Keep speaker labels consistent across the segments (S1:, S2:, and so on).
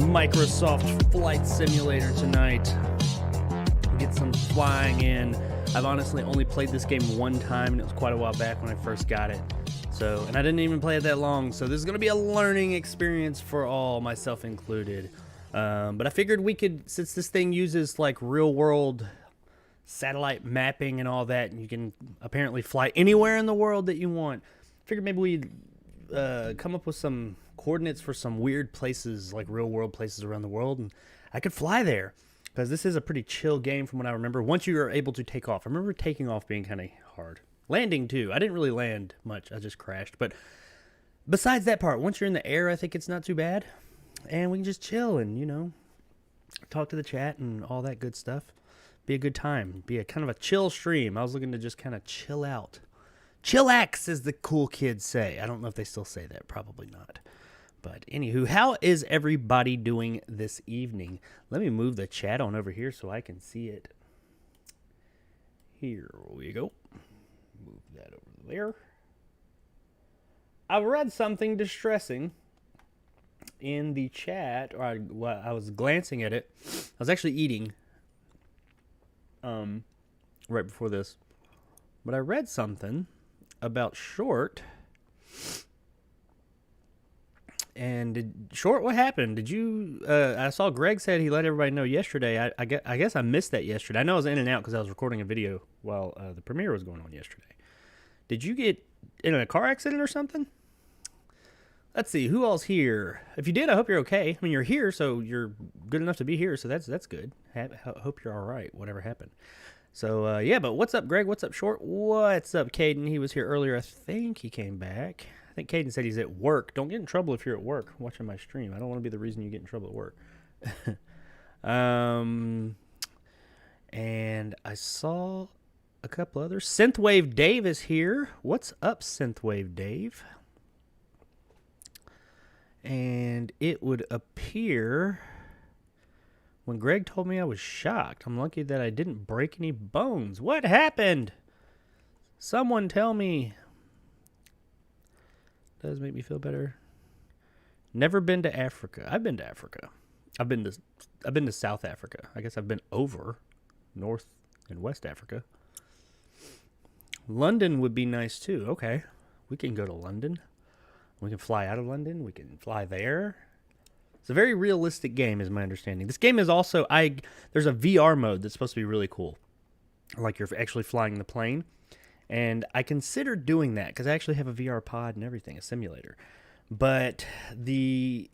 S1: Microsoft Flight Simulator tonight. Get some flying in. I've honestly only played this game one time, and it was quite a while back when I first got it. And I didn't even play it that long, so this is going to be a learning experience for all, myself included. But I figured we could, since this thing uses like real-world satellite mapping and all that, and you can apparently fly anywhere in the world that you want, figured maybe we'd come up with some coordinates for some weird places, like real-world places around the world, and I could fly there. Because this is a pretty chill game from what I remember. Once you are able to take off. I remember taking off being kind of hard. Landing, too. I didn't really land much. I just crashed. But besides that part, once you're in the air, I think it's not too bad. And we can just chill and, you know, talk to the chat and all that good stuff. Be a good time. Be a kind of a chill stream. I was looking to just kind of chill out. Chillax, as the cool kids say. I don't know if they still say that. Probably not. But anywho, how is everybody doing this evening? Let me move the chat on over here so I can see it. Here we go. Move that over there. I read something distressing in the chat, or I was glancing at it. I was actually eating right before this. But I read something about Short. And Short, what happened? Did you? I saw Greg said he let everybody know yesterday. I guess I missed that yesterday. I know I was in and out because I was recording a video while the premiere was going on yesterday. Did you get in a car accident or something? Let's see, who all's here? If you did, I hope you're okay. I mean, you're here, so you're good enough to be here, so that's good. Hope you're all right, whatever happened. So, yeah, but what's up, Greg? What's up, Short? What's up, Caden? He was here earlier. I think he came back. I think Caden said he's at work. Don't get in trouble if you're at work watching my stream. I don't want to be the reason you get in trouble at work. And I saw a couple others. Synthwave Dave is here. What's up, Synthwave Dave? And it would appear when Greg told me I was shocked. I'm lucky that I didn't break any bones. What happened? Someone tell me. Does make me feel better. Never been to Africa. I've been to Africa. I've been to South Africa. I guess I've been over North and West Africa. London would be nice too. Okay. We can go to London. We can fly out of London. We can fly there. It's a very realistic game is my understanding. This game is also there's a VR mode that's supposed to be really cool. Like you're actually flying the plane. And I considered doing that because I actually have a VR pod and everything, a simulator. But the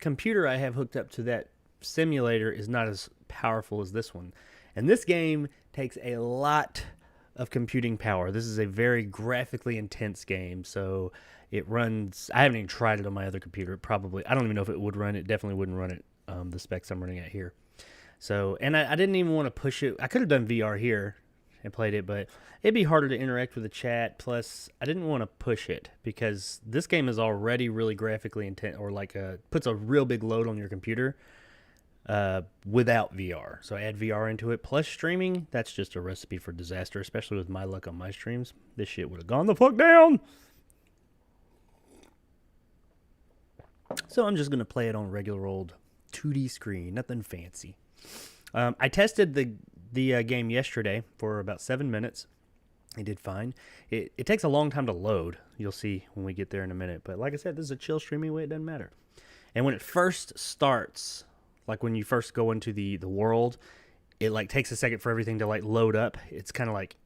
S1: computer I have hooked up to that simulator is not as powerful as this one. And this game takes a lot of computing power. This is a very graphically intense game. So it runs, I haven't even tried it on my other computer. I don't even know if it would run it. Definitely wouldn't run it the specs I'm running at here. So, and I didn't even want to push it. I could have done VR here and played it, but it'd be harder to interact with the chat. Plus, I didn't want to push it because this game is already really graphically intense, or like puts a real big load on your computer without VR. So add VR into it plus streaming. That's just a recipe for disaster, especially with my luck on my streams. This shit would have gone the fuck down. So I'm just gonna play it on a regular old 2D screen, nothing fancy. I tested the game yesterday for about 7 minutes. It did fine. It takes a long time to load. You'll see when we get there in a minute. But like I said, this is a chill streaming way. It doesn't matter. And when it first starts, like when you first go into the world, it like takes a second for everything to like load up. It's kind of like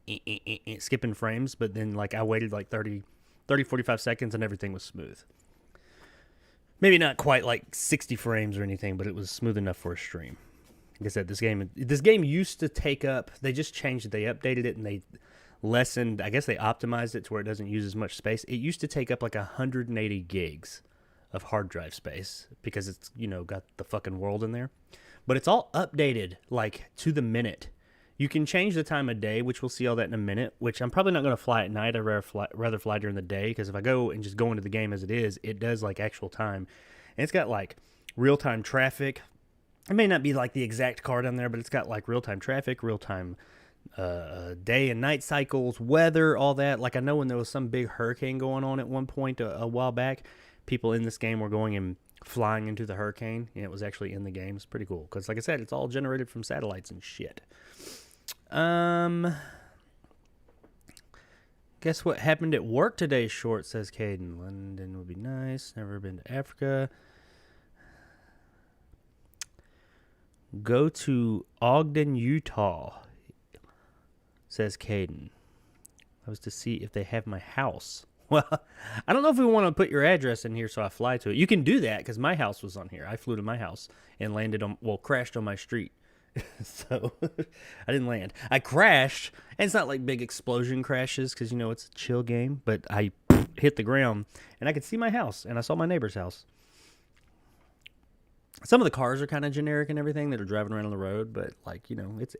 S1: skipping frames. But then like I waited like 45 seconds and everything was smooth. Maybe not quite like 60 frames or anything, but it was smooth enough for a stream. Like I said, this game used to take up, they just changed it, they updated it, and they lessened, I guess they optimized it to where it doesn't use as much space. It used to take up like 180 gigs of hard drive space because it's, you know, got the fucking world in there. But it's all updated like to the minute. You can change the time of day, which we'll see all that in a minute, which I'm probably not going to fly at night. I'd rather fly during the day because if I go and just go into the game as it is, it does like actual time. And it's got like real-time traffic. It may not be like the exact card on there, but it's got like real-time traffic, real-time day and night cycles, weather, all that. Like I know when there was some big hurricane going on at one point a while back, people in this game were going and flying into the hurricane, and it was actually in the game. It's pretty cool because, like I said, it's all generated from satellites and shit. Guess what happened at work today, Short, says Caden. London would be nice. Never been to Africa. Go to Ogden, Utah, says Caden. That was to see if they have my house. Well, I don't know if we want to put your address in here so I fly to it. You can do that because my house was on here. I flew to my house and crashed on my street. So I didn't land. I crashed, and it's not like big explosion crashes because, it's a chill game, but I hit the ground, and I could see my house, and I saw my neighbor's house. Some of the cars are kind of generic and everything that are driving around on the road, but,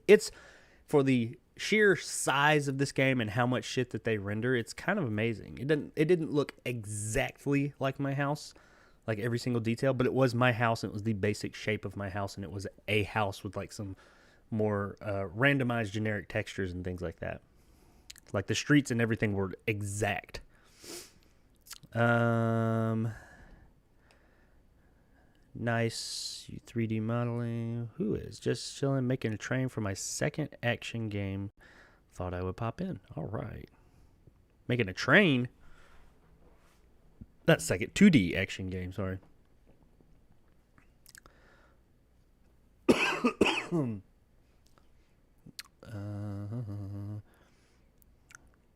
S1: it's for the sheer size of this game and how much shit that they render, it's kind of amazing. It didn't look exactly like my house, like every single detail, but it was my house, and it was the basic shape of my house, and it was a house with like some more randomized generic textures and things like that. Like the streets and everything were exact. Nice 3D modeling. Who is just chilling, making a train for my second action game. Thought I would pop in. All right. Making a train? Not second, 2D action game, sorry.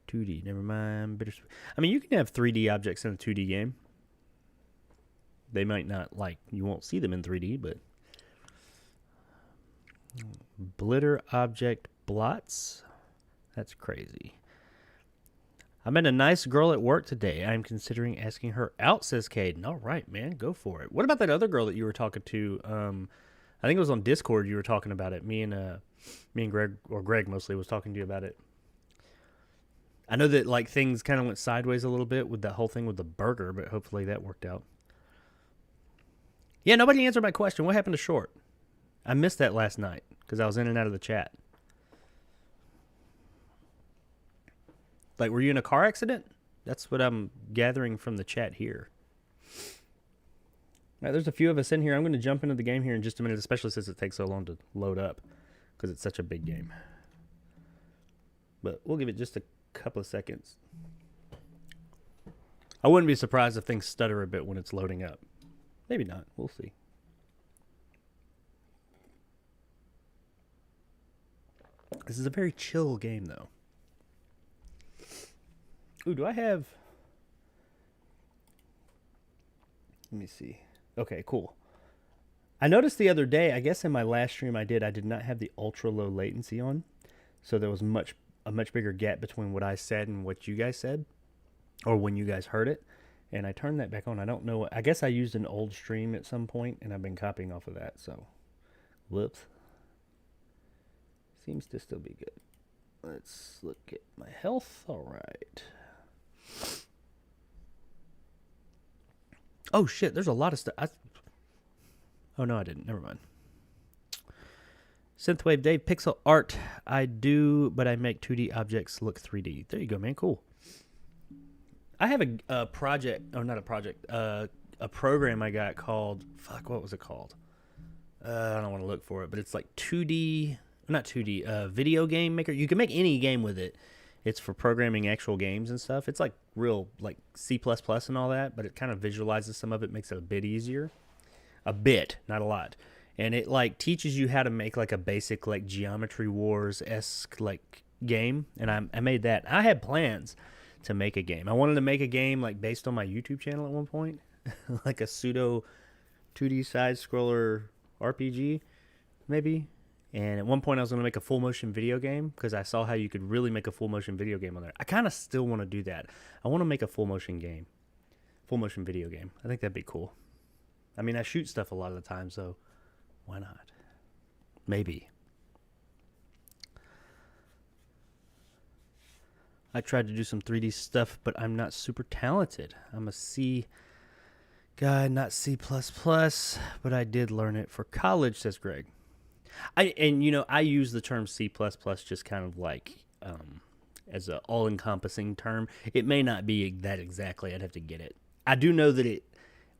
S1: 2D, never mind. Bittersweet. I mean, you can have 3D objects in a 2D game. They might not, you won't see them in 3D, but... Blitter object blots? That's crazy. I met a nice girl at work today. I'm considering asking her out, says Caden. All right, man, go for it. What about that other girl that you were talking to? I think it was on Discord you were talking about it. Me and Greg, or Greg mostly, was talking to you about it. I know that things kind of went sideways a little bit with that whole thing with the burger, but hopefully that worked out. Yeah, nobody answered my question. What happened to Short? I missed that last night because I was in and out of the chat. Were you in a car accident? That's what I'm gathering from the chat here. All right, there's a few of us in here. I'm going to jump into the game here in just a minute, especially since it takes so long to load up because it's such a big game. But we'll give it just a couple of seconds. I wouldn't be surprised if things stutter a bit when it's loading up. Maybe not. We'll see. This is a very chill game, though. Ooh, do I have... Let me see. Okay, cool. I noticed the other day, I guess in my last stream I did not have the ultra low latency on. So there was a much bigger gap between what I said and what you guys said. Or when you guys heard it. And I turned that back on. I don't know. I guess I used an old stream at some point, and I've been copying off of that. So, whoops. Seems to still be good. Let's look at my health. All right. Oh, shit. There's a lot of stuff. Oh, no, I didn't. Never mind. Synthwave Dave, pixel art. I do, but I make 2D objects look 3D. There you go, man. Cool. I have a project, or not a project, a program I got called, what was it called? I don't want to look for it, but it's like 2D, not 2D, video game maker. You can make any game with it. It's for programming actual games and stuff. It's like real, like C++ and all that, but it kind of visualizes some of it, makes it a bit easier. A bit, not a lot. And it teaches you how to make a basic Geometry Wars-esque game. And I made that. I had plans to make a game. I wanted to make a game based on my YouTube channel at one point, like a pseudo 2D side scroller RPG, maybe. And at one point I was going to make a full motion video game because I saw how you could really make a full motion video game on there. I kind of still want to do that. I want to make a full motion video game. I think that'd be cool. I mean, I shoot stuff a lot of the time, so why not? Maybe. I tried to do some 3D stuff, but I'm not super talented. I'm a C guy, not C++, but I did learn it for college, says Greg. I use the term C++ just kind of as an all-encompassing term. It may not be that exactly. I'd have to get it. I do know that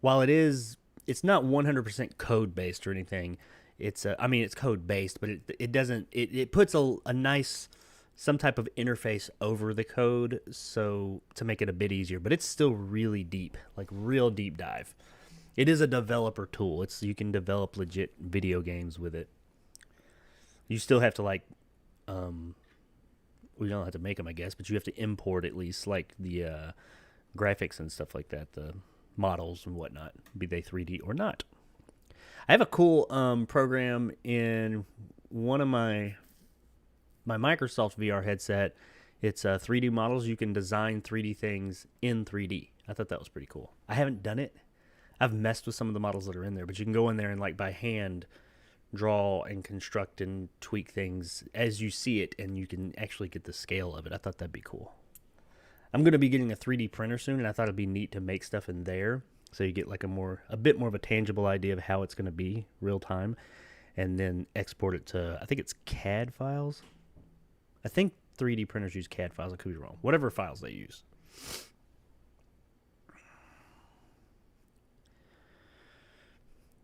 S1: while it's not 100% code based or anything. It's I mean, it's code based, but it doesn't it puts a nice some type of interface over the code so to make it a bit easier, but it's still really deep, like real deep dive. It is a developer tool. You can develop legit video games with it. You still have to we don't have to make them, I guess, but you have to import at least like the graphics and stuff like that, the models and whatnot, be they 3D or not. I have a cool program in one of my Microsoft VR headset. It's 3D models. You can design 3D things in 3D. I thought that was pretty cool. I haven't done it. I've messed with some of the models that are in there, but you can go in there and like by hand draw and construct and tweak things as you see it, and you can actually get the scale of it. I thought that'd be cool. I'm going to be getting a 3D printer soon, and I thought it'd be neat to make stuff in there so you get like a bit more of a tangible idea of how it's going to be real time, and then export it to, I think it's CAD files. I think 3D printers use CAD files. I could be wrong. Whatever files they use.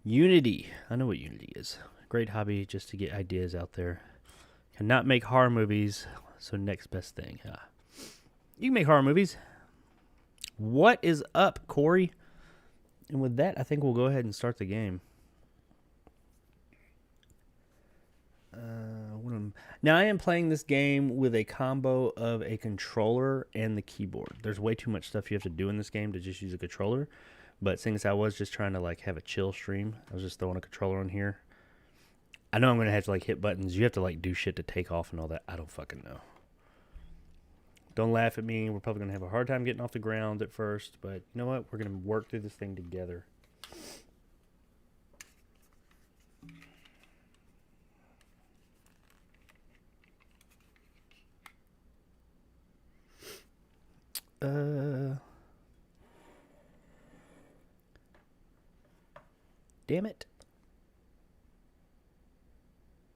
S1: Unity. I know what Unity is. Great hobby just to get ideas out there. Cannot make horror movies, so next best thing. You can make horror movies. What is up, Corey? And with that, I think we'll go ahead and start the game. Now, I am playing this game with a combo of a controller and the keyboard. There's way too much stuff you have to do in this game to just use a controller. But seeing as I was just trying to like have a chill stream, I was just throwing a controller on here. I know I'm going to have to like hit buttons. You have to like do shit to take off and all that. I don't fucking know. Don't laugh at me. We're probably going to have a hard time getting off the ground at first. But you know what? We're going to work through this thing together. Damn it.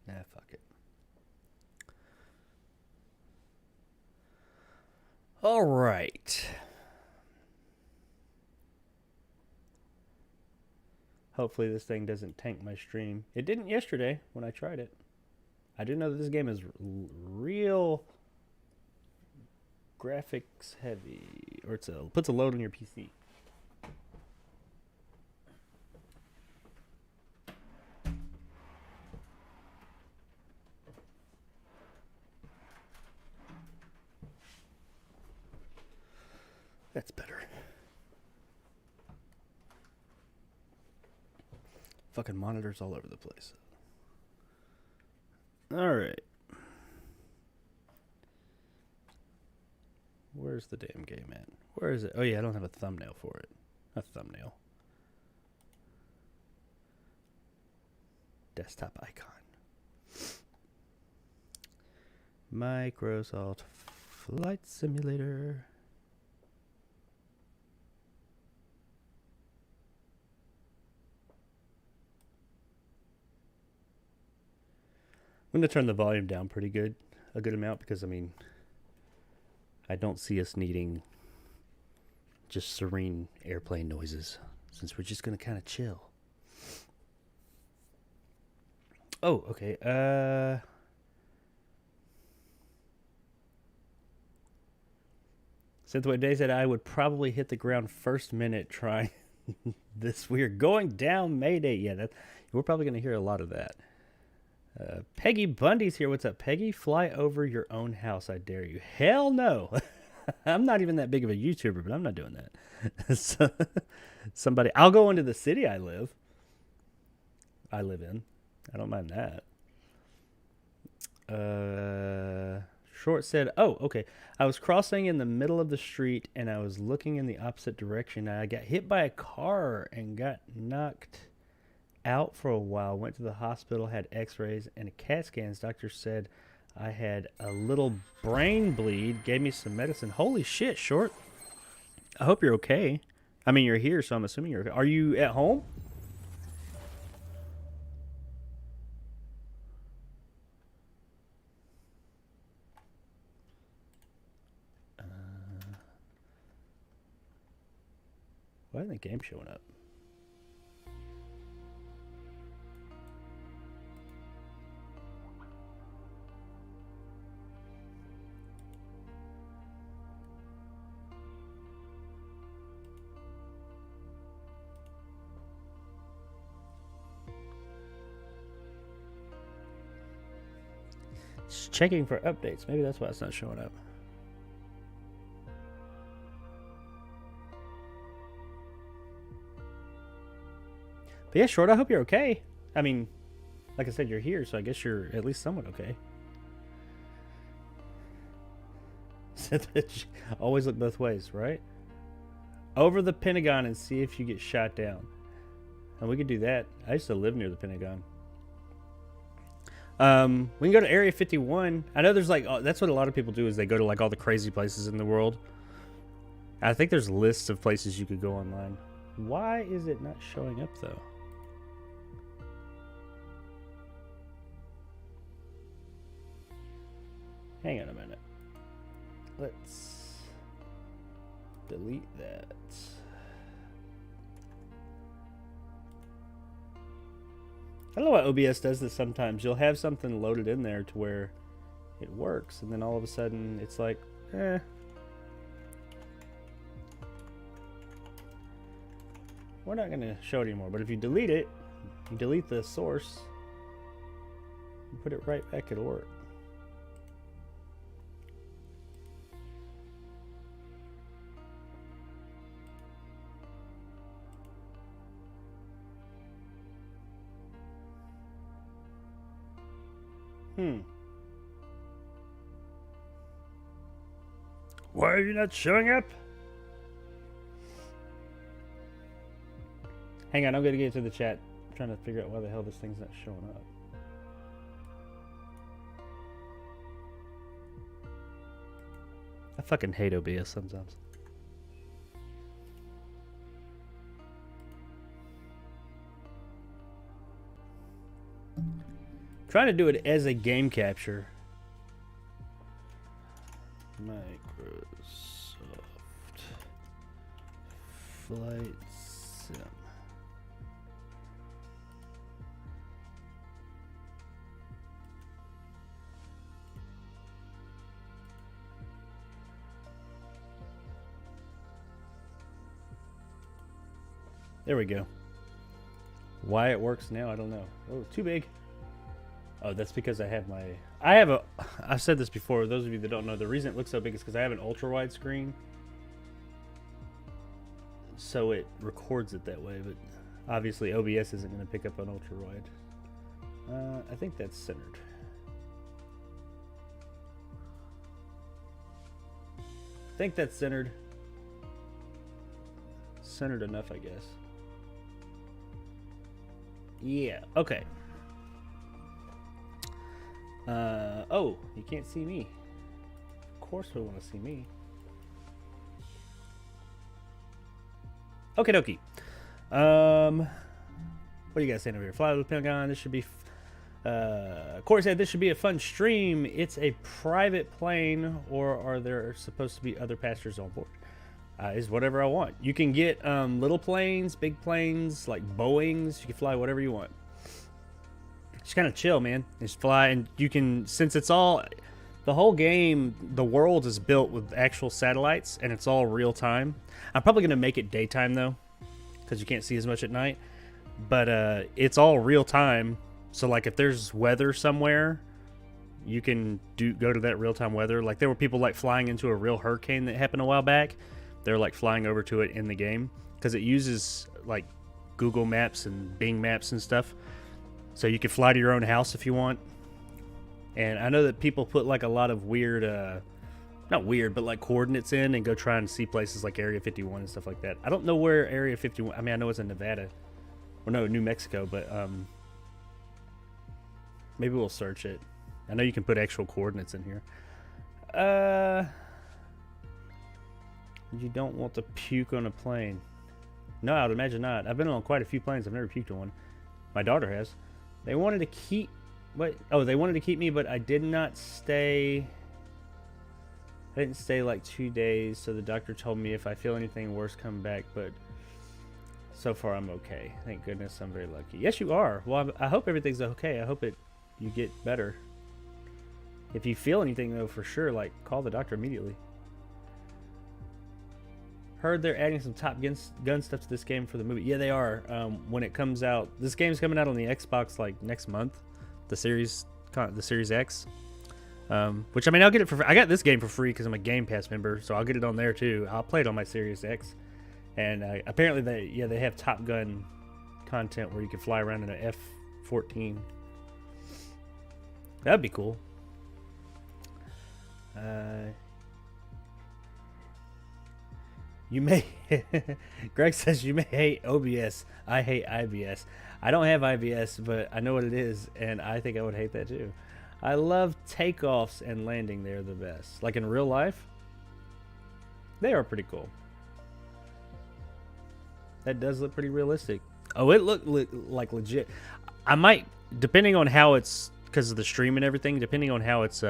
S1: Nah, fuck it. All right. Hopefully this thing doesn't tank my stream. It didn't yesterday when I tried it. I do know that this game is real graphics heavy, or it puts a load on your PC. That's better. Fucking monitors all over the place. All right. Where's the damn game at? Where is it? Oh, yeah, I don't have a thumbnail for it. A thumbnail. Desktop icon. Microsoft Flight Simulator. I'm going to turn the volume down a good amount, because, I mean, I don't see us needing just serene airplane noises, since we're just going to kind of chill. Oh, okay. Synthwave Day said I would probably hit the ground first minute trying this. We are going down Mayday. Yeah, we're probably going to hear a lot of that. Peggy Bundy's here. What's up, Peggy? Fly over your own house, I dare you. Hell no. I'm not even that big of a YouTuber, but I'm not doing that. So, I'll go into the city I live in. I don't mind that. Short said, oh, okay. I was crossing in the middle of the street, and I was looking in the opposite direction. I got hit by a car and got knocked out for a while. Went to the hospital, had x-rays and a CAT scans. Doctor said I had a little brain bleed, gave me some medicine. Holy shit, Short. I hope you're okay. I mean, you're here, so I'm assuming you're okay. Are you at home? Why isn't the game showing up? It's checking for updates. Maybe that's why it's not showing up. But yeah, Short, I hope you're okay. I mean, like I said, you're here, so I guess you're at least somewhat okay. Always look both ways, right? Over the Pentagon and see if you get shot down. And we could do that. I used to live near the Pentagon. We can go to Area 51. I know there's like, that's what a lot of people do is they go to like all the crazy places in the world. I think there's lists of places you could go online. Why is it not showing up though? Hang on a minute. Let's delete that. I don't know why OBS does this sometimes. You'll have something loaded in there to where it works, and then all of a sudden it's like, eh. We're not going to show it anymore, but if you delete it, you delete the source, you put it right back, it'll work. Why are you not showing up? Hang on, I'm gonna get to the chat. I'm trying to figure out why the hell this thing's not showing up. I fucking hate OBS sometimes. Trying to do it as a game capture. Microsoft Flight Sim. There we go. Why it works now, I don't know. Oh, too big. Oh, that's because I have I've said this before, those of you that don't know, the reason it looks so big is because I have an ultra wide screen. So it records it that way, but obviously OBS isn't going to pick up an ultra wide. I think that's centered. I think that's centered. Centered enough, I guess. Yeah, okay. Oh, you can't see me. Of course we want to see me. Okie dokie. What do you guys saying over here? Fly to the Pentagon. This should be... Corey said this should be a fun stream. It's a private plane, or are there supposed to be other passengers on board? Is whatever I want. You can get little planes, big planes, like Boeings. You can fly whatever you want. Just kind of chill, man. Just fly, and you can, since it's all, the whole game, the world is built with actual satellites, and it's all real time. I'm probably going to make it daytime, though, because you can't see as much at night. But it's all real time, so like if there's weather somewhere, you can go to that real time weather. Like there were people like flying into a real hurricane that happened a while back. They're like flying over to it in the game because it uses like Google Maps and Bing Maps and stuff. So you can fly to your own house if you want. And I know that people put like a lot of weird, not weird, but like coordinates in and go try and see places like Area 51 and stuff like that. I don't know where Area 51, I mean, I know it's in Nevada, or no, New Mexico, but maybe we'll search it. I know you can put actual coordinates in here. You don't want to puke on a plane. No, I would imagine not. I've been on quite a few planes. I've never puked on one. My daughter has. They wanted to keep... What? Oh, they wanted to keep me, but I did not stay... I didn't stay like 2 days, so the doctor told me if I feel anything worse, come back, but so far I'm okay. Thank goodness, I'm very lucky. Yes, you are. Well, I hope everything's okay. I hope you get better. If you feel anything, though, for sure, like, call the doctor immediately. Heard they're adding some Top Gun stuff to this game for the movie. Yeah, they are. When it comes out, this game's coming out on the Xbox like next month, the Series X. Which I mean, I'll get it for. I got this game for free because I'm a Game Pass member, so I'll get it on there too. I'll play it on my Series X, and apparently they have Top Gun content where you can fly around in an F-14. That'd be cool. You may. Greg says you may hate OBS. I hate IBS. I don't have IBS, but I know what it is, and I think I would hate that too. I love takeoffs and landing. They're the best. Like in real life, they are pretty cool. That does look pretty realistic. Oh, it looked like legit. I might, depending on how it's, because of the stream and everything, depending on how it's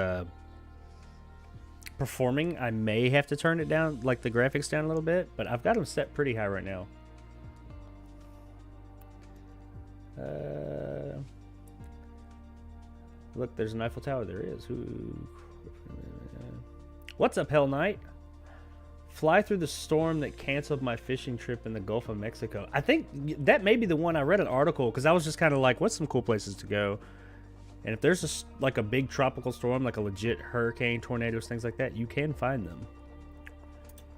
S1: performing, I may have to turn it down, like the graphics down a little bit, but I've got them set pretty high right now. Look, there's an Eiffel Tower. There is. What's up, Hell Knight? Fly through the storm that canceled my fishing trip in the Gulf of Mexico. I think that may be the one. I read an article because I was just kind of like, what's some cool places to go? And if there's like a big tropical storm, like a legit hurricane, tornadoes, things like that, you can find them.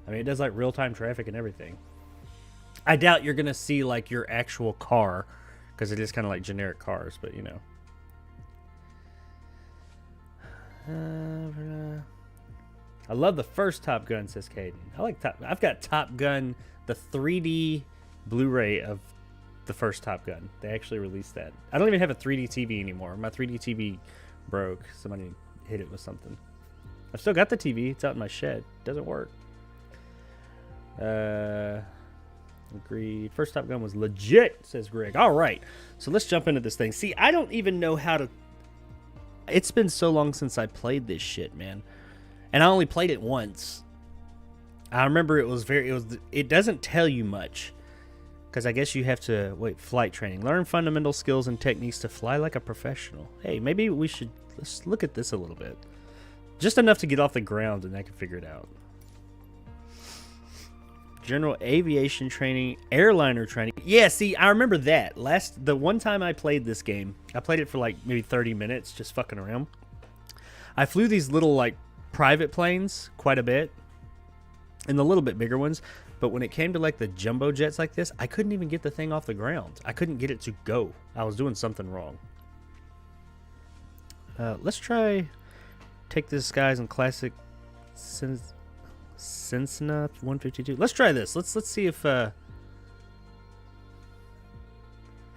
S1: I mean, it does like real-time traffic and everything. I doubt you're going to see like your actual car because it is kind of like generic cars, but you know. I love the first Top Gun, says Caden. I've got Top Gun, the 3D Blu-ray of the first Top Gun. They actually released that. I don't even have a 3D TV anymore. My 3D TV broke. Somebody hit it with something. I've still got the TV. It's out in my shed. It doesn't work. Agreed. First Top Gun was legit, says Greg. All right. So let's jump into this thing. See, I don't even know how to... It's been so long since I played this shit, man. And I only played it once. I remember it doesn't tell you much. Because I guess you have to, flight training. Learn fundamental skills and techniques to fly like a professional. Hey, maybe let's look at this a little bit. Just enough to get off the ground and I can figure it out. General aviation training, airliner training. Yeah, see, I remember that. The one time I played this game, I played it for like maybe 30 minutes, just fucking around. I flew these little like private planes quite a bit, and the little bit bigger ones. But when it came to like the jumbo jets like this, I couldn't even get the thing off the ground. I couldn't get it to go. I was doing something wrong. Let's try take this guys in classic Cessna 152. Let's try this. Let's see if hang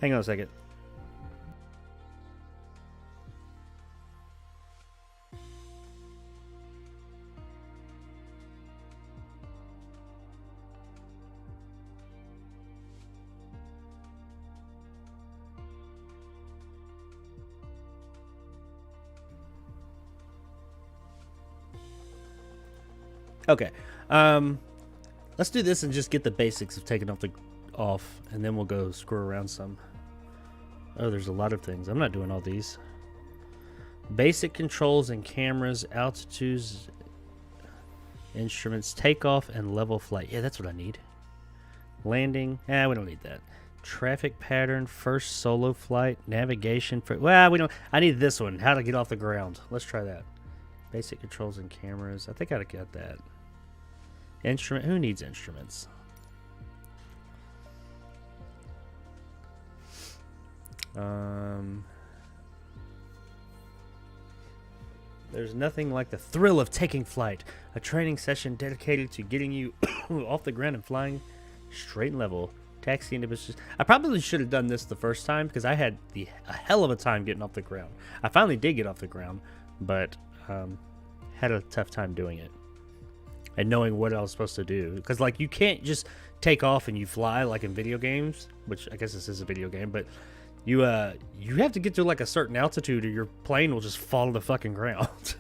S1: on a second. Okay, let's do this and just get the basics of taking off, and then we'll go screw around some. Oh, there's a lot of things. I'm not doing all these. Basic controls and cameras, altitudes, instruments, takeoff, and level flight. Yeah, that's what I need. Landing. We don't need that. Traffic pattern, first solo flight, navigation. We don't. I need this one. How to get off the ground. Let's try that. Basic controls and cameras. I think I got that. Instrument. Who needs instruments? There's nothing like the thrill of taking flight. A training session dedicated to getting you off the ground and flying straight and level. Taxiing to... I probably should have done this the first time because I had a hell of a time getting off the ground. I finally did get off the ground, but had a tough time doing it and knowing what I was supposed to do, because like you can't just take off and you fly like in video games, which I guess this is a video game, but you have to get to like a certain altitude or your plane will just fall to the fucking ground.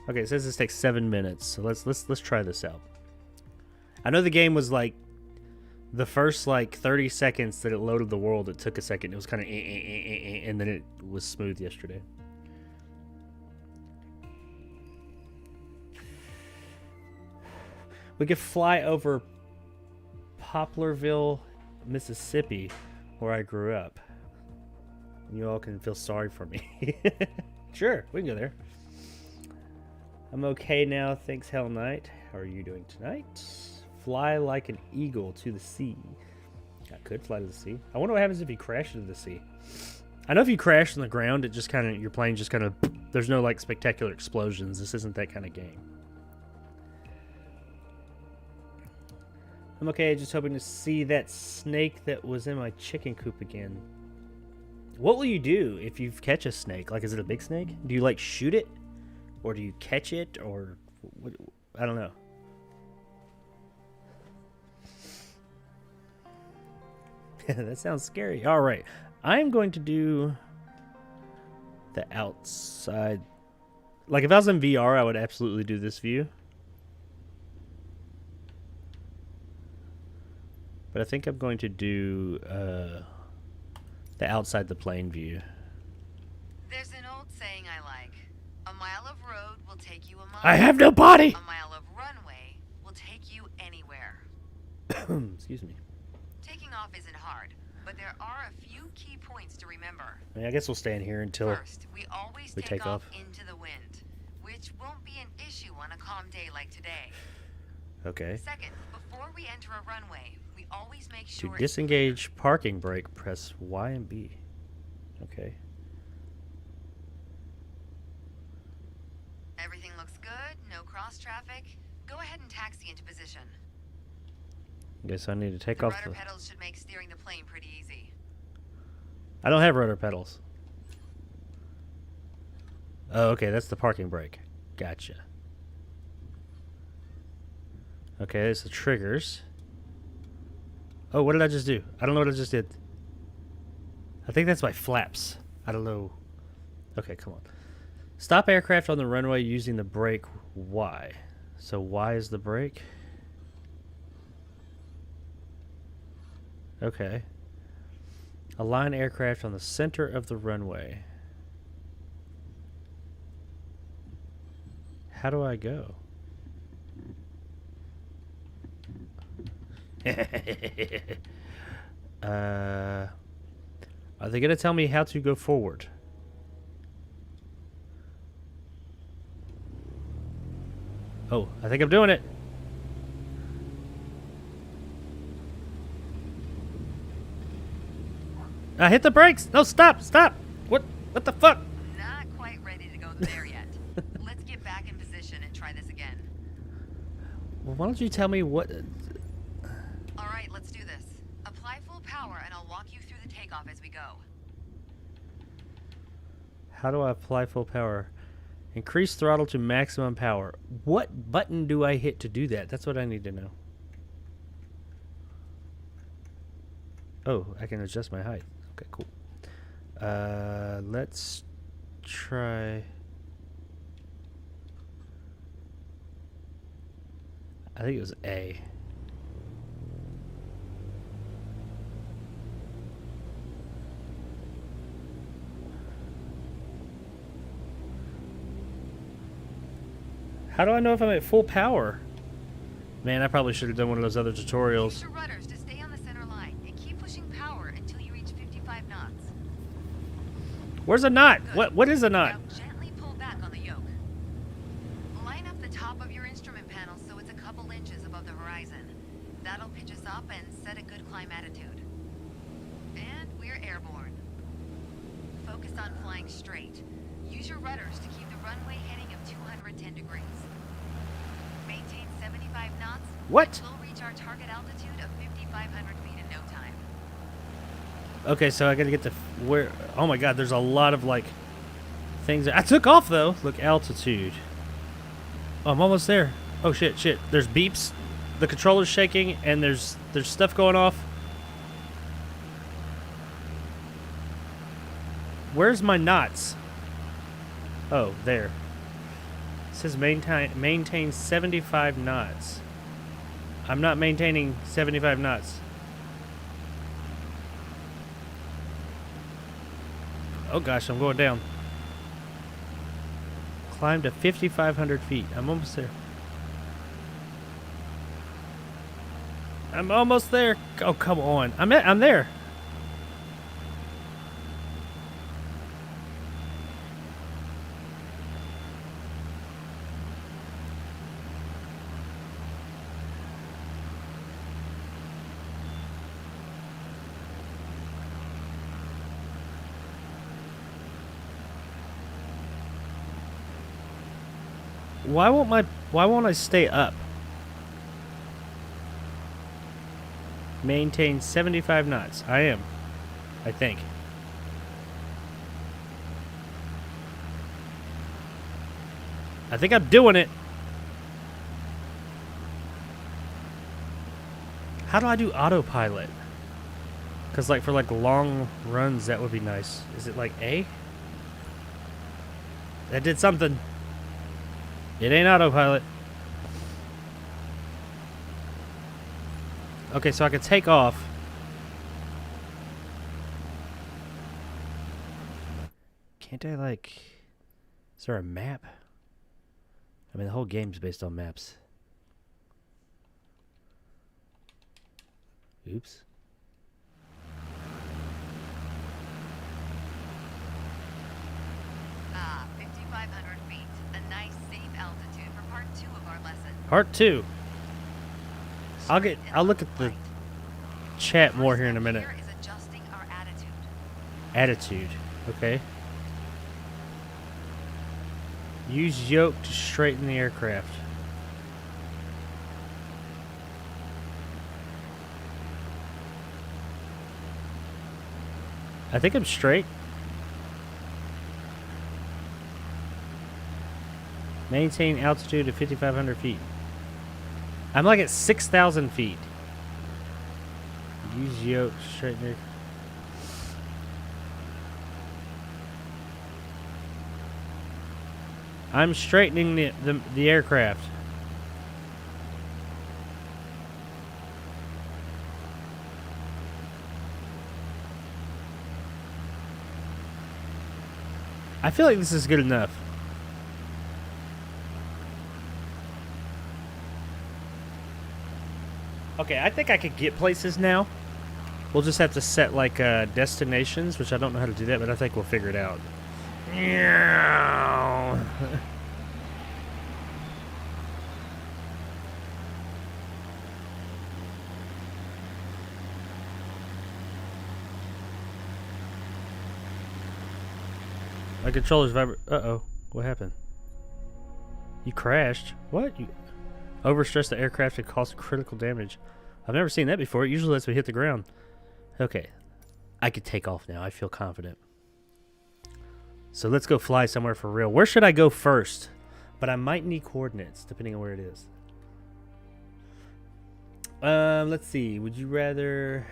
S1: Okay, it says this takes 7 minutes, so let's try this out. I know the game was like the first like 30 seconds that it loaded the world, it took a second. It was kind of and then it was smooth yesterday. We could fly over Poplarville, Mississippi, where I grew up. You all can feel sorry for me. Sure, we can go there. I'm okay now, thanks, Hell Knight. How are you doing tonight? Fly like an eagle to the sea. I could fly to the sea. I wonder what happens if you crash into the sea. I know if you crash on the ground, it just kind of, your plane just kind of, there's no like spectacular explosions. This isn't that kind of game. I'm okay, just hoping to see that snake that was in my chicken coop again. What will you do if you catch a snake? Like, is it a big snake? Do you like shoot it? Or do you catch it? Or, I don't know. That sounds scary. All right. I'm going to do the outside. Like, if I was in VR, I would absolutely do this view. But I think I'm going to do the outside the plane view.
S2: There's an old saying I like. A mile of road will take you a mile.
S1: I have no body!
S2: A mile of runway will take you anywhere.
S1: Excuse me.
S2: Taking off isn't hard, but there are a few key points to remember.
S1: I guess we'll stand here until
S2: First, we always
S1: we
S2: take off into the wind, which won't be an issue on a calm day like today.
S1: Okay.
S2: Second, before we enter a runway, we always make sure
S1: To disengage parking brake, press Y and B. Okay.
S2: everything looks good, no cross traffic. Go ahead and taxi into position.
S1: Guess I need to take
S2: The
S1: off
S2: rudder
S1: the...
S2: pedals should make steering the plane pretty easy.
S1: I don't have rudder pedals. Oh, okay, that's the parking brake. Gotcha. Okay, there's the triggers. Oh, what did I just do? I don't know what I just did. I think that's my flaps. I don't know. Okay, come on. Stop aircraft on the runway using the brake Y. So Y is the brake? Okay. Align aircraft on the center of the runway. How do I go? Are they going to tell me how to go forward? Oh, I think I'm doing it. I hit the brakes. No, stop, stop. What the fuck?
S2: Not quite ready to go there yet. Let's get back in position and try this again.
S1: Well, why don't you tell me what...
S2: All right, let's do this. Apply full power and I'll walk you through the takeoff as we go.
S1: How do I apply full power? Increase throttle to maximum power. What button do I hit to do that? That's what I need to know. Oh, I can adjust my height. Okay, cool. Let's try... I think it was A. How do I know if I'm at full power? Man, I probably should have done one of those other tutorials.
S2: Use your rudders to stay on the center line and keep pushing power until you reach 55 knots.
S1: Where's a knot?
S2: Good.
S1: What is a knot?
S2: Now gently pull back on the yoke. Line up the top of your instrument panel so it's a couple inches above the horizon. That'll pitch us up and set a good climb attitude. And we're airborne. Focus on flying straight. Use your rudders to keep the runway heading of 210 degrees. Maintain 75 knots.
S1: What?
S2: And we'll reach our target altitude of 5,500 feet in no time.
S1: Okay, so I gotta get to where... Oh my god, there's a lot of, like, things... I took off, though. Look, altitude. Oh, I'm almost there. Oh, shit, shit. There's beeps. The controller's shaking, and there's stuff going off. Where's my knots? Oh, there. It says maintain 75 knots. I'm not maintaining 75 knots. Oh gosh, I'm going down. Climb to 5,500 feet. I'm almost there. I'm almost there. Oh, come on. I'm there. Why won't I stay up? Maintain 75 knots. I am. I think. I think I'm doing it. How do I do autopilot? Because like for like long runs, that would be nice. Is it like A? That did something. It ain't autopilot. Okay, so I can take off. Can't I like... Is there a map? I mean, the whole game's based on maps. Oops.
S2: Ah, 5,500 feet. A nice, safe altitude for part 2 of our lesson.
S1: Part 2. I'll look at the chat more here in a minute.
S2: Here is adjusting our attitude.
S1: Attitude. Okay. Use yoke to straighten the aircraft. I think I'm straight. Maintain altitude of 5,500 feet. I'm like at 6,000 feet. Use yoke to straighten the... I'm straightening the aircraft. I feel like this is good enough. Okay, I think I could get places now. We'll just have to set like destinations, which I don't know how to do that, but I think we'll figure it out. My controller's vibrate. Uh-oh. What happened? You crashed? What? You overstressed the aircraft and caused critical damage. I've never seen that before. It usually lets me hit the ground. Okay. I could take off now. I feel confident. So let's go fly somewhere for real. Where should I go first? But I might need coordinates, depending on where it is. Let's see. Would you rather...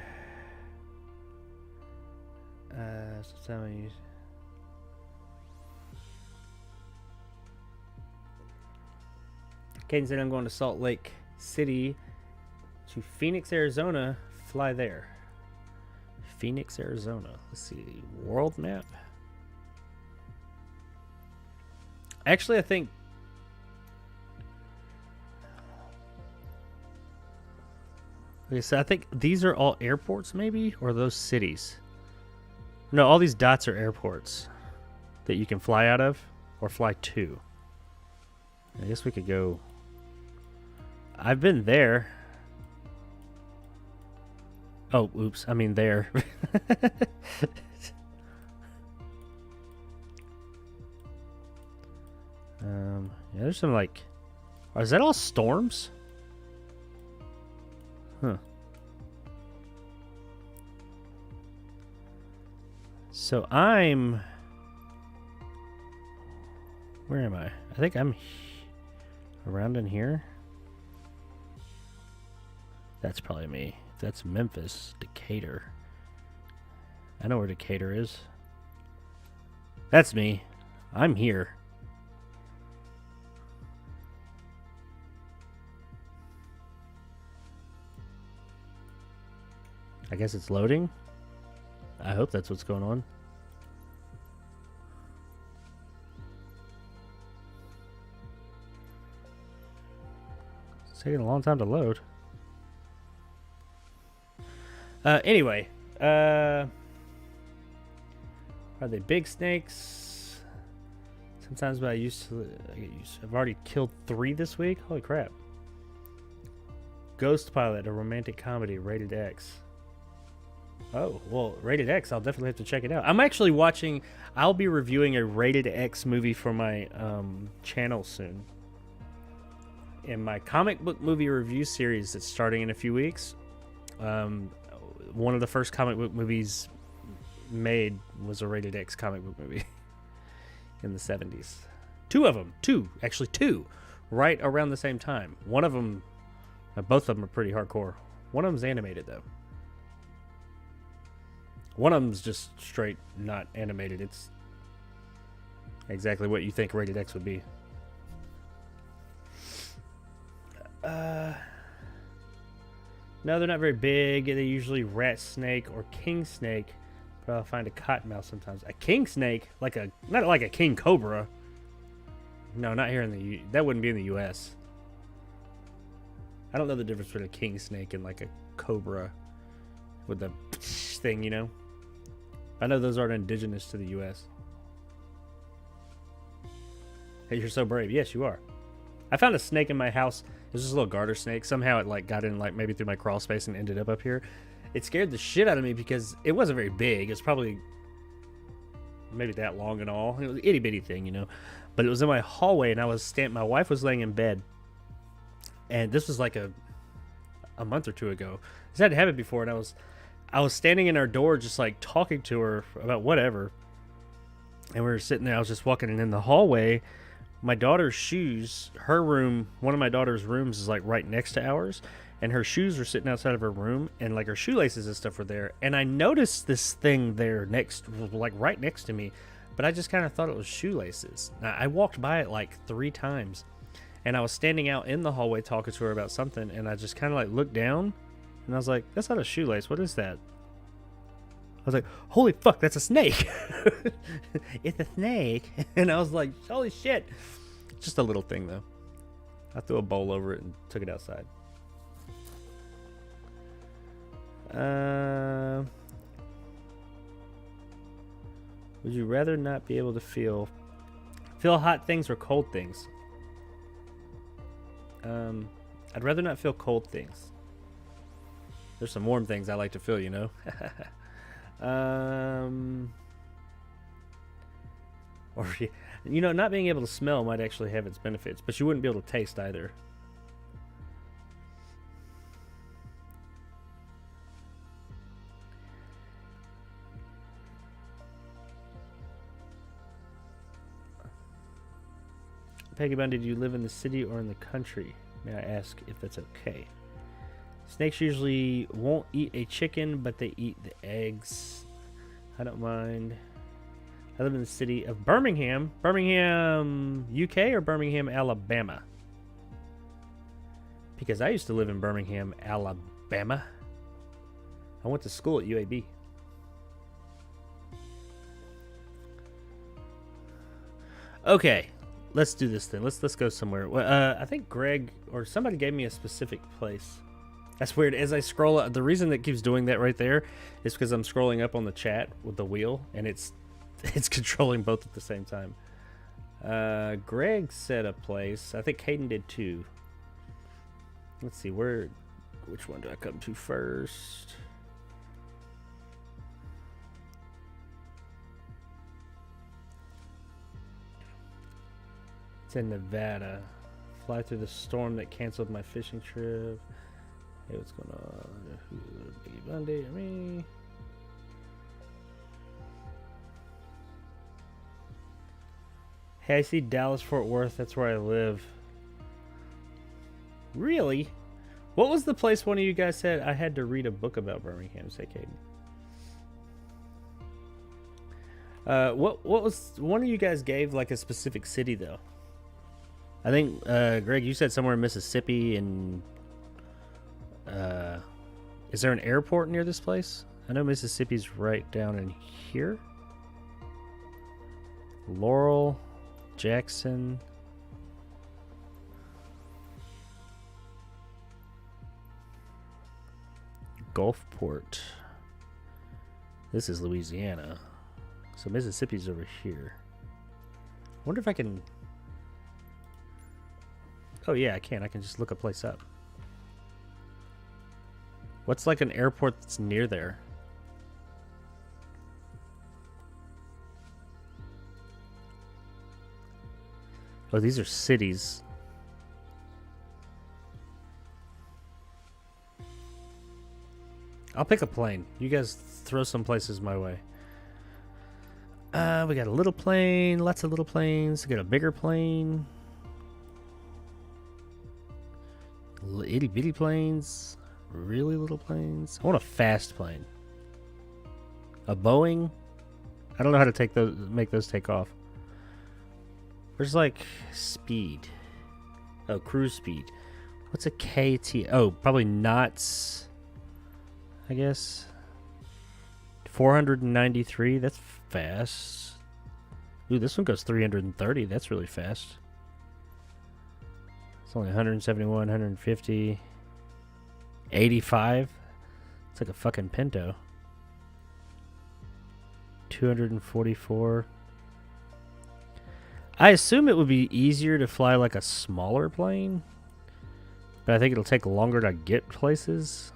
S1: Caden said I'm going to Salt Lake City to Phoenix, Arizona. Fly there. Phoenix, Arizona. Let's see. World map. Actually, I think... Okay, so I think these are all airports, maybe? Or those cities? No, all these dots are airports that you can fly out of or fly to. I guess we could go... I've been there. Oh, oops. I mean there. Yeah, there's some like... Is that all storms? Huh. So I'm... Where am I? I think I'm around in here. That's probably me. That's Memphis, Decatur. I know where Decatur is. That's me. I'm here. I guess it's loading. I hope that's what's going on. It's taking a long time to load. Anyway, are they big snakes? Sometimes, but I get used to. I've already killed 3 this week. Holy crap! Ghost Pilot, a romantic comedy, rated X. Oh well, rated X. I'll definitely have to check it out. I'm actually watching. I'll be reviewing a rated X movie for my channel soon. in my comic book movie review series that's starting in a few weeks, one of the first comic book movies made was a rated X comic book movie in the 70s. Two, right around the same time. One of them, both of them are pretty hardcore. One of them's animated, though. One of them's just straight not animated. It's exactly what you think rated X would be. No, they're not very big. They're usually rat snake or king snake, but I'll find a cottonmouth sometimes. A king snake, not like a king cobra. No, not here in the that wouldn't be in the U.S. I don't know the difference between a king snake and like a cobra with the thing, you know. I know those aren't indigenous to the U.S. Hey, you're so brave. Yes, you are. I found a snake in my house. It was just a little garter snake. Somehow it like got in like maybe through my crawl space and ended up here. It scared the shit out of me because it wasn't very big. It's probably maybe that long and all. It was an itty bitty thing, you know. But it was in my hallway, and my wife was laying in bed, and this was like a month or two ago. This hadn't happened before, and I was standing in our door, just like talking to her about whatever, and we were sitting there. I was just walking in the hallway. My daughter's shoes, her room, one of my daughter's rooms is like right next to ours, and her shoes were sitting outside of her room, and like her shoelaces and stuff were there. And I noticed this thing there like right next to me, but I just kind of thought it was shoelaces. Now, I walked by it like 3 times, and I was standing out in the hallway talking to her about something, and I just kind of like looked down, and I was like, that's not a shoelace. What is that? I was like, holy fuck, that's a snake. It's a snake. And I was like, holy shit. Just a little thing, though. I threw a bowl over it and took it outside. Would you rather not be able to feel hot things or cold things? I'd rather not feel cold things. There's some warm things I like to feel, you know. Or you know, not being able to smell might actually have its benefits, but you wouldn't be able to taste either. Peggy Bundy, do you live in the city or in the country? May I ask if that's okay? Snakes usually won't eat a chicken, but they eat the eggs. I don't mind. I live in the city of Birmingham. Birmingham, UK or Birmingham, Alabama? Because I used to live in Birmingham, Alabama. I went to school at UAB. Okay, let's do this then. Let's go somewhere. Well, I think Greg or somebody gave me a specific place. That's weird. As I scroll up, the reason that keeps doing that right there is because I'm scrolling up on the chat with the wheel, and it's controlling both at the same time. Greg said a place. I think Caden did too. Let's see, which one do I come to first? It's in Nevada. Fly through the storm that canceled my fishing trip. Hey, what's going on? Biggie Bundy, me. Hey, I see Dallas, Fort Worth. That's where I live. Really? What was the place one of you guys said? I had to read a book about Birmingham, say Caden. What was one of you guys gave like a specific city though? I think Greg, you said somewhere in Mississippi, and is there an airport near this place? I know Mississippi's right down in here. Laurel, Jackson. Gulfport. This is Louisiana. So Mississippi's over here. I wonder if I can... Oh yeah, I can. I can just look a place up. What's like an airport that's near there? Oh, these are cities. I'll pick a plane. You guys throw some places my way. We got a little plane, lots of little planes. We got a bigger plane. Itty bitty planes. Really little planes. I want a fast plane. A Boeing. I don't know how to make those take off. Where's like speed? Oh, cruise speed. What's a KT? Oh, probably knots. I guess 493. That's fast. Ooh, this one goes 330. That's really fast. It's only 171, 150, 85. It's like a fucking Pinto. 244. I assume it would be easier to fly like a smaller plane, but I think it'll take longer to get places.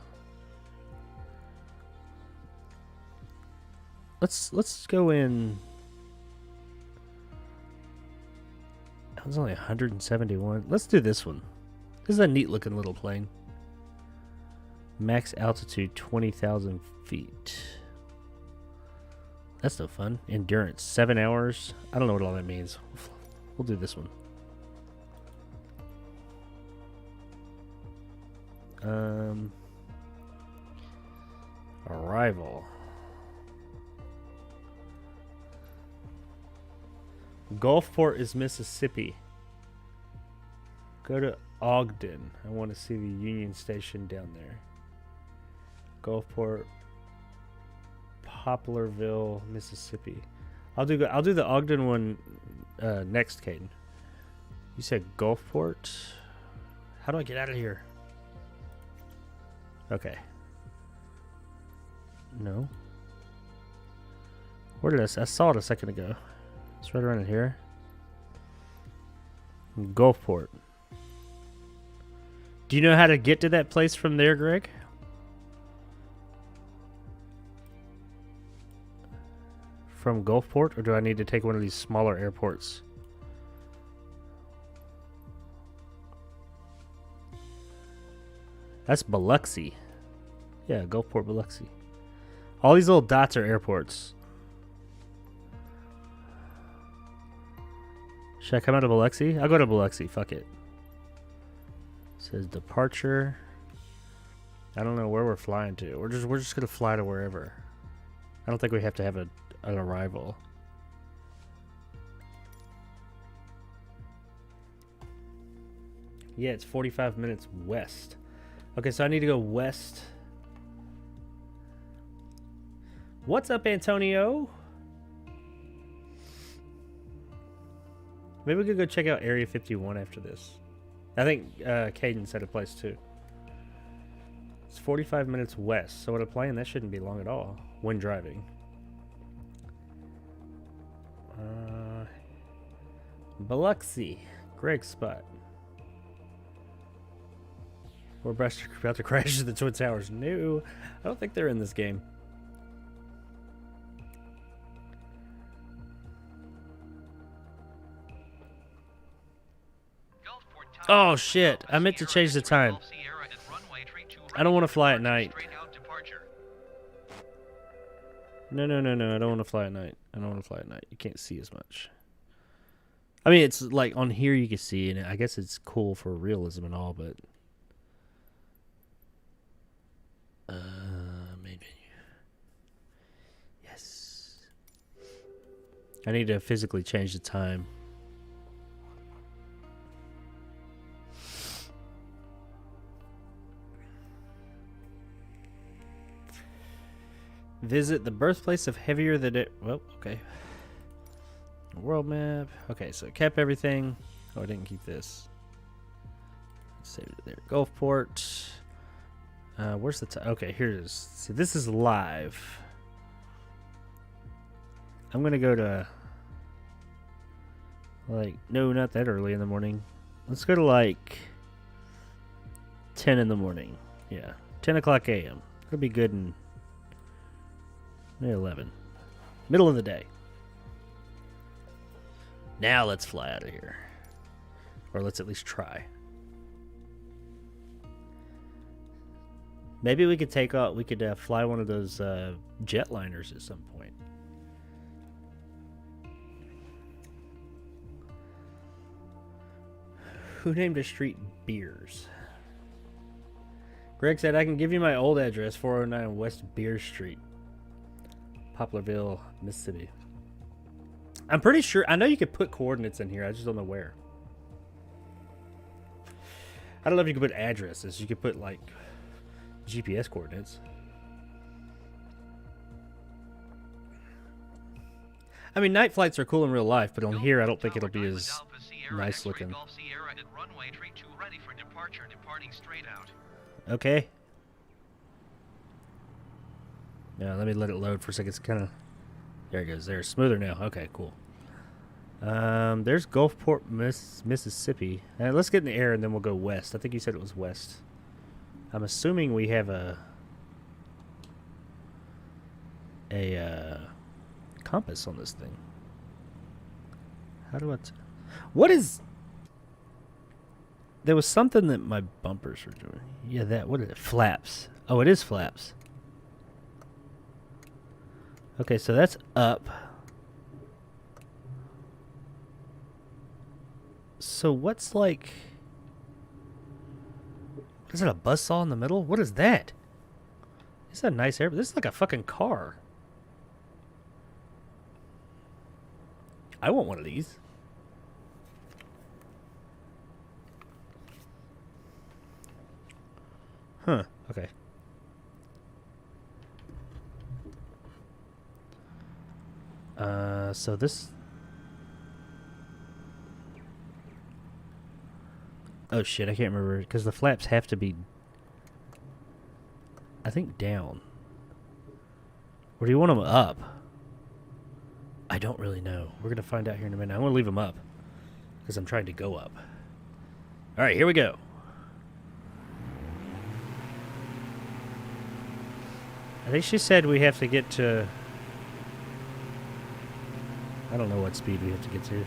S1: Let's go in. That was only 171. Let's do this one. This is a neat looking little plane. Max altitude 20,000 feet. That's no fun. Endurance 7 hours. I don't know what all that means. We'll do this one. Arrival. Gulfport is Mississippi. Go to Ogden. I want to see the Union Station down there. Gulfport, Poplarville, Mississippi. I'll do the Ogden one next, Caden. You said Gulfport. How do I get out of here? Okay. No. Where did I saw it a second ago. It's right around here. Gulfport. Do you know how to get to that place from there, Greg? From Gulfport, or do I need to take one of these smaller airports? That's Biloxi. Yeah, Gulfport, Biloxi. All these little dots are airports. Should I come out of Biloxi? I'll go to Biloxi. Fuck it. Says departure. I don't know where we're flying to. We're just gonna fly to wherever. I don't think we have to have an arrival. Yeah, it's 45 minutes west. Okay, so I need to go west. What's up, Antonio? Maybe we could go check out Area 51 after this. I think Caden said a place too. It's 45 minutes west, so with a plane, that shouldn't be long at all when driving. Biloxi, Greg's spot. We're about to crash the Twin Towers. No, I don't think they're in this game. Oh shit, I meant to change the time. I don't want to fly at night. No, I don't want to fly at night. You can't see as much. I mean, it's like on here you can see, and I guess it's cool for realism and all, but main menu. Yes. I need to physically change the time. Visit the birthplace of heavier than it. Well, okay. World map. Okay, so it kept everything. Oh, I didn't keep this. Save it there. Gulfport. Where's the time? Okay, here it is. See, this is live. I'm gonna go to like no, not that early in the morning. Let's go to like 10 in the morning. Yeah, 10 o'clock a.m. It'll be good in maybe 11. Middle of the day. Now let's fly out of here. Or let's at least try. Maybe we could take off. We could fly one of those jetliners at some point. Who named a street Beers? Greg said, I can give you my old address, 409 West Beer Street, Poplarville, Mississippi. I'm pretty sure. I know you could put coordinates in here. I just don't know where. I don't know if you could put addresses. You could put, like, GPS coordinates. I mean, night flights are cool in real life, but on here, I don't think it'll be as nice looking. Okay. Yeah, let me let it load for a second. It's kind of... There it goes. There's smoother now. Okay, cool. There's Gulfport, Mississippi. Let's get in the air and then we'll go west. I think you said it was west. I'm assuming we have a compass on this thing. How do I... What is... There was something that my bumpers were doing. Yeah, that... What is it? Flaps. Oh, it is flaps. Okay, so that's up. So what's like... Is it a buzzsaw in the middle? What is that? This is a nice air... This is like a fucking car. I want one of these. Huh. Okay. So this... Oh shit, I can't remember, because the flaps have to be, I think, down. Or do you want them up? I don't really know. We're going to find out here in a minute. I'm going to leave them up, because I'm trying to go up. Alright, here we go. I think she said we have to get to... I don't know what speed we have to get to.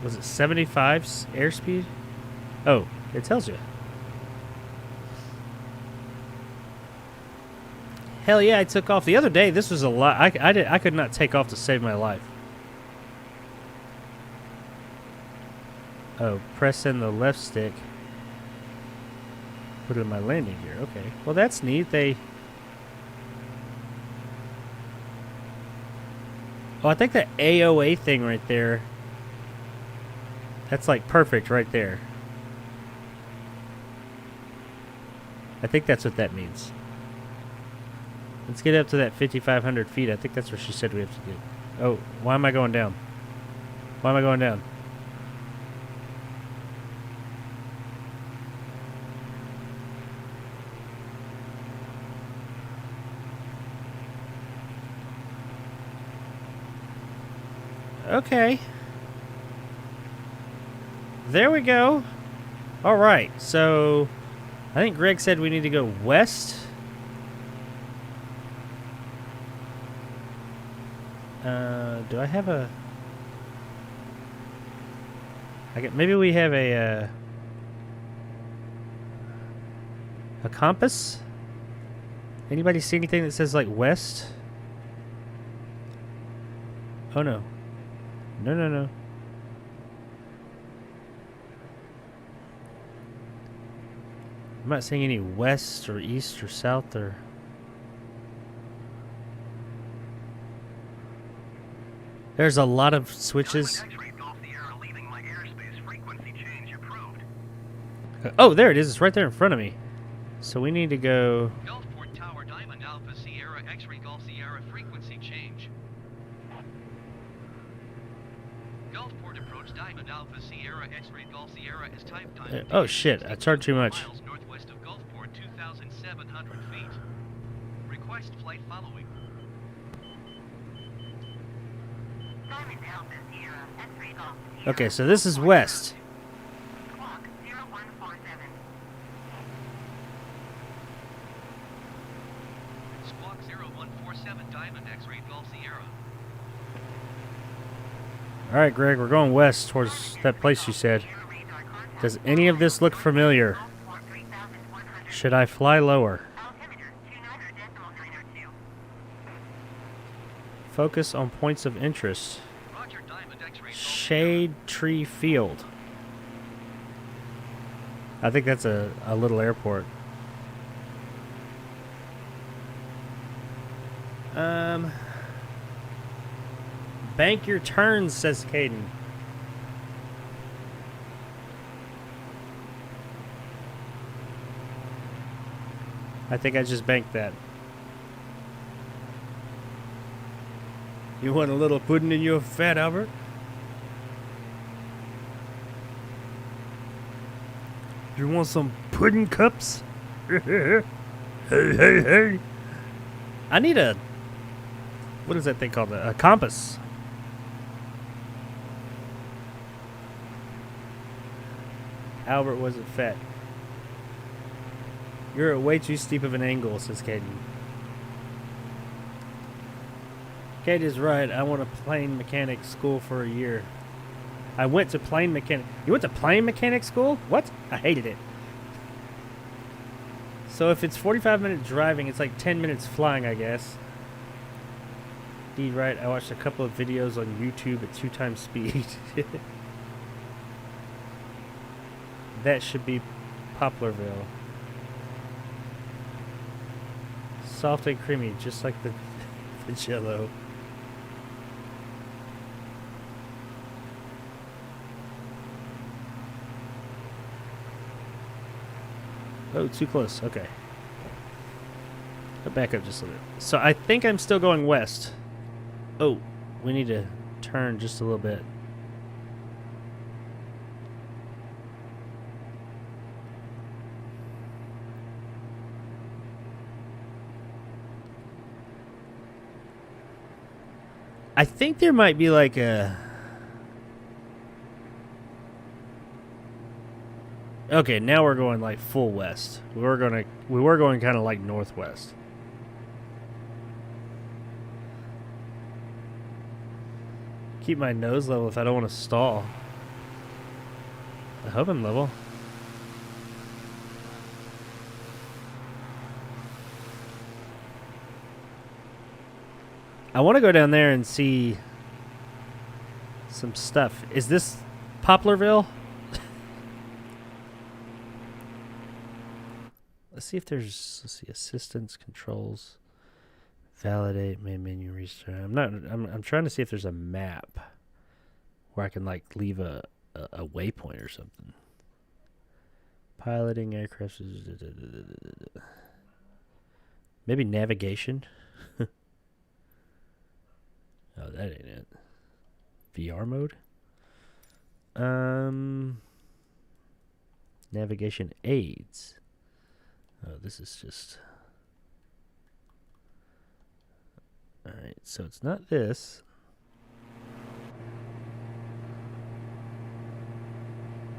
S1: Was it 75 airspeed? Oh, it tells you. Hell yeah, I took off. The other day, this was a lot. I could not take off to save my life. Oh, press in the left stick. Put it in my landing gear. Okay. Well, that's neat. They... Oh, I think that AOA thing right there... That's like perfect right there. I think that's what that means. Let's get up to that 5,500 feet. I think that's where she said we have to get. Oh, why am I going down? Why am I going down? Okay. There we go. All right, so I think Greg said we need to go west. Do I have a... maybe we have a compass? Anybody see anything that says, like, west? Oh, no. No, no, no. I'm not seeing any west or east or south or... There's a lot of switches. Oh, there it is. It's right there in front of me. So we need to go...
S3: Gulfport Tower, Diamond Alpha Sierra X-Ray Golf Sierra, frequency change. Gulfport approach, Diamond Alpha Sierra X-Ray Golf Sierra is type time.
S1: Oh shit, I charged too much.
S3: Miles northwest of Gulfport, 2,700 feet. Request flight following.
S2: Diamond Alpha Sierra X-Ray Golf Sierra.
S1: Okay, so this is west.
S2: Clock 0147.
S3: Squawk 0147, Diamond X-Ray Golf Sierra.
S1: All right, Greg, we're going west towards that place you said. Does any of this look familiar? Should I fly lower? Focus on points of interest.
S3: Roger, Diamond X-ray.
S1: Shade Tree Field. I think that's a little airport. Bank your turns, says Caden. I think I just banked that. You want a little pudding in your fat, Albert? You want some pudding cups? Hey, hey, hey. I need a... What is that thing called? A compass. Albert wasn't fat. You're at way too steep of an angle, says Caden. Kate is right. I went to plane mechanic school for a year. I went to plane mechanic. You went to plane mechanic school? What? I hated it. So if it's 45-minute driving, it's like 10 minutes flying, I guess. Indeed, right. I watched a couple of videos on YouTube at 2 times speed. That should be Poplarville. Soft and creamy, just like the Jello. Oh, too close. Okay. I'll back up just a little bit. So I think I'm still going west. Oh, we need to turn just a little bit. I think there might be like a... Okay, now we're going like full west. We were going kind of like northwest. Keep my nose level if I don't want to stall. I hope I'm level. I want to go down there and see some stuff. Is this Poplarville? Let's see if there's, let's see, assistance, controls, validate, main menu, restart. I'm trying to see if there's a map where I can like leave a waypoint or something. Piloting aircraft. Maybe navigation. Oh, that ain't it. VR mode. Navigation aids. Oh, this is just... Alright, so it's not this.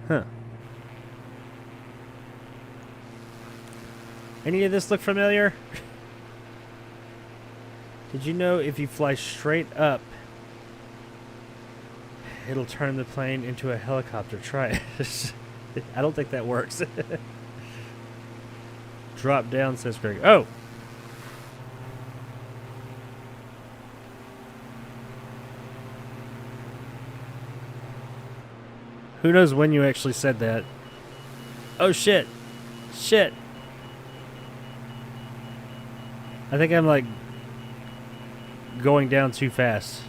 S1: Huh. Any of this look familiar? Did you know if you fly straight up, it'll turn the plane into a helicopter? Try it. I don't think that works. Drop down, says Greg. Oh! Who knows when you actually said that? Oh, shit. Shit. I think I'm, like, going down too fast.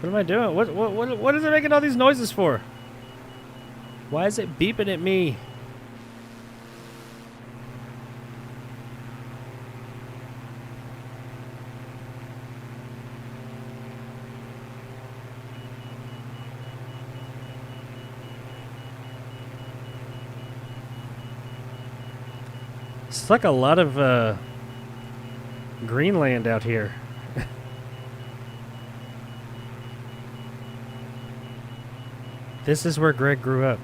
S1: What am I doing? What is it making all these noises for? Why is it beeping at me? It's like a lot of Greenland out here. This is where Greg grew up.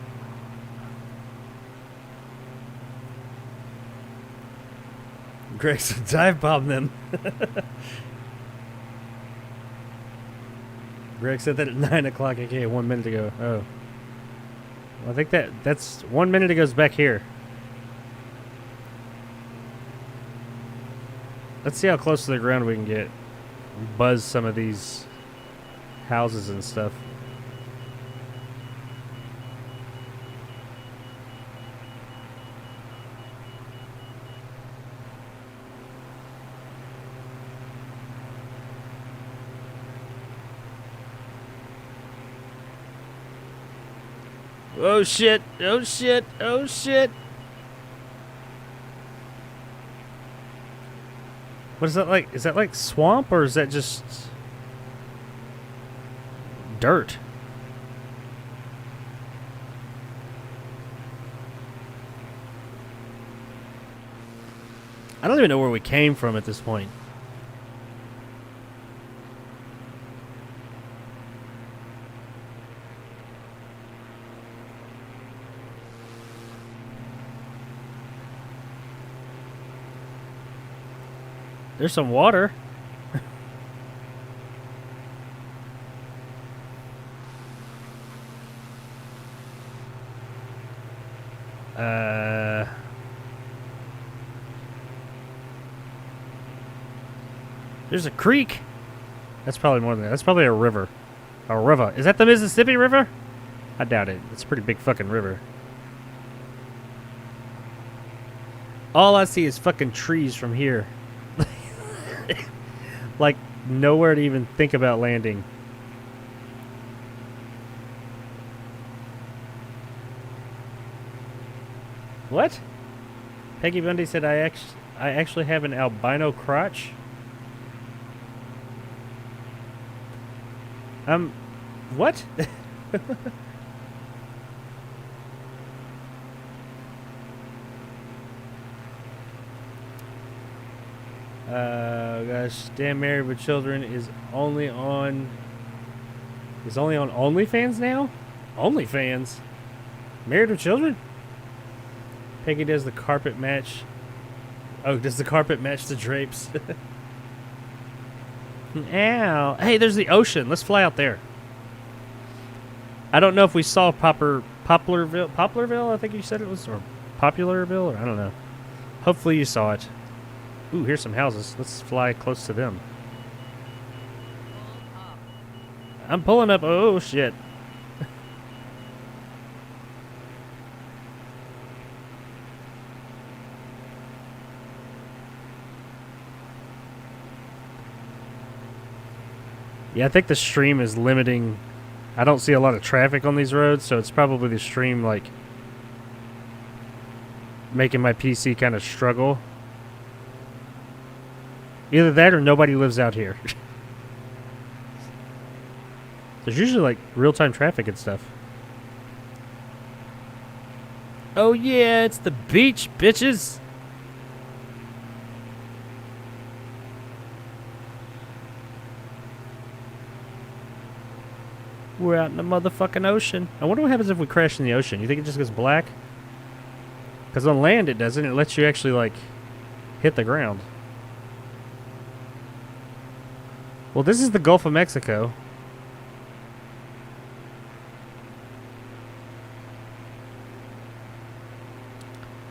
S1: Greg said dive bomb them. Greg said that at 9 o'clock. Okay, 1 minute ago. Oh. Well, I think that's 1 minute ago is back here. Let's see how close to the ground we can get. Buzz some of these houses and stuff. Oh shit, oh shit, oh shit. What is that like? Is that like swamp or is that just dirt? I don't even know where we came from at this point. There's some water. There's a creek. That's probably more than that. That's probably a river. A river. Is that the Mississippi River? I doubt it. It's a pretty big fucking river. All I see is fucking trees from here. Like, nowhere to even think about landing. What? Peggy Bundy said I actually have an albino crotch. What? Gosh, damn, Married with Children is only on OnlyFans now? OnlyFans? Married with Children? Peggy does the carpet match. Oh, does the carpet match the drapes? Ow. Hey, there's the ocean. Let's fly out there. I don't know if we saw Poplarville, I think you said it was, or Popularville, or I don't know. Hopefully you saw it. Ooh, here's some houses. Let's fly close to them. I'm pulling up. Oh, shit. Yeah, I think the stream is limiting. I don't see a lot of traffic on these roads, so it's probably the stream, like, making my PC kind of struggle. Either that or nobody lives out here. There's usually, like, real-time traffic and stuff. Oh, yeah, it's the beach, bitches. We're out in the motherfucking ocean. I wonder what happens if we crash in the ocean. You think it just goes black? Because on land it doesn't. It lets you actually, like, hit the ground. Well, this is the Gulf of Mexico.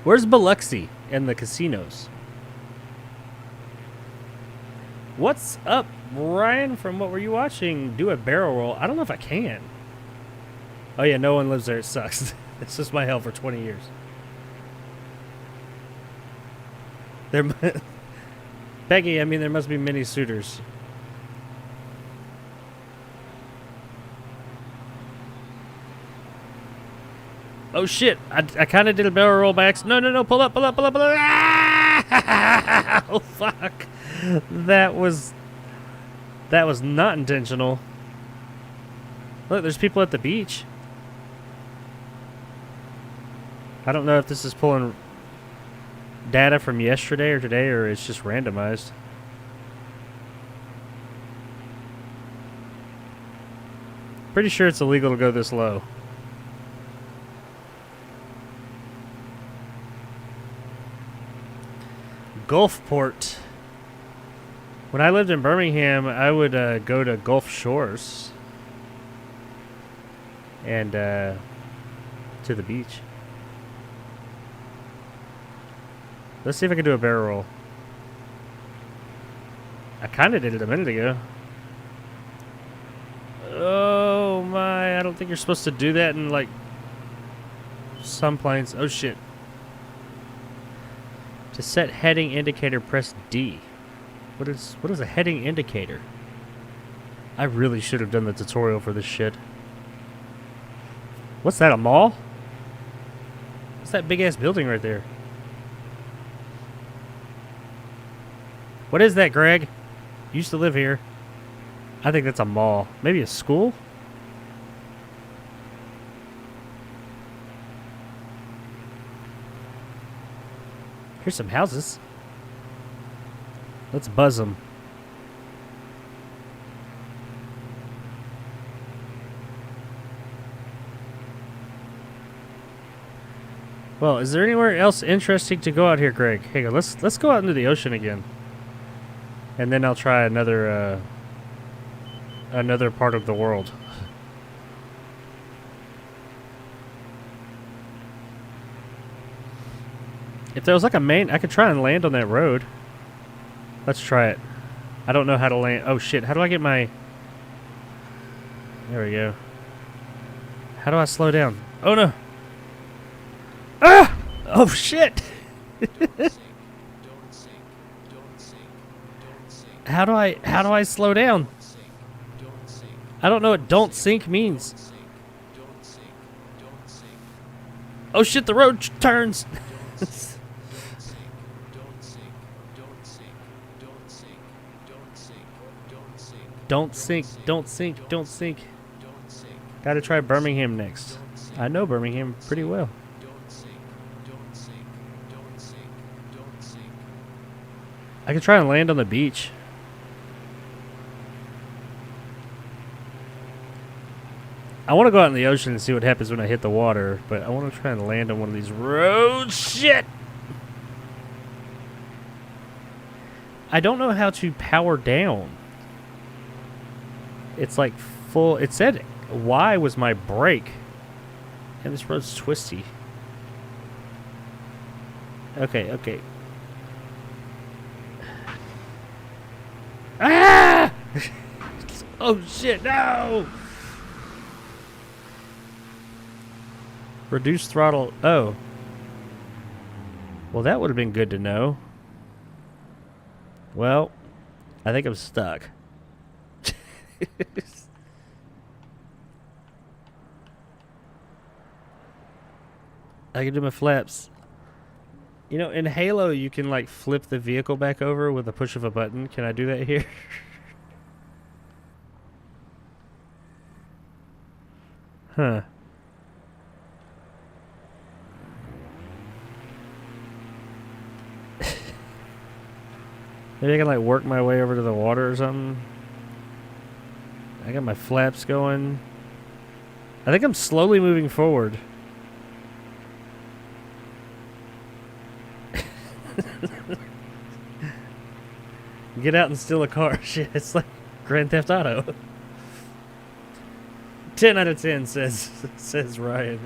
S1: Where's Biloxi and the casinos? What's up, Ryan? From What Were You Watching? Do a barrel roll. I don't know if I can. Oh, yeah, no one lives there. It sucks. It's just my hell for 20 years. There, Peggy, I mean, there must be many suitors. Oh, shit. I kind of did a barrel roll by accident. No, pull up. Ah! Oh, fuck. That was not intentional. Look, there's people at the beach. I don't know if this is pulling data from yesterday or today, or it's just randomized. Pretty sure it's illegal to go this low. Gulfport. When I lived in Birmingham, I would go to Gulf Shores and to the beach. Let's see if I can do a barrel roll. I kind of did it a minute ago. Oh my, I don't think you're supposed to do that in like some planes. Oh shit. To set heading indicator, press D. What is a heading indicator? I really should have done the tutorial for this shit. What's that, a mall? What's that big ass building right there? What is that, Greg? You used to live here. I think that's a mall. Maybe a school? Here's some houses. Let's buzz them. Well, is there anywhere else interesting to go out here, Greg? Hey, let's go out into the ocean again. And then I'll try another part of the world. If there was like a main, I could try and land on that road. Let's try it. I don't know how to land. Oh shit, how do I get my... There we go. How do I slow down? Oh no. Ah! Oh shit! How do I slow down? I don't know what don't sink means. Oh shit, the road turns. Don't sink, don't sink, don't sink. Gotta try Birmingham next. I know Birmingham pretty well. I could try and land on the beach. I want to go out in the ocean and see what happens when I hit the water, but I want to try and land on one of these roads. Shit! I don't know how to power down. It's like full... It said Y was my brake. And this road's twisty. Okay, okay. Ah! Oh shit, no! Reduce throttle. Oh. Well, that would have been good to know. Well, I think I'm stuck. I can do my flaps. You know, in Halo, you can like flip the vehicle back over with a push of a button. Can I do that here? Huh. Maybe I can like work my way over to the water or something. I got my flaps going. I think I'm slowly moving forward. Get out and steal a car. Shit, it's like Grand Theft Auto. 10 out of 10 says Ryan.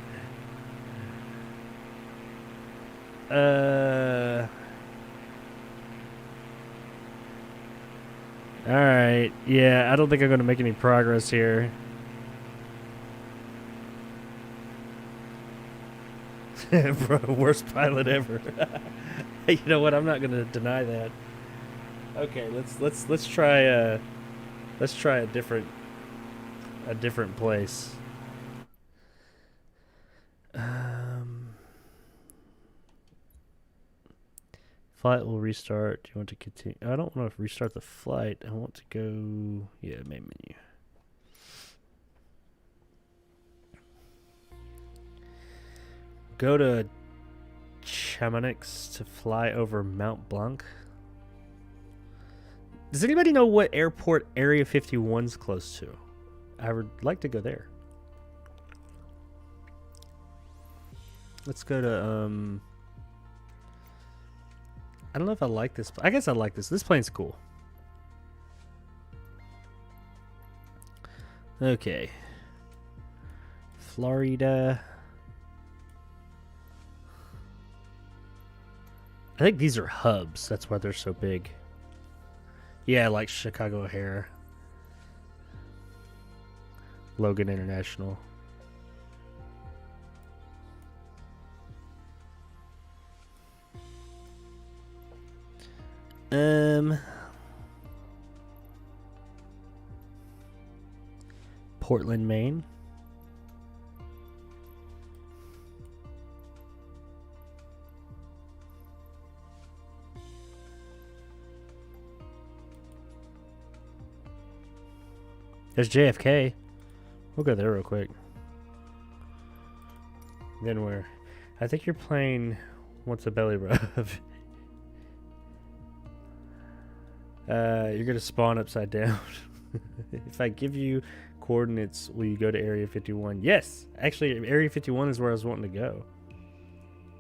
S1: Alright, yeah, I don't think I'm going to make any progress here. Bro, worst pilot ever. You know what? I'm not going to deny that. Okay, let's try a different place. Flight will restart. Do you want to continue? I don't want to restart the flight. I want to go... Yeah, main menu. Go to Chamonix to fly over Mount Blanc. Does anybody know what airport Area 51's close to? I would like to go there. Let's go to... I don't know if I like this. I guess I like this. This plane's cool. Okay. Florida. I think these are hubs. That's why they're so big. Yeah, like Chicago O'Hare. Logan International. Portland, Maine. There's JFK. We'll go there real quick. Then where? I think your plane wants a belly rub. You're gonna spawn upside down. If I give you coordinates, will you go to Area 51? Yes! Actually, Area 51 is where I was wanting to go.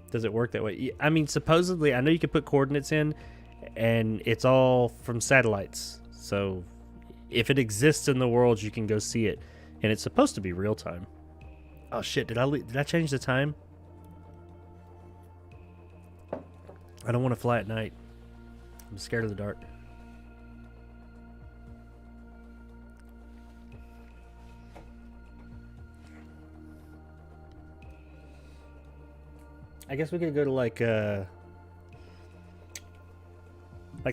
S1: Does it work that way? I mean, supposedly, I know you can put coordinates in, and it's all from satellites. So, if it exists in the world, you can go see it. And it's supposed to be real time. Oh shit, did I change the time? I don't want to fly at night. I'm scared of the dark. I guess we could go to like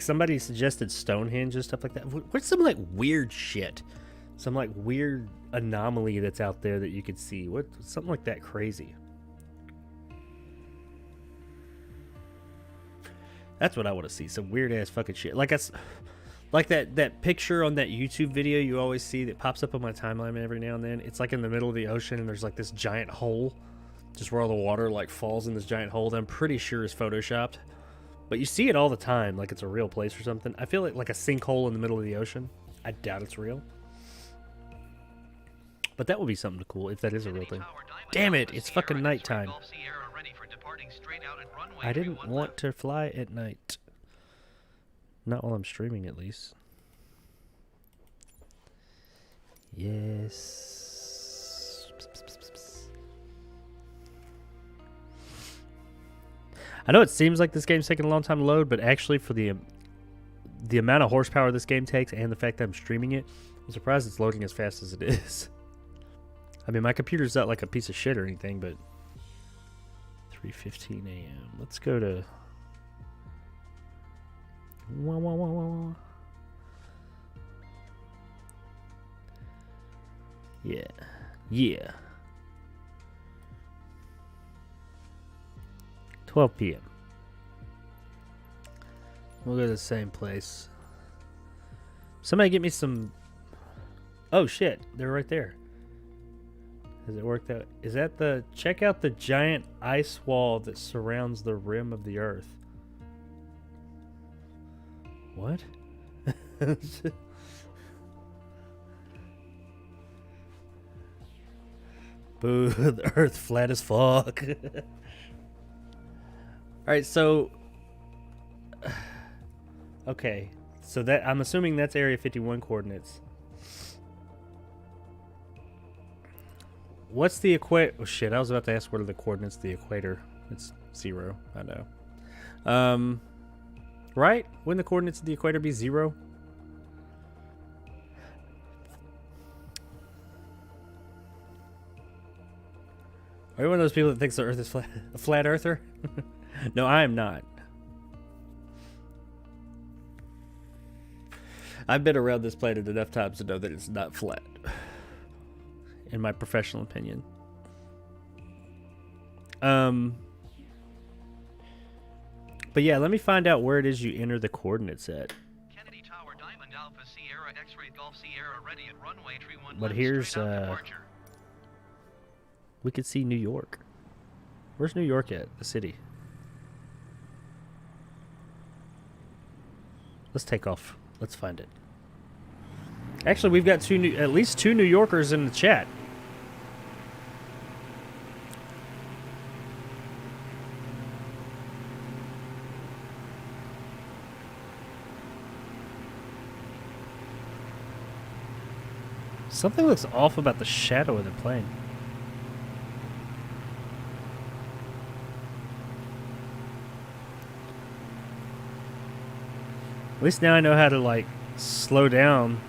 S1: somebody suggested Stonehenge and stuff like that. What's some like weird shit? Some like weird anomaly that's out there that you could see. What something like that crazy. That's what I want to see. Some weird ass fucking shit. Like that picture on that YouTube video you always see that pops up on my timeline every now and then. It's like in the middle of the ocean and there's like this giant hole. Just where all the water like falls in this giant hole that I'm pretty sure is photoshopped. But you see it all the time, like it's a real place or something. I feel like a sinkhole in the middle of the ocean. I doubt it's real. But that would be something cool if that is a real thing. Damn it, it's fucking nighttime. I didn't want to fly at night. Not while I'm streaming, at least. Yes. I know it seems like this game's taking a long time to load, but actually for the amount of horsepower this game takes and the fact that I'm streaming it, I'm surprised it's loading as fast as it is. I mean, my computer's not like a piece of shit or anything, but 3:15 a.m. Let's go to... Yeah. Yeah. 12 p.m. We'll go to the same place. Somebody get me some... Oh, shit. They're right there. Has it worked out? Is that the... Check out the giant ice wall that surrounds the rim of the Earth. What? Boo, the Earth flat as fuck. Alright, so... Okay. So that... I'm assuming that's Area 51 coordinates. What's the equator? Oh shit, I was about to ask what are the coordinates of the equator. It's 0, I know. Right? Wouldn't the coordinates of the equator be 0? Are you one of those people that thinks the Earth is flat, a flat earther? No, I am not. I've been around this planet enough times to know that it's not flat. In my professional opinion. But yeah, let me find out where it is you enter the coordinates at.
S3: Kennedy Tower, Diamond Alpha Sierra X-ray Golf Sierra ready at runway 31.
S1: But here's we could see New York. Where's New York at? The city. Let's take off. Let's find it. Actually, we've got at least two New Yorkers in the chat. Something looks off about the shadow of the plane. At least now I know how to like slow down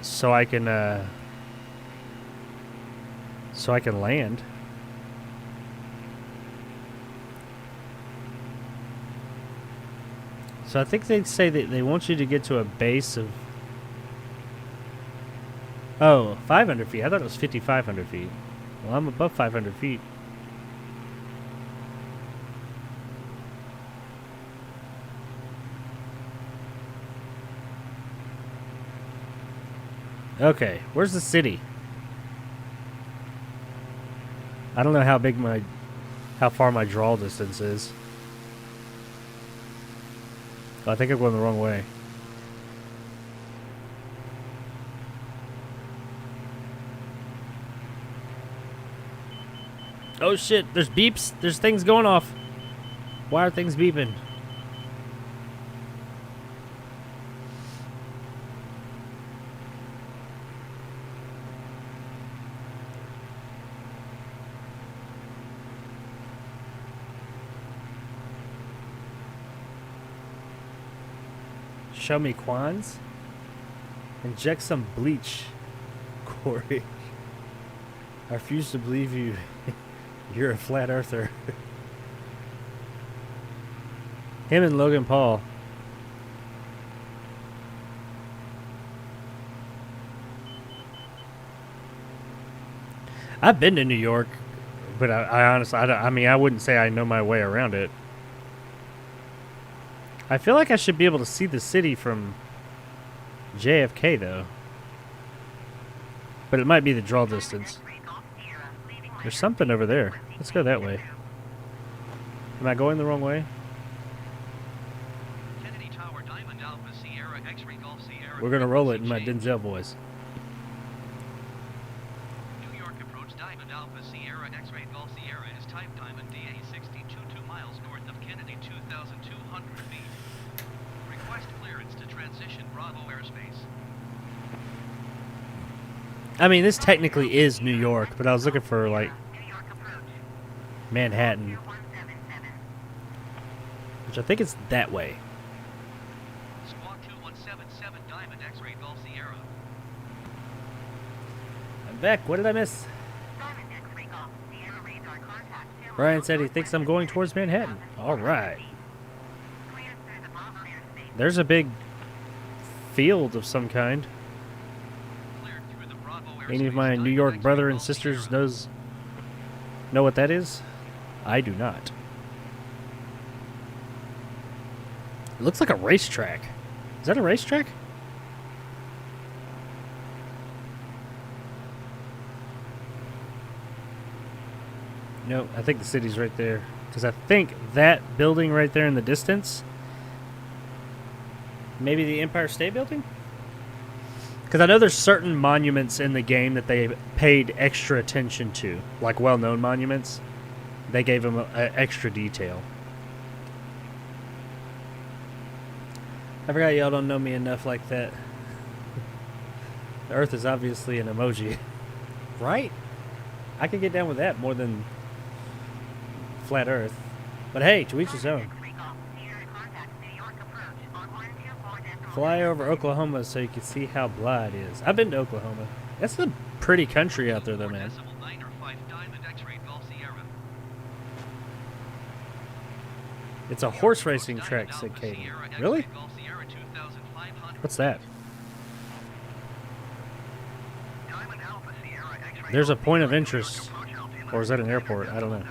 S1: so I can land. So I think they'd say that they want you to get to a base of 500 feet. I thought it was 5,500 feet. Well, I'm above 500 feet. Okay, where's the city? I don't know how far my draw distance is. Oh, I think I'm going the wrong way. Oh shit, there's beeps. There's things going off. Why are things beeping? Show me Quans. Inject some bleach, Corey. I refuse to believe you. You're a flat earther. Him and Logan Paul. I've been to New York, but I honestly, I mean, I wouldn't say I know my way around it. I feel like I should be able to see the city from JFK, though. But it might be the draw distance. There's something over there. Let's go that way. Am I going the wrong way?
S3: Kennedy Tower, Diamond Alpha, Sierra, X-Ray Golf, Sierra.
S1: We're going to roll it in my Denzel voice.
S3: New York approach, Diamond Alpha, Sierra, X-Ray Golf, Sierra is type Diamond DA 6222 miles north of Kennedy, 2,200 feet. Request clearance to transition Bravo airspace.
S1: I mean, this technically is New York, but I was looking for, like, Manhattan. Which I think is that way.
S3: Squawk 2177 Diamond X-Ray Golf Sierra.
S1: I'm back. What did I miss? Ryan said he thinks I'm going towards Manhattan. All right. There's a big field of some kind. Any of my New York brother and sisters know what that is? I do not. It looks like a racetrack. Is that a racetrack? No, I think the city's right there. Because I think that building right there in the distance, maybe the Empire State Building? Because I know there's certain monuments in the game that they paid extra attention to, like well-known monuments. They gave them extra detail. I forgot y'all don't know me enough like that. The Earth is obviously an emoji. Right? I could get down with that more than flat Earth. But hey, to each his own. Fly over Oklahoma so you can see how blah it is. I've been to Oklahoma. That's a pretty country out there, though, man. It's a horse racing track, said Katie. Really? What's that? There's a point of interest. Or is that an airport? I don't know.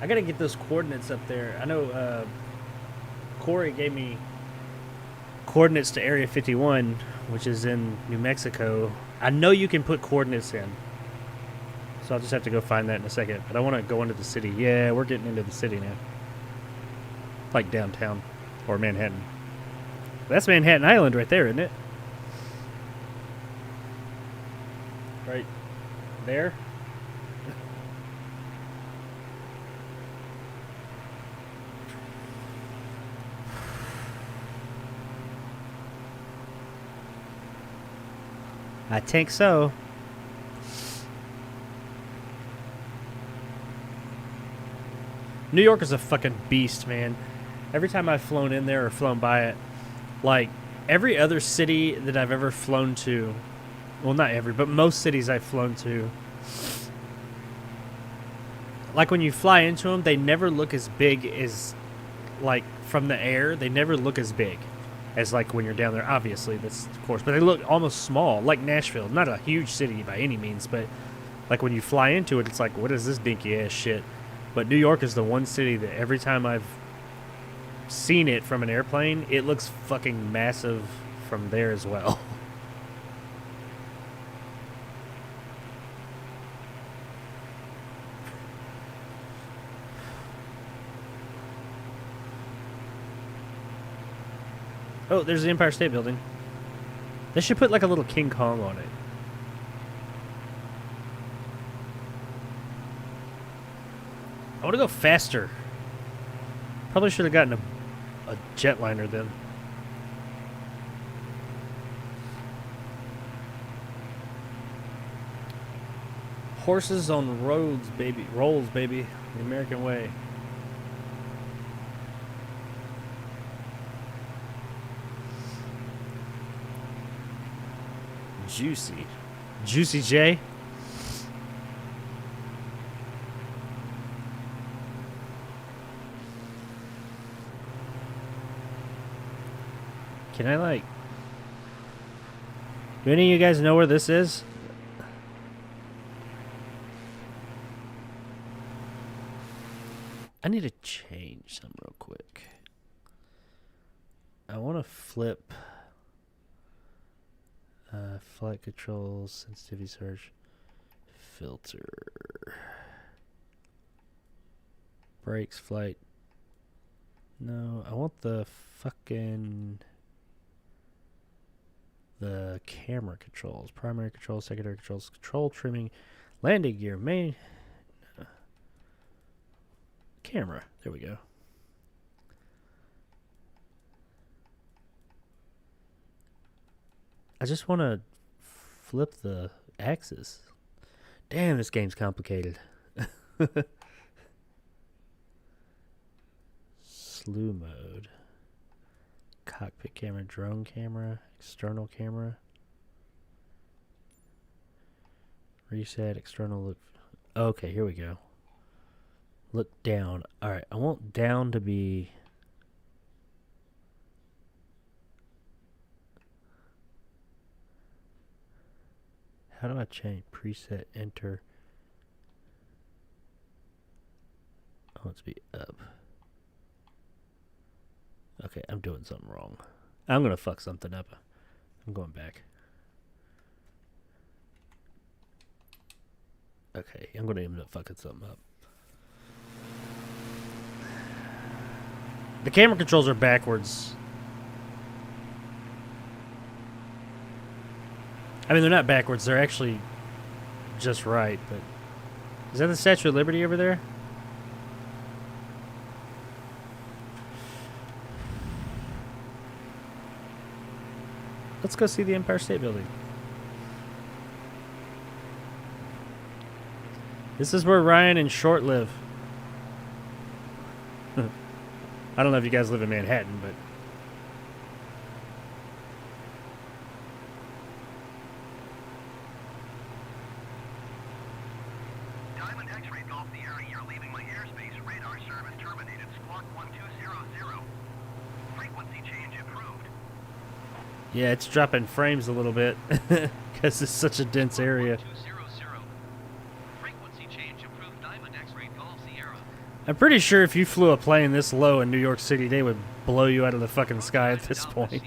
S1: I gotta get those coordinates up there. I know Corey gave me coordinates to Area 51, which is in New Mexico. I know you can put coordinates in. So I'll just have to go find that in a second. But I want to go into the city. Yeah, we're getting into the city now. Like downtown. Or Manhattan. That's Manhattan Island right there, isn't it? Right there. I think so. New York is a fucking beast, man. Every time I've flown in there or flown by it, like every other city that I've ever flown to, well, not every, but most cities I've flown to, like when you fly into them, they never look as big as, like from the air, they never look as big as like when you're down there. Obviously, that's of course, but they look almost small, like Nashville. Not a huge city by any means, but like when you fly into it, it's like, what is this dinky ass shit? But New York is the one city that every time I've seen it from an airplane, it looks fucking massive from there as well. Oh, there's the Empire State Building. They should put like a little King Kong on it. I want to go faster. Probably should have gotten a jetliner then. Horses on roads, baby. Rolls, baby. The American way. Juicy. Juicy J. Can I, like... Do any of you guys know where this is? I need to change some real quick. I want to flip... flight controls, sensitivity search, filter, brakes, flight. No, I want the fucking the camera controls, primary controls, secondary controls, control trimming, landing gear, main camera. There we go. I just want to flip the axis. Damn, this game's complicated. Slew mode. Cockpit camera, drone camera, external camera. Reset, external look. Okay, here we go. Look down. Alright, I want down to be... How do I change? Preset, enter. I want it to be up. Okay, I'm doing something wrong. I'm going to fuck something up. I'm going back. Okay, I'm going to end up fucking something up. The camera controls are backwards. I mean, they're not backwards. They're actually just right, but... Is that the Statue of Liberty over there? Let's go see the Empire State Building. This is where Ryan and Short live. I don't know if you guys live in Manhattan, but... Yeah, it's dropping frames a little bit because it's such a dense area. I'm pretty sure if you flew a plane this low in New York City, they would blow you out of the fucking sky at this point.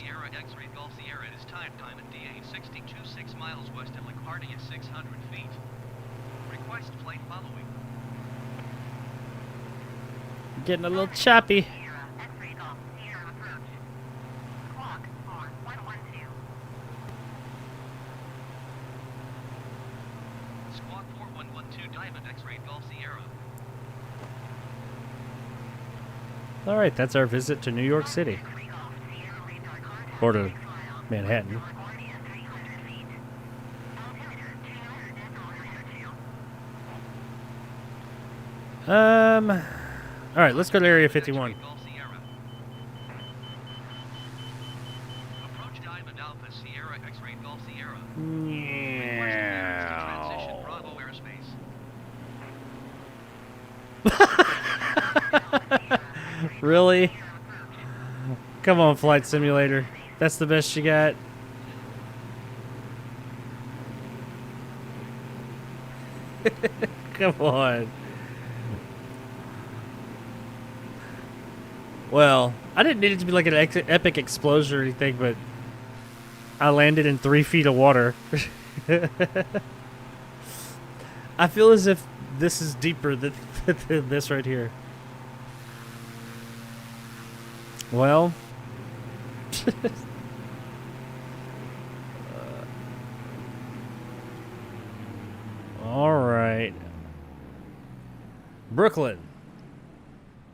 S1: Getting a little choppy. Alright, that's our visit to New York City. Or to Manhattan. All right, let's go to Area 51.
S3: X-ray Golf Sierra. Approach Diamond Alpha Sierra X-ray Golf Sierra. Request clearance to transition Bravo airspace.
S1: Really? Come on, Flight Simulator. That's the best you got. Come on. Well, I didn't need it to be like an epic explosion or anything, but I landed in 3 feet of water. I feel as if this is deeper than this right here. Well. All right. Brooklyn.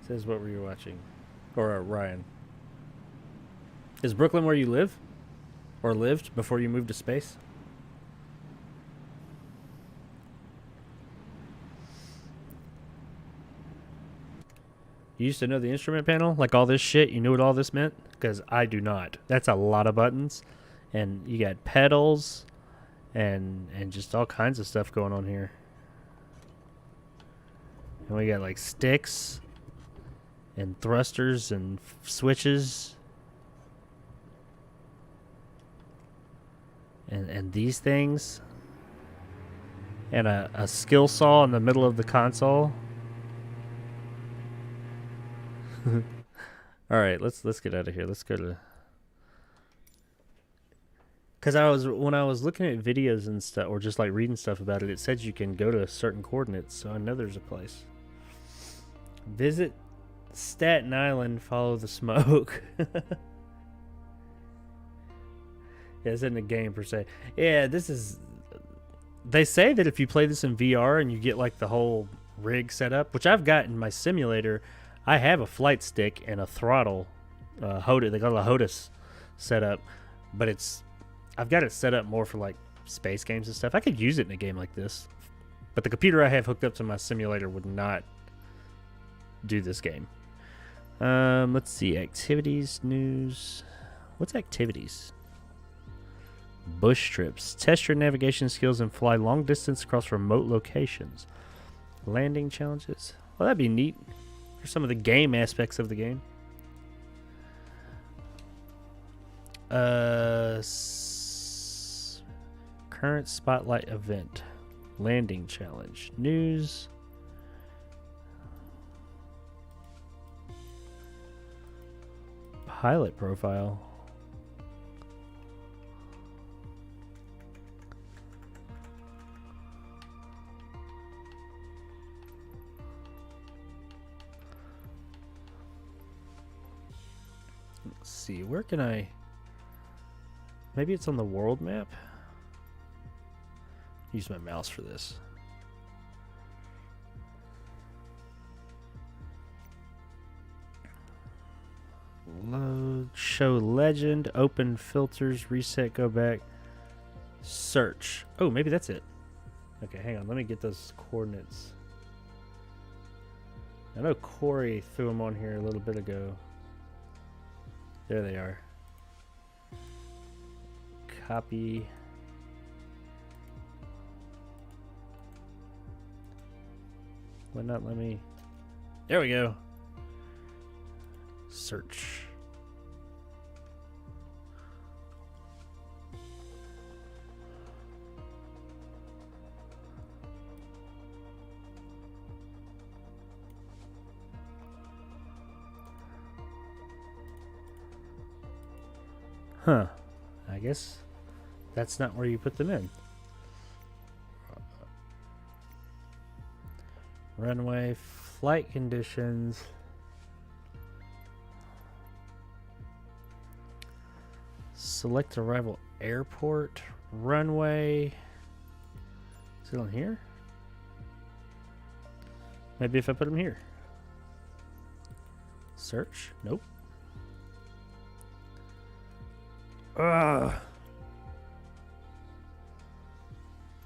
S1: Says what were you watching? Or Ryan. Is Brooklyn where you live? Or lived before you moved to space? You used to know the instrument panel? Like all this shit? You knew what all this meant? Because I do not. That's a lot of buttons. And you got pedals and just all kinds of stuff going on here. And we got like sticks and thrusters and switches. And these things. And a skill saw in the middle of the console. All right, let's get out of here. Let's go to. Because when I was looking at videos and stuff, or just like reading stuff about it, it said you can go to certain coordinates. So I know there's a place. Visit Staten Island. Follow the smoke. Yeah, it's in the game per se. Yeah, this is. They say that if you play this in VR and you get like the whole rig set up, which I've got in my simulator. I have a flight stick and a throttle, they got a HOTAS set up, but I've got it set up more for like space games and stuff. I could use it in a game like this, but the computer I have hooked up to my simulator would not do this game. Let's see, activities, news. What's activities? Bush trips. Test your navigation skills and fly long distance across remote locations. Landing challenges. Well, that'd be neat. For some of the game aspects of the game. Current spotlight event. Landing challenge. News. Pilot profile. Let's see, where can I... Maybe it's on the world map? Use my mouse for this. Load, show legend, open filters, reset, go back, search. Oh, maybe that's it. Okay, hang on, let me get those coordinates. I know Corey threw them on here a little bit ago. There they are. Copy. Why not let me... There we go. Search. Huh. I guess that's not where you put them in. Runway, flight conditions. Select arrival airport, runway. Is it on here? Maybe if I put them here. Search? Nope.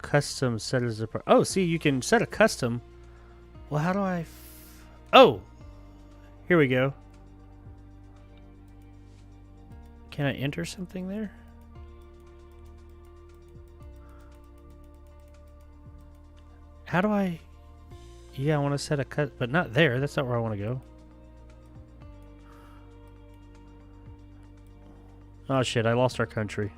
S1: Custom set as a... Oh, see, you can set a custom. Well, how do I... Oh! Here we go. Can I enter something there? How do I... Yeah, I want to set a cut, but not there. That's not where I want to go. Oh shit, I lost our country.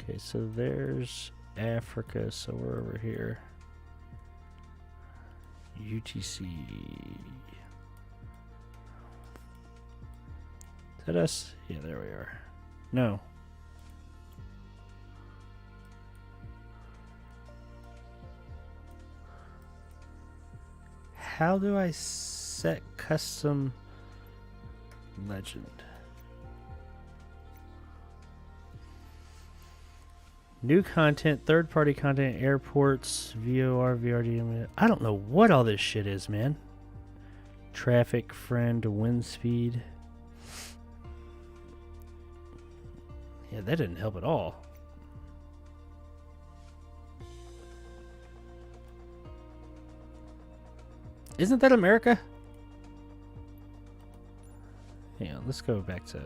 S1: Okay, so there's Africa, so we're over here. UTC. Is that us? Yeah, there we are. No. How do I set custom legend? New content, third-party content, airports, VOR, VRDM. I don't know what all this shit is, man. Traffic, friend, wind speed. Yeah, that didn't help at all. Isn't that America? Hang on, let's go back to...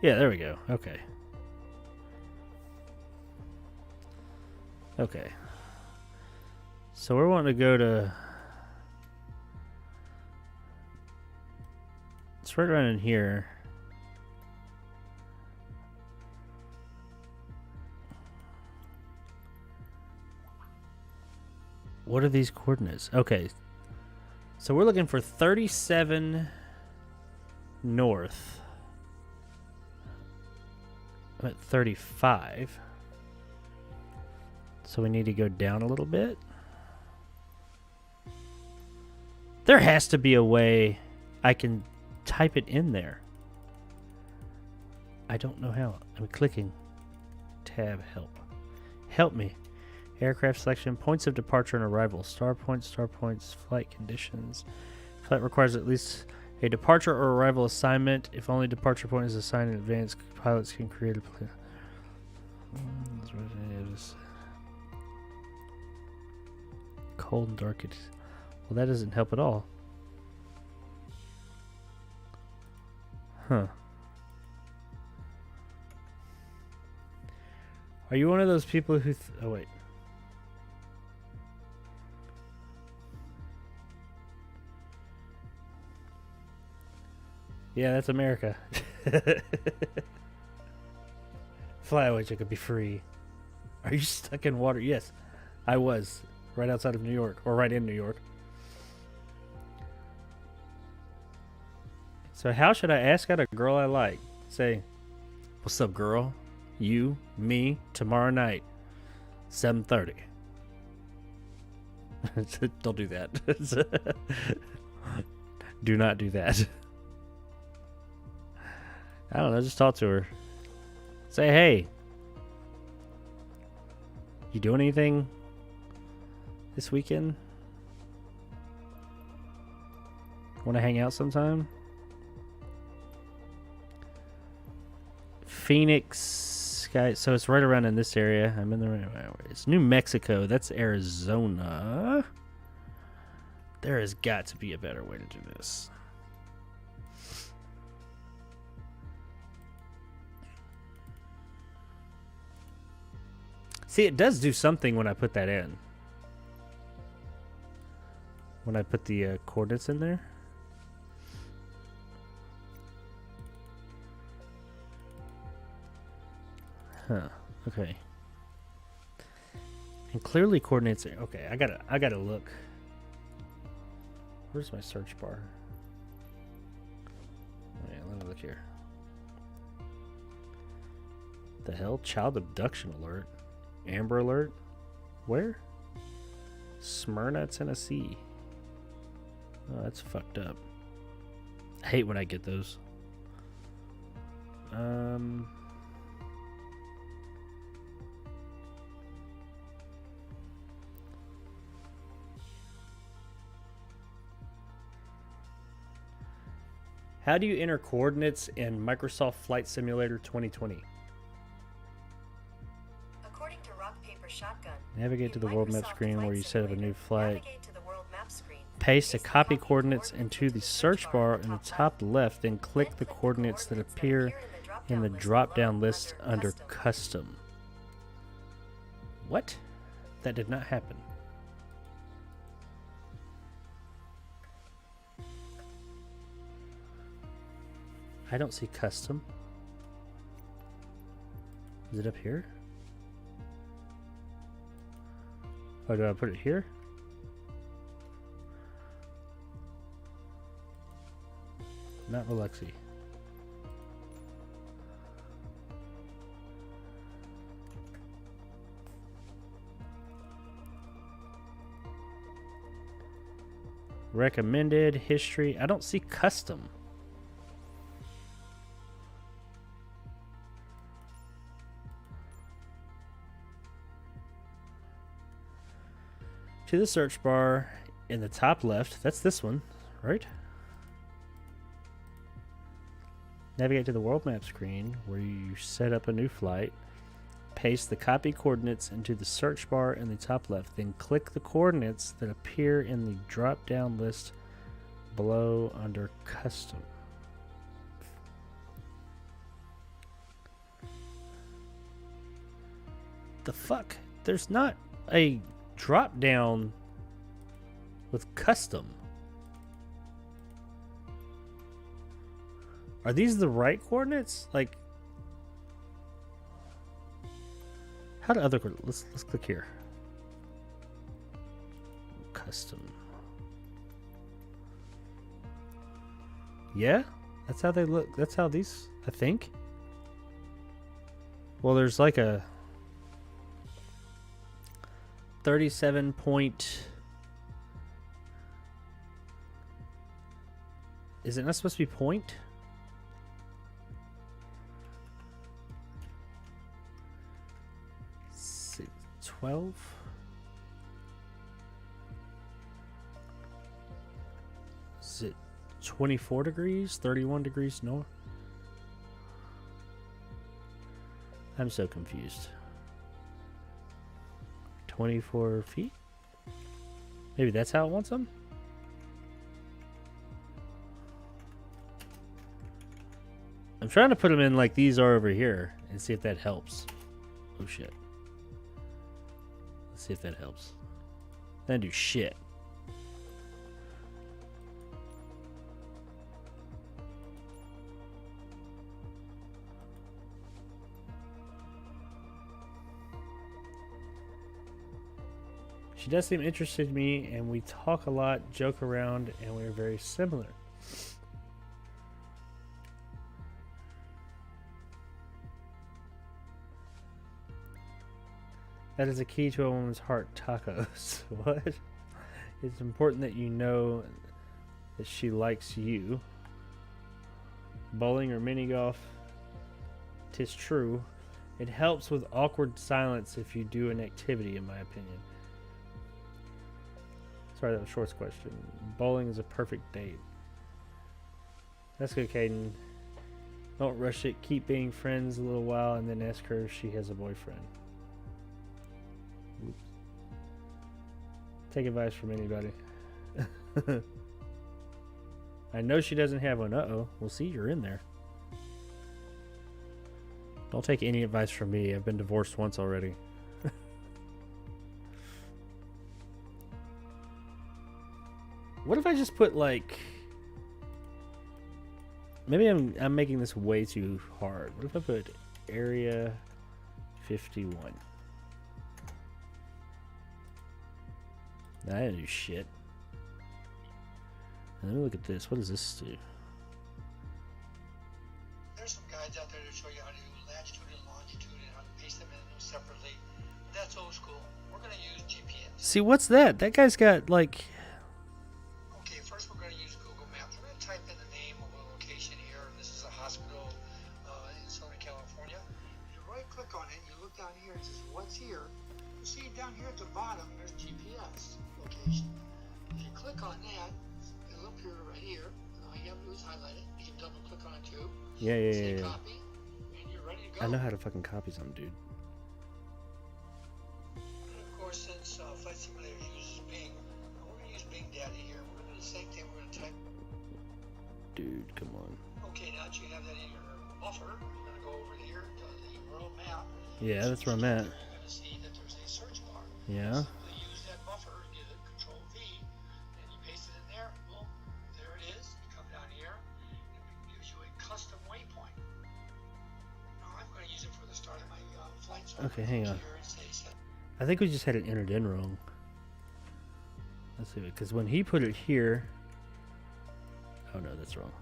S1: Yeah, there we go. Okay. Okay. So we're wanting to go to... It's right around in here. What are these coordinates? Okay. So we're looking for 37 north. I'm at 35. So we need to go down a little bit. There has to be a way I can type it in there. I don't know how. I'm clicking. Tab help. Help me. Aircraft selection, points of departure and arrival, star points, flight conditions. Flight requires at least a departure or arrival assignment. If only departure point is assigned in advance, pilots can create a plan. Cold and dark. Well, that doesn't help at all. Huh. Are you one of those people who... oh, wait. Yeah, that's America. Fly away, you could be free. Are you stuck in water? Yes, I was. Right outside of New York. Or right in New York. So how should I ask out a girl I like? Say, what's up, girl? You, me, tomorrow night, 7:30. Don't do that. Do not do that. I don't know, just talk to her. Say, hey. You doing anything this weekend? Want to hang out sometime? Phoenix, guys. So it's right around in this area. I'm in the right. It's New Mexico. That's Arizona. There has got to be a better way to do this. See, it does do something when I put that in. When I put the coordinates in there. Huh. Okay. And clearly coordinates are... Okay, I gotta look. Where's my search bar? Okay, let me look here. The hell? Child abduction alert. Amber alert? Where? Smyrna, Tennessee. Oh, that's fucked up. I hate when I get those. How do you enter coordinates in Microsoft Flight Simulator 2020?
S4: According to Rock Paper Shotgun,
S1: Navigate to the
S4: in
S1: world map
S4: Microsoft
S1: screen where
S4: Flight
S1: you set up a new
S4: Simulator,
S1: flight.
S4: navigate to the world map screen,
S1: Paste the
S4: the
S1: copy coordinates into the search bar in the top
S4: left,
S1: left, then click the coordinates that appear in the drop-down list under Custom. What? That did not happen. I don't see Custom. Is it up here? Oh, do I put it here? Not Alexi. Recommended history. I don't see custom. To the search bar in the top left. That's this one, right? Navigate to the world map screen where you set up a new flight. Paste the copy coordinates into the search bar in the top left. Then click the coordinates that appear in the drop-down list below under Custom. The fuck? There's not a drop-down with Custom. Are these the right coordinates? Like, how do other coordinates? Let's click here. Custom. Yeah, that's how they look. That's how these, I think. Well, there's like a 37 point. Is it not supposed to be point? Is it 12? Is it 24 degrees? 31 degrees north? I'm so confused. 24 feet? Maybe that's how it wants them? I'm trying to put them in like these are over here and see if that helps. Oh shit. Let's see if that helps. That didn't do shit. She does seem interested in me, and we talk a lot, joke around, and we're very similar. That is a key to a woman's heart, tacos. What? It's important that you know that she likes you. Bowling or mini golf, 'tis true. It helps with awkward silence if you do an activity, in my opinion. Sorry, that was Short's question. Bowling is a perfect date. That's good, Caden. Don't rush it. Keep being friends a little while and then ask her if she has a boyfriend. Oops. Take advice from anybody. I know she doesn't have one. Uh-oh. We'll see, you're in there. Don't take any advice from me. I've been divorced once already. What if I just put like... Maybe I'm making this way too hard. What if I put Area 51? Nah, I didn't do shit. And let me look at this. What does this do?
S5: There's some guides out there to show you how to do latitude and longitude and how to paste them in separately. That's old school. We're going to use GPS.
S1: See, what's that? That guy's got like...
S5: Okay, first we're going to use Google Maps. We're going to type in the name of a location here. This is a hospital in Southern California. You right click on it, you look down here, it says what's here. You see down here at the bottom, there's GPS location. If you click on that, it'll appear right here. All you have to do is highlight it. You can
S1: Yeah, yeah,
S5: Say
S1: yeah, yeah.
S5: copy, and you're ready to go.
S1: I know how to fucking copy something, dude.
S5: And of course, since Flight Simulator uses Bing, we're going to use Bing data here. We're going to do the same thing. We're going to type.
S1: Dude, come on.
S5: Okay, now that you have that in your buffer, you're going to go over here to the world map.
S1: Yeah, that's where I'm at.
S5: You're going to see that there's a search bar.
S1: Yeah.
S5: Simply use that buffer, get a Control V, and you paste it in there. Boom, there it is. You come down here, and it gives you a custom waypoint. Now I'm going to use it for the start of my flight. So
S1: Okay, hang on.
S5: here and say set.
S1: I think we just had it entered in wrong. Let's see, because when he put it here... Oh no, that's wrong.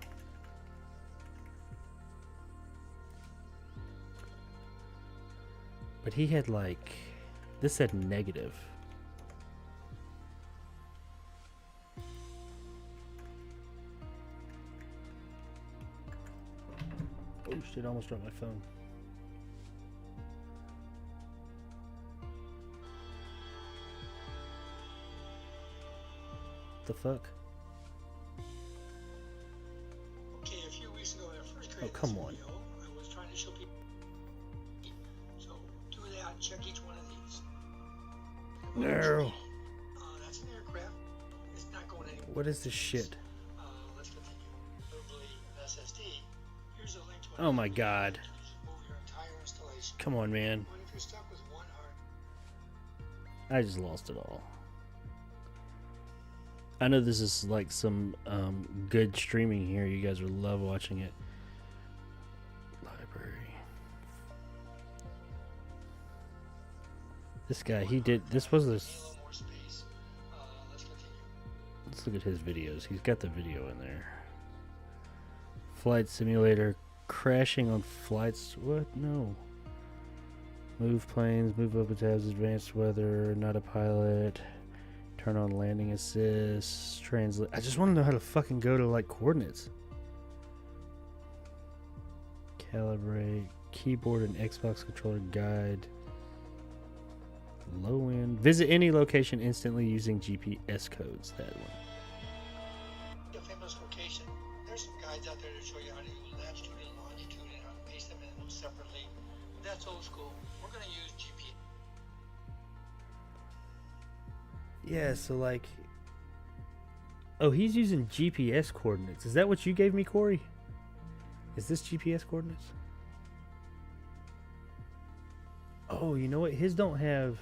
S1: But he had like... This said negative. Oh shit, I almost dropped my phone. The fuck?
S5: Okay, a few weeks ago when I first
S1: Oh,
S5: created
S1: come
S5: this
S1: on.
S5: video, I was trying to show people. So do that, check each one of these.
S1: No.
S5: That's an aircraft. It's not going anywhere.
S1: What is this shit?
S5: Let's continue. Probably an SSD. Here's a link to an
S1: Oh my god.
S5: You just move your entire installation.
S1: Come on, man.
S5: What if you're stuck with one hard?
S1: I just lost it all. I know this is like some good streaming here. You guys will love watching it. Library. This guy, he did. This was this.
S5: A little more space. Let's continue.
S1: Let's look at his videos. He's got the video in there. Flight simulator. Crashing on flights. What? No. Move planes. Move up tabs. Advanced weather. Not a pilot. Turn on landing assist. Translate. I just want to know how to fucking go to like coordinates. Calibrate. Keyboard and Xbox controller guide. Low end. Visit any location instantly using GPS codes. That one.
S5: A famous location. There's some guides out there to show you how to use latitude and longitude and how to paste them in separately. That's old school. We're going to use GPS.
S1: Yeah, so like... Oh, he's using GPS coordinates. Is that what you gave me, Corey? Is this GPS coordinates? Oh, you know what? His don't have...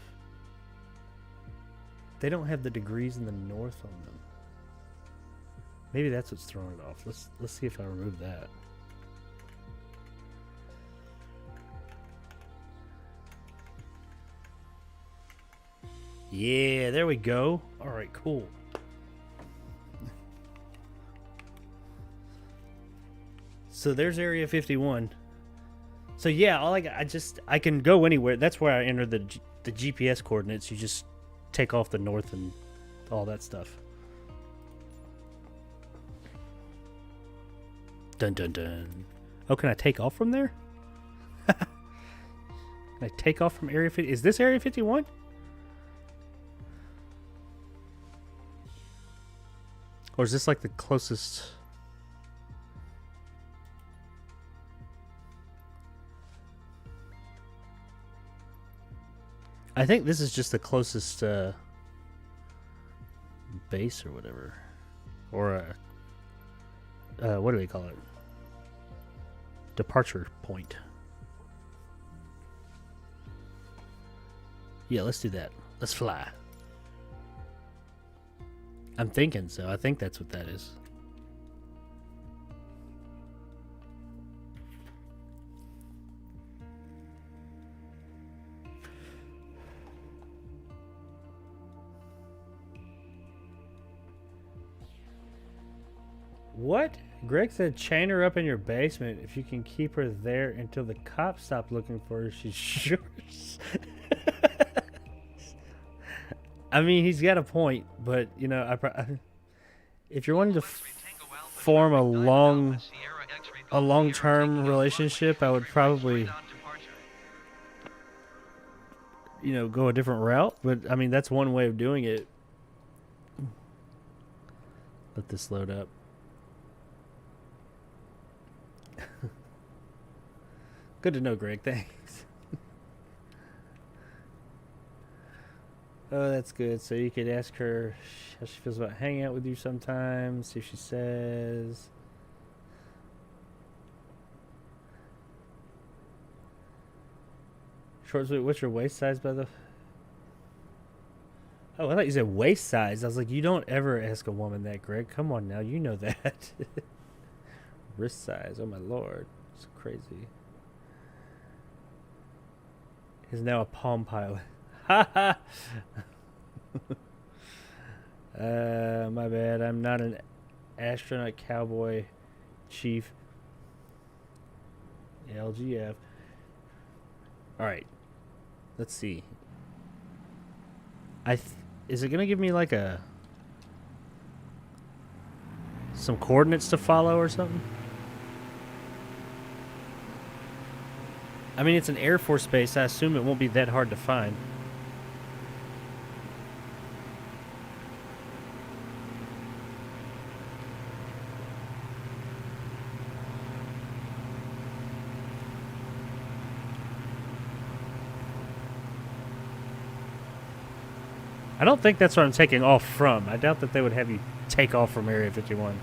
S1: They don't have the degrees in the north on them. Maybe that's what's throwing it off. Let's see if I remove that. Yeah, there we go. All right, cool. So there's Area 51. So yeah, I can go anywhere. That's where I enter the GPS coordinates. You just take off the north and all that stuff. Dun dun dun. Oh, can I take off from there? Can I take off from Area 50? Is this Area 51? Or is this like the closest? I think this is just the closest base or whatever. Or what do they call it? Departure point. Yeah, let's do that. Let's fly. I'm thinking so. I think that's what that is. What? Greg said chain her up in your basement. If you can keep her there until the cops stop looking for her, she's yours. I mean, he's got a point, but you know, if you're wanting to form a long-term relationship, I would probably, you know, go a different route. But I mean, that's one way of doing it. Let this load up. Good to know, Greg. Thanks. Oh, that's good. So you could ask her how she feels about hanging out with you sometimes. See if she says. Short, sweet. What's your waist size, by the? Oh, I thought you said waist size. I was like, you don't ever ask a woman that, Greg. Come on now, you know that. Wrist size. Oh my lord, it's crazy. He's now a Palm Pilot. Ha ha. My bad. I'm not an astronaut, cowboy, chief. LGF. All right. Let's see. Is it gonna give me like some coordinates to follow or something? I mean, it's an Air Force base. I assume it won't be that hard to find. I don't think that's what I'm taking off from. I doubt that they would have you take off from Area 51.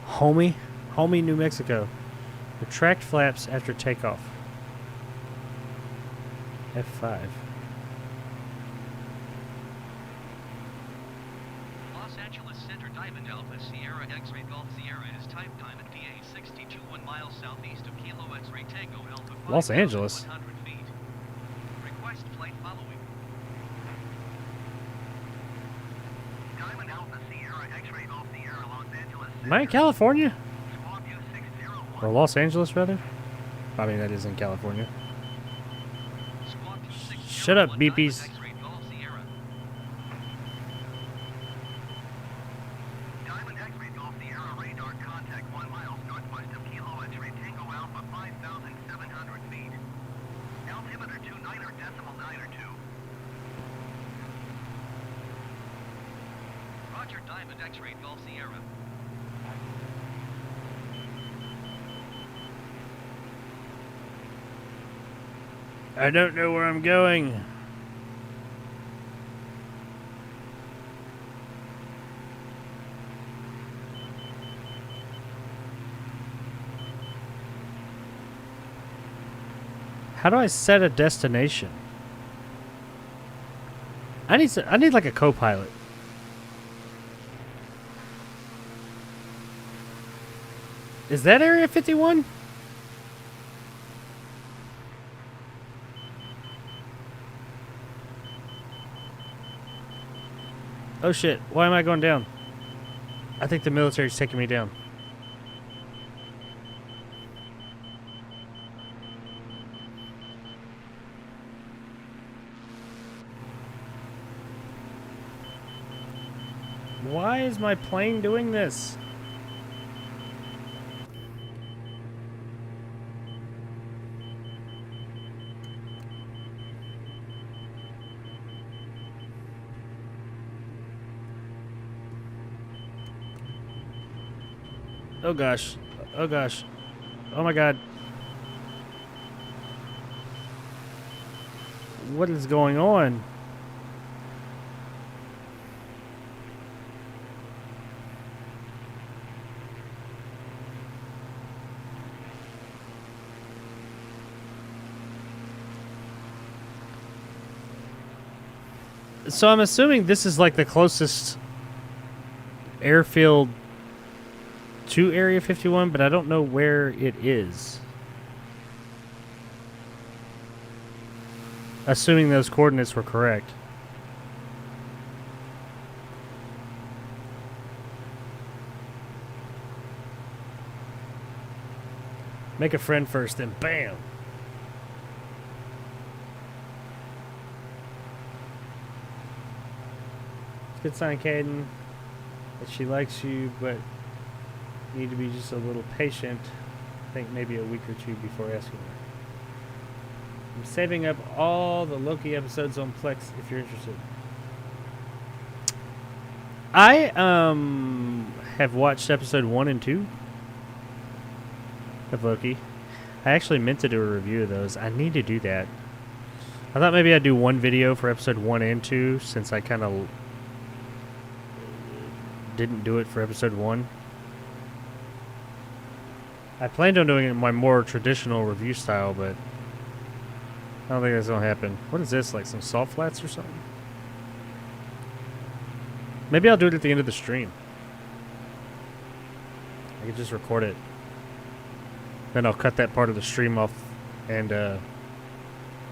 S1: Homie, New Mexico. Retract flaps after takeoff. F5.
S3: Los Angeles Center Diamond Alpha Sierra X-Ray Golf Sierra is type diamond DA 62 1 miles southeast of Kilo X-Ray Tango Alpha 5,100
S1: Los Angeles.
S3: feet. Request flight following. Diamond Alpha Sierra X-Ray Golf Sierra Los Angeles Center.
S1: Am I in California?
S3: Squawk U601.
S1: Or Los Angeles, rather? I mean, that is in California.
S3: Squawk U601
S1: Shut up,
S3: Diamond
S1: beepies.
S3: X-Ray Golf Sierra. Diamond X-Ray Golf Sierra radar contact 1 mile northwest of Kilo X-Ray Tango Alpha 5,700 feet. Altimeter 29 or decimal 9 or 2. Roger, Diamond X-Ray Golf Sierra.
S1: I don't know where I'm going. How do I set a destination? I need like a co-pilot. Is that Area 51? Oh shit, why am I going down? I think the military's taking me down. Why is my plane doing this? Oh gosh. Oh gosh. Oh my god. What is going on? So I'm assuming this is like the closest airfield to Area 51, but I don't know where it is. Assuming those coordinates were correct. Make a friend first, then bam! Good sign, Caden, that she likes you, but you need to be just a little patient. I think maybe a week or two before asking her. I'm saving up all the Loki episodes on Plex if you're interested. I have watched episode 1 and 2 of Loki. I actually meant to do a review of those. I need to do that. I thought maybe I'd do one video for episode 1 and 2 since I kind of didn't do it for episode 1. I planned on doing it in my more traditional review style, but I don't think that's going to happen. What is this, like some salt flats or something? Maybe I'll do it at the end of the stream. I could just record it. Then I'll cut that part of the stream off and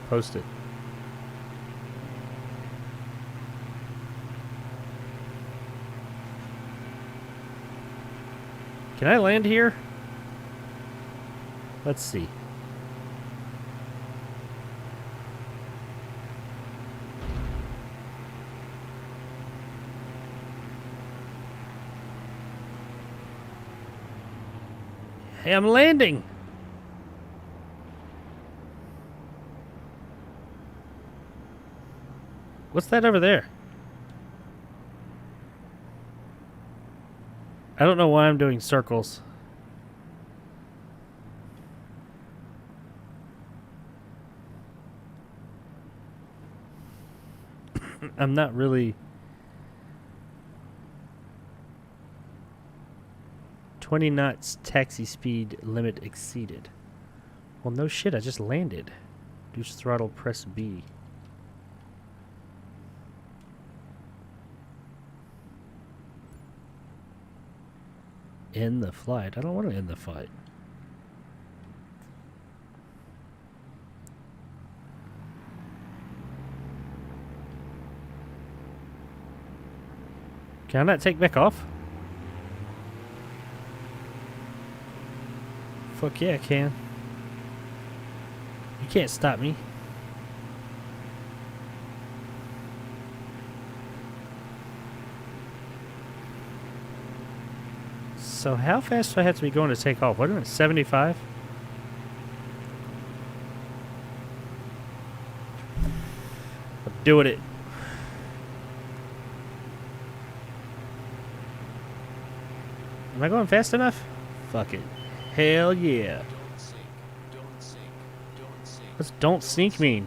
S1: post it. Can I land here? Let's see. Hey, I'm landing. What's that over there? I don't know why I'm doing circles. I'm not really... 20 knots taxi speed limit exceeded. Well, no shit, I just landed. Reduce throttle, press B. End the flight. I don't want to end the flight. Can I not take back off? Fuck yeah, I can. You can't stop me. So how fast do I have to be going to take off? What is it, 75? I'm doing it. Am I going fast enough? Fuck it. Hell yeah. What's don't sink mean?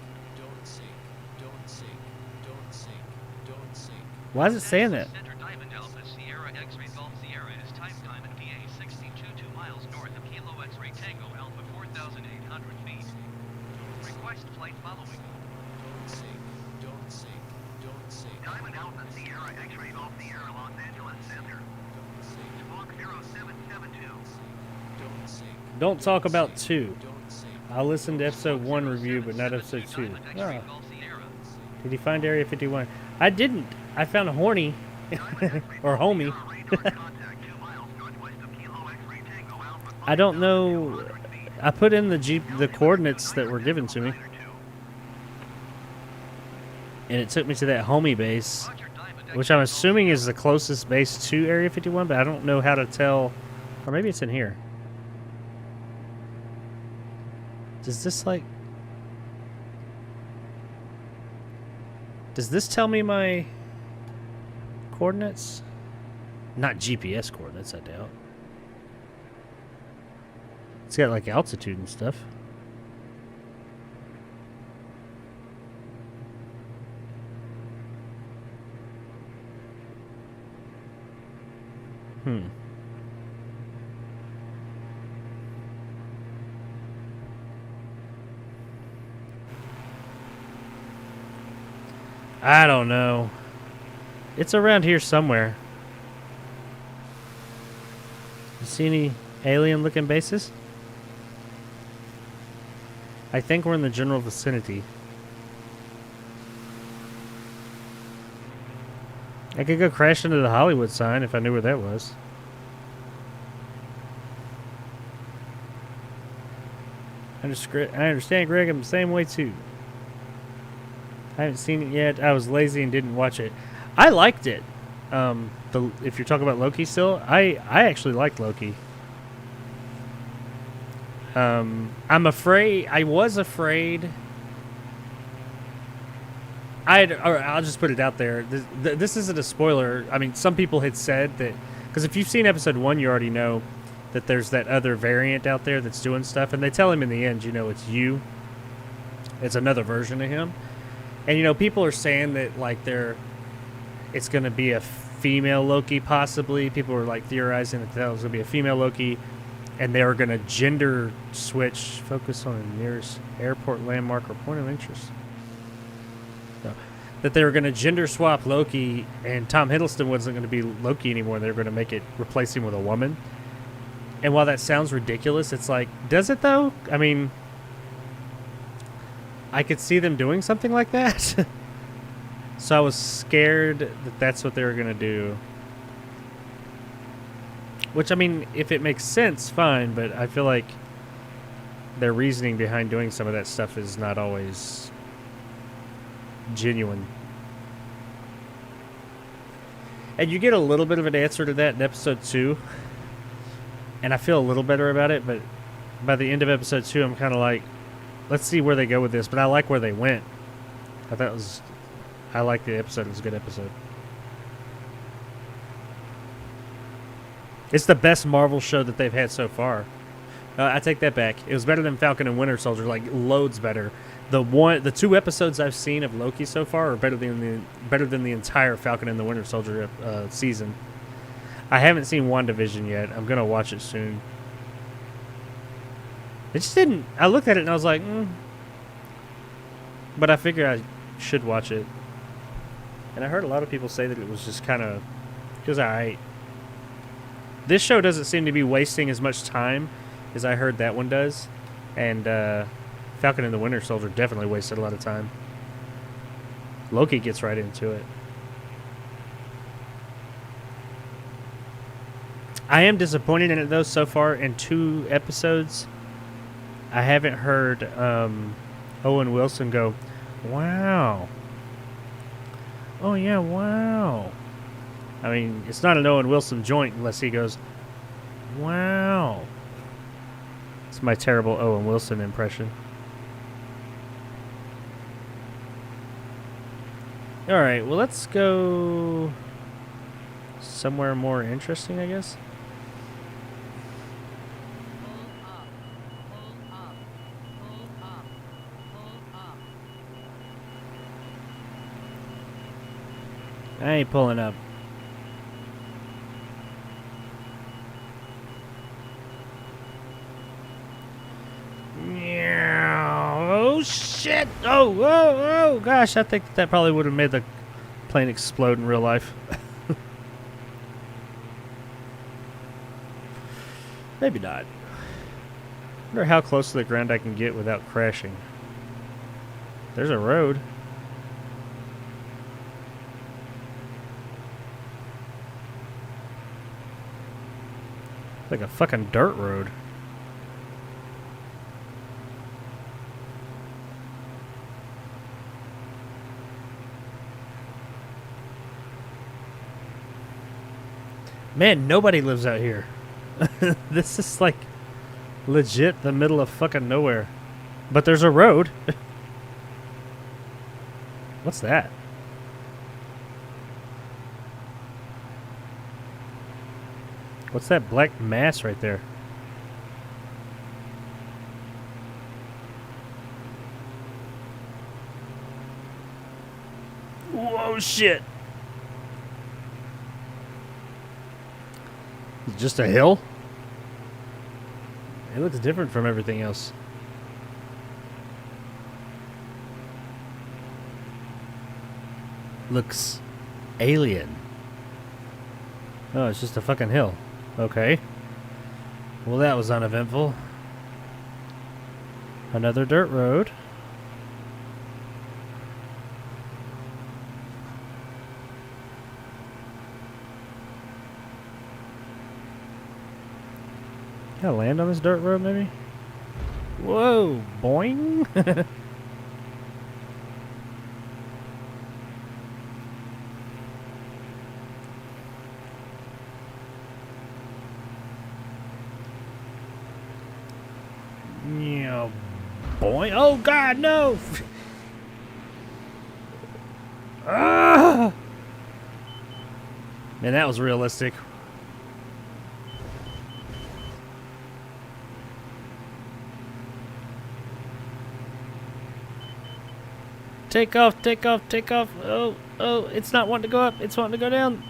S1: Why is it saying that?
S3: Center Diamond Alpha Sierra X-ray Golf Sierra is type diamond PA 6222 miles north of Kilo X-ray Tango Alpha 4,800 feet. Request flight following. Diamond Alpha Sierra X-ray Golf Sierra Los Angeles Center. Squawk 0772.
S1: Don't talk about 2. I listened to episode 1 review, but not episode 2. Oh. Did he find Area 51? I didn't. I found a horny. Or homie. I don't know. I put in the coordinates that were given to me. And it took me to that homie base, which I'm assuming is the closest base to Area 51, but I don't know how to tell. Or maybe it's in here. Does this like... Does this tell me my coordinates? Not GPS coordinates, I doubt. It's got like altitude and stuff. I don't know. It's around here somewhere. You see any alien-looking bases? I think we're in the general vicinity. I could go crash into the Hollywood sign if I knew where that was. I understand, Greg. I'm the same way, too. I haven't seen it yet. I was lazy and didn't watch it. I liked it. If you're talking about Loki still, I actually liked Loki. I'm afraid. I was afraid I'll just put it out there. This isn't a spoiler. I mean, some people had said that because if you've seen episode 1, you already know that there's that other variant out there that's doing stuff, and they tell him in the end, it's you. It's another version of him, and people are saying that like it's going to be a female Loki possibly. People were like theorizing that was going to be a female Loki, and they were going to gender switch, focus on the nearest airport landmark or point of interest. That they were going to gender swap Loki, and Tom Hiddleston wasn't going to be Loki anymore. They were going to replace him with a woman. And while that sounds ridiculous, it's like, does it though? I mean, I could see them doing something like that. So I was scared that that's what they were going to do. Which, I mean, if it makes sense, fine. But I feel like their reasoning behind doing some of that stuff is not always genuine. And you get a little bit of an answer to that in episode 2. And I feel a little better about it, but by the end of episode 2, I'm kind of like, let's see where they go with this. But I like where they went. I like the episode. It was a good episode. It's the best Marvel show that they've had so far. I take that back. It was better than Falcon and Winter Soldier, like loads better. The 2 episodes I've seen of Loki so far are better than the entire Falcon and the Winter Soldier season. I haven't seen WandaVision yet. I'm gonna watch it soon. It just didn't. I looked at it and I was like, but I figure I should watch it. And I heard a lot of people say that it was just it was alright. This show doesn't seem to be wasting as much time as I heard that one does. And Falcon and the Winter Soldier definitely wasted a lot of time. Loki gets right into it. I am disappointed in it, though, so far in 2 episodes. I haven't heard Owen Wilson go, wow. Oh, yeah, wow. I mean, it's not an Owen Wilson joint unless he goes, wow. It's my terrible Owen Wilson impression. All right, well, let's go somewhere more interesting, I guess. I ain't pulling up. Oh, shit. Oh, gosh. I think that probably would have made the plane explode in real life. Maybe not. I wonder how close to the ground I can get without crashing. There's a road. Like a fucking dirt road. Man, nobody lives out here. This is like legit the middle of fucking nowhere. But there's a road. What's that? What's that black mass right there? Whoa, shit. Just a hill? It looks different from everything else. Looks alien. Oh, it's just a fucking hill. Okay. Well, that was uneventful. Another dirt road. Can I land on this dirt road, maybe? Whoa, boing. Yeah, boing. Oh, God, no. Ah! Man, that was realistic. Take off, take off, take off. Oh, oh, it's not wanting to go up. It's wanting to go down.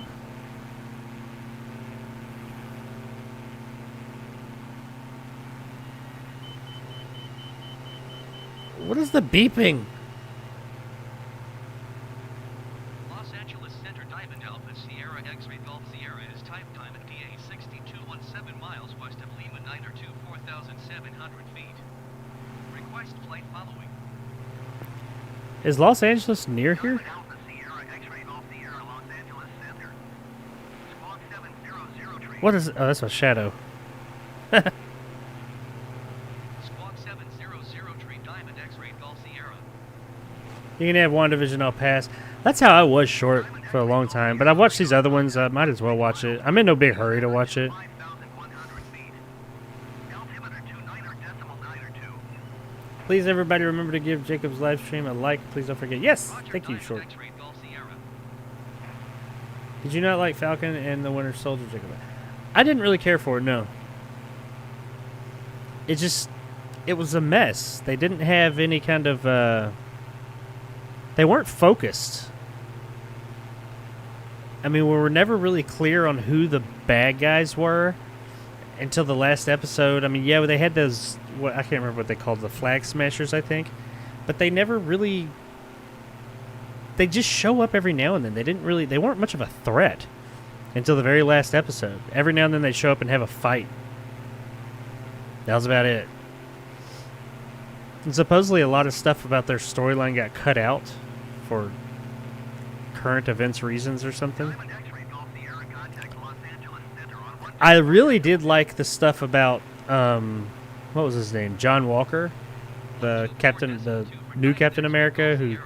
S1: What is the beeping?
S3: Los Angeles Center Diamond Alpha Sierra X-Ray Golf Sierra is type diamond DA 6217 miles west of Lima 902 4,700 feet. Request flight following.
S1: Is Los Angeles near here?
S3: Diamond Alpha Sierra X-Ray Golf Sierra Los Angeles Center. Squawk 700 tree.
S1: What is? Oh, that's a shadow.
S3: Squawk 700 tree Diamond X-Ray Golf Sierra.
S1: You can have WandaVision, I'll pass. That's how I was short for a long time. But I've watched these other ones. I might as well watch it. I'm in no big hurry to watch it.
S3: 5,100 feet. Altimeter 29.92.
S1: Please, everybody, remember to give Jacob's live stream a like. Please don't forget. Yes,
S3: Roger,
S1: thank you,
S3: Diamond
S1: Short.
S3: X-Ray Golf Sierra.
S1: Did you not like Falcon and the Winter Soldier, Jacob? I didn't really care for it, no. It was a mess. They didn't have any kind of, they weren't focused. I mean, we were never really clear on who the bad guys were until the last episode. I mean, yeah, they had those, I can't remember what they called, the Flag Smashers, I think. But they never really, they just show up every now and then. They weren't much of a threat until the very last episode. Every now and then they show up and have a fight. That was about it. And supposedly a lot of stuff about their storyline got cut out for current events reasons or something.
S3: Diamond X-Ray Golf Sierra contact Los Angeles Center on 1.
S1: I really did like the stuff about, what was his name? John Walker? The new Captain America who,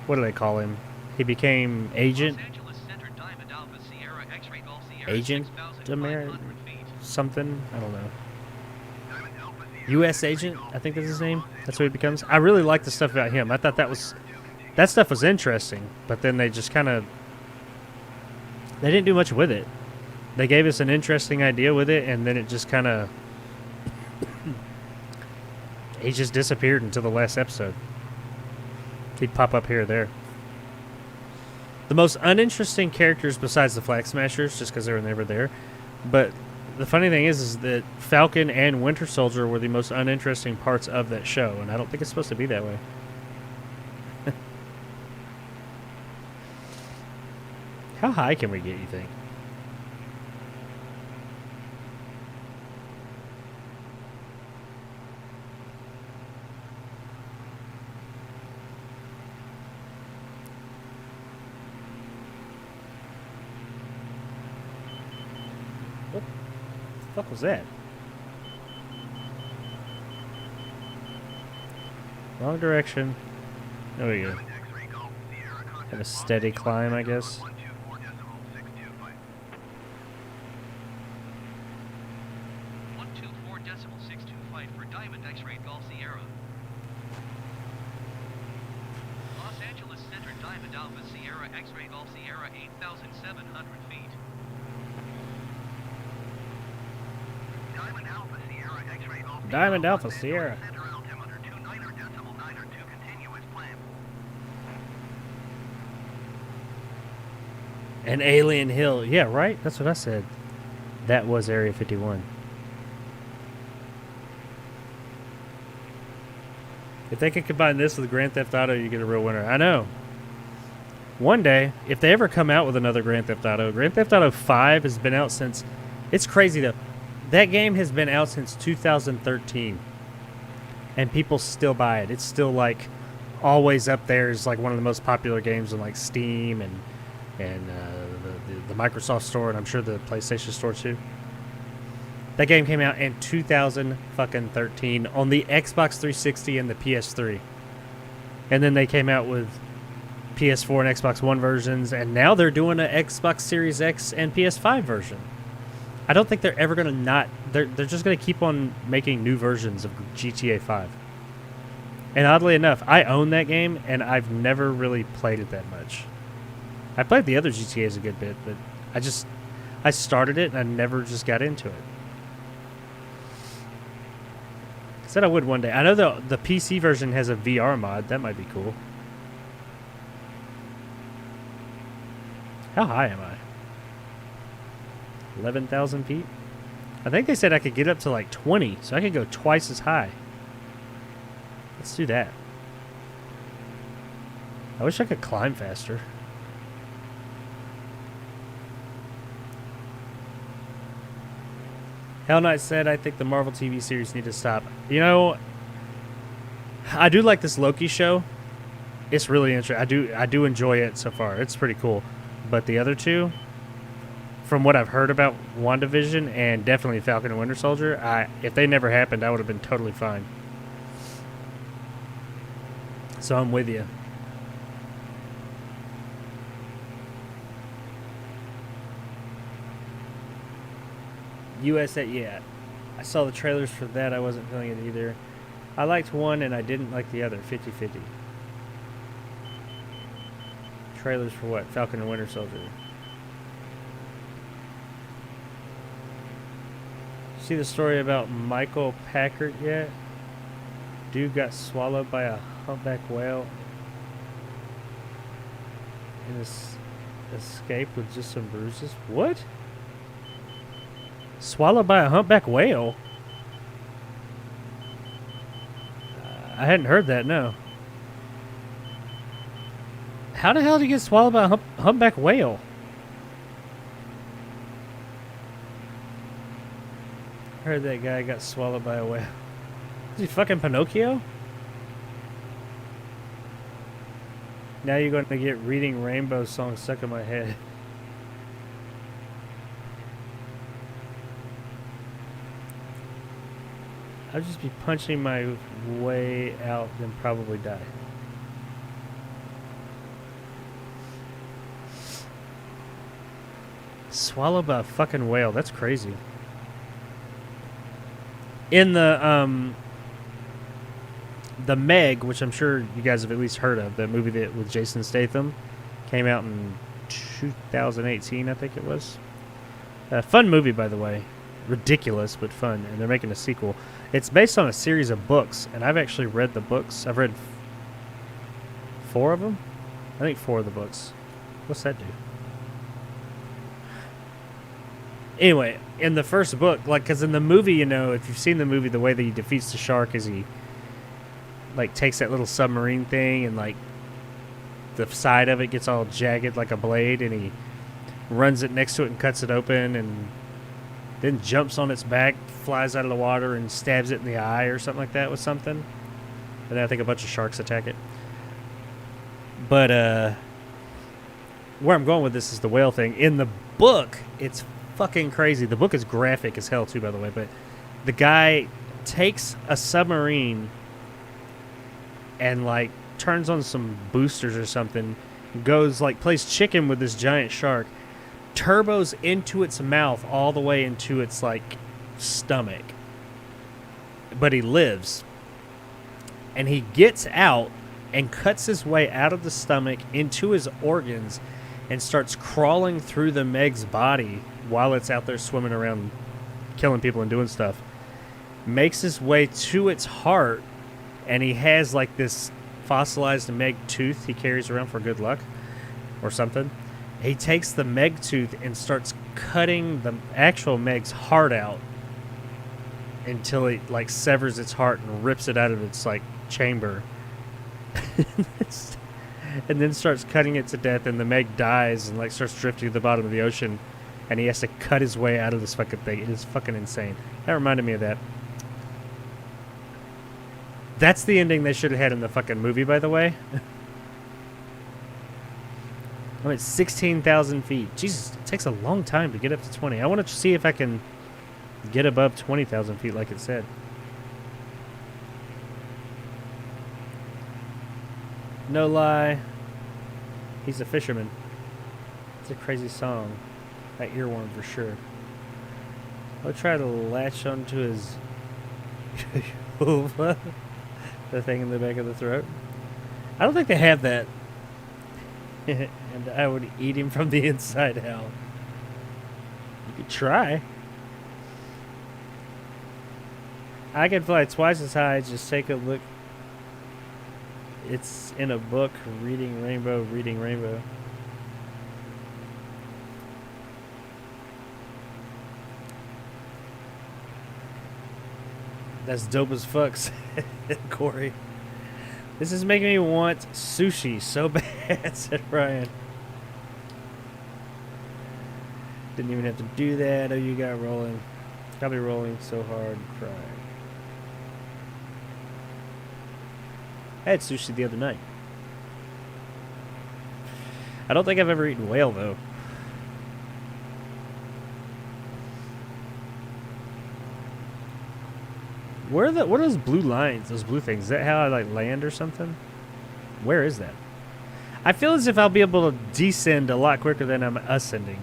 S1: what do they call him? He became Agent
S3: Los Angeles Center Diamond Alpha Sierra X-Ray Golf Sierra
S1: Agent
S3: 6,500 feet.
S1: something. I don't know.
S3: Diamond Alpha Sierra
S1: U.S. Agent, I think that's his name. That's what he becomes. I really like the stuff about him. I thought that stuff was interesting, but then they just kind of, they didn't do much with it. They gave us an interesting idea with it, and then it just kind of, he just disappeared until the last episode. He'd pop up here or there. The most uninteresting characters besides the Flag Smashers, just because they were never there, but the funny thing is that Falcon and Winter Soldier were the most uninteresting parts of that show, and I don't think it's supposed to be that way. How high can we get, you think? What the fuck was that? Wrong direction. There we go. Have a steady climb, I guess.
S3: 124.625 for Diamond X-Ray Golf Sierra. Los Angeles Center Diamond Alpha Sierra X-Ray Golf Sierra 8,700 feet. Diamond Alpha Sierra X-Ray Golf
S1: Diamond
S3: Sierra,
S1: Alpha
S3: Los
S1: Sierra.
S3: Angeles Center altimeter 29.92 continuous climb.
S1: An alien hill. Yeah, right? That's what I said. That was Area 51. If they could combine this with Grand Theft Auto, you get a real winner. I know. One day, if they ever come out with another Grand Theft Auto 5 has been out since... It's crazy, though. That game has been out since 2013. And people still buy it. It's still, like, always up there as, like, one of the most popular games on, like, Steam and the Microsoft Store, and I'm sure the PlayStation Store, too. That game came out in 2013 on the Xbox 360 and the PS3. And then they came out with PS4 and Xbox One versions, and now they're doing an Xbox Series X and PS5 version. I don't think they're ever going to not... They're just going to keep on making new versions of GTA 5. And oddly enough, I own that game, and I've never really played it that much. I played the other GTAs a good bit, but I started it, and I never just got into it. I said I would one day. I know the PC version has a VR mod. That might be cool. How high am I? 11,000 feet? I think they said I could get up to like 20, so I could go twice as high. Let's do that. I wish I could climb faster. Hell Knight said, I think the Marvel TV series need to stop. You know, I do like this Loki show. It's really interesting. I do enjoy it so far. It's pretty cool. But the other two, from what I've heard about WandaVision and definitely Falcon and Winter Soldier, if they never happened, I would have been totally fine. So I'm with you. USA, yeah. I saw the trailers for that. I wasn't feeling it either. I liked one and I didn't like the other. 50-50. Trailers for what? Falcon and Winter Soldier. See the story about Michael Packard yet? Dude got swallowed by a humpback whale and escaped with just some bruises. What? Swallowed by a humpback whale? I hadn't heard that, no. How the hell did he get swallowed by a humpback whale? I heard that guy got swallowed by a whale. Is he fucking Pinocchio? Now you're going to get Reading Rainbow song stuck in my head. I'll just be punching my way out and probably die. Swallowed by a fucking whale. That's crazy. In the Meg, which I'm sure you guys have at least heard of, that movie that with Jason Statham, came out in 2018, I think it was. Fun movie, by the way. Ridiculous, but fun. And they're making a sequel. It's based on a series of books, and I've actually read the books. I've read 4 of them? I think 4 of the books. What's that do? Anyway, in the first book, like, because in the movie, you know, if you've seen the movie, the way that he defeats the shark is he, like, takes that little submarine thing and, like, the side of it gets all jagged like a blade, and he runs it next to it and cuts it open, and then jumps on its back, flies out of the water, and stabs it in the eye or something like that with something. And then I think a bunch of sharks attack it. But where I'm going with this is the whale thing. In the book, it's fucking crazy. The book is graphic as hell too, by the way. But the guy takes a submarine and, like, turns on some boosters or something, goes, like, plays chicken with this giant shark, turbos into its mouth all the way into its, like, stomach. But he lives. And he gets out and cuts his way out of the stomach into his organs and starts crawling through the Meg's body while it's out there swimming around killing people and doing stuff. Makes his way to its heart, and he has, like, this fossilized Meg tooth he carries around for good luck or something. He takes the Meg tooth and starts cutting the actual Meg's heart out until it, like, severs its heart and rips it out of its, like, chamber. And then starts cutting it to death, and the Meg dies and, like, starts drifting to the bottom of the ocean, and he has to cut his way out of this fucking thing. It is fucking insane. That reminded me of that. That's the ending they should have had in the fucking movie, by the way. I'm at 16,000 feet. Jesus, it takes a long time to get up to 20. I want to see if I can get above 20,000 feet like it said. No lie. He's a fisherman. It's a crazy song. That earworm for sure. I'll try to latch onto his... The thing in the back of the throat. I don't think they have that. And I would eat him from the inside out. You could try. I could fly twice as high. Just take a look. It's in a book. Reading Rainbow, Reading Rainbow. That's dope as fuck, said Corey. This is making me want sushi so bad, said Ryan. Didn't even have to do that. Oh, you got rolling. Probably rolling so hard, crying. I had sushi the other night. I don't think I've ever eaten whale, though. What are those blue lines, those blue things? Is that how I like land or something? Where is that? I feel as if I'll be able to descend a lot quicker than I'm ascending.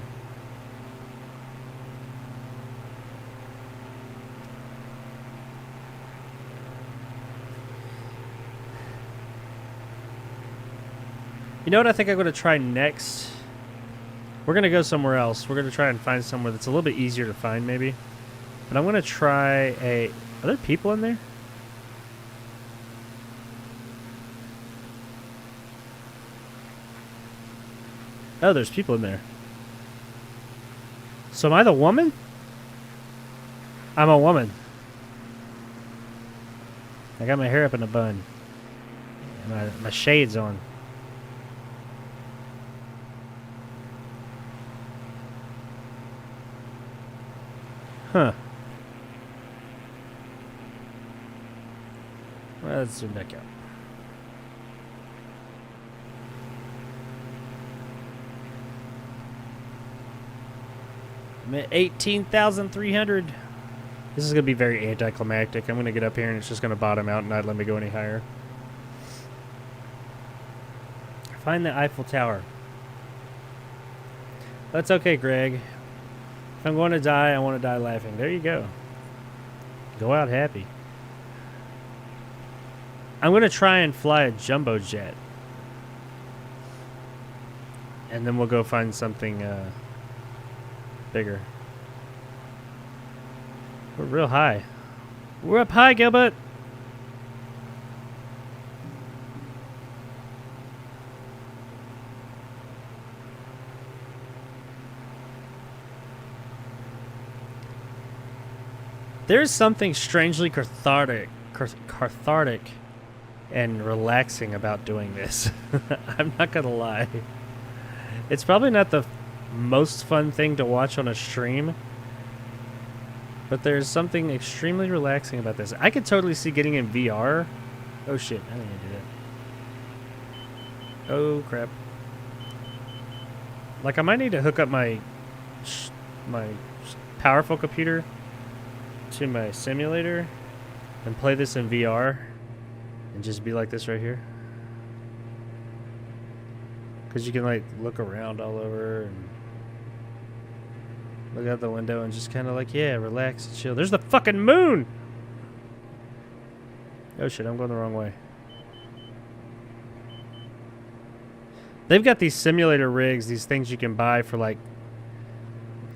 S1: You know what I think I'm going to try next? We're going to go somewhere else. We're going to try and find somewhere that's a little bit easier to find, maybe. But I'm going to try a... Are there people in there? Oh, there's people in there. So am I the woman? I'm a woman. I got my hair up in a bun. And my shades on. Huh. Well, let's zoom back out. I'm at 18,300. This is going to be very anticlimactic. I'm going to get up here and it's just going to bottom out and not let me go any higher. Find the Eiffel Tower. That's okay, Greg. If I'm going to die, I want to die laughing. There you go. Go out happy. I'm going to try and fly a jumbo jet. And then we'll go find something bigger. We're real high. We're up high, Gilbert. There's something strangely cathartic and relaxing about doing this. I'm not gonna lie. It's probably not the most fun thing to watch on a stream, but there's something extremely relaxing about this. I could totally see getting in VR. Oh shit, I didn't do that. Oh crap. Like I might need to hook up my powerful computer to my simulator and play this in VR and just be like this right here. Because you can like look around all over and look out the window and just kind of like, yeah, relax and chill. There's the fucking moon! Oh shit, I'm going the wrong way. They've got these simulator rigs, these things you can buy for like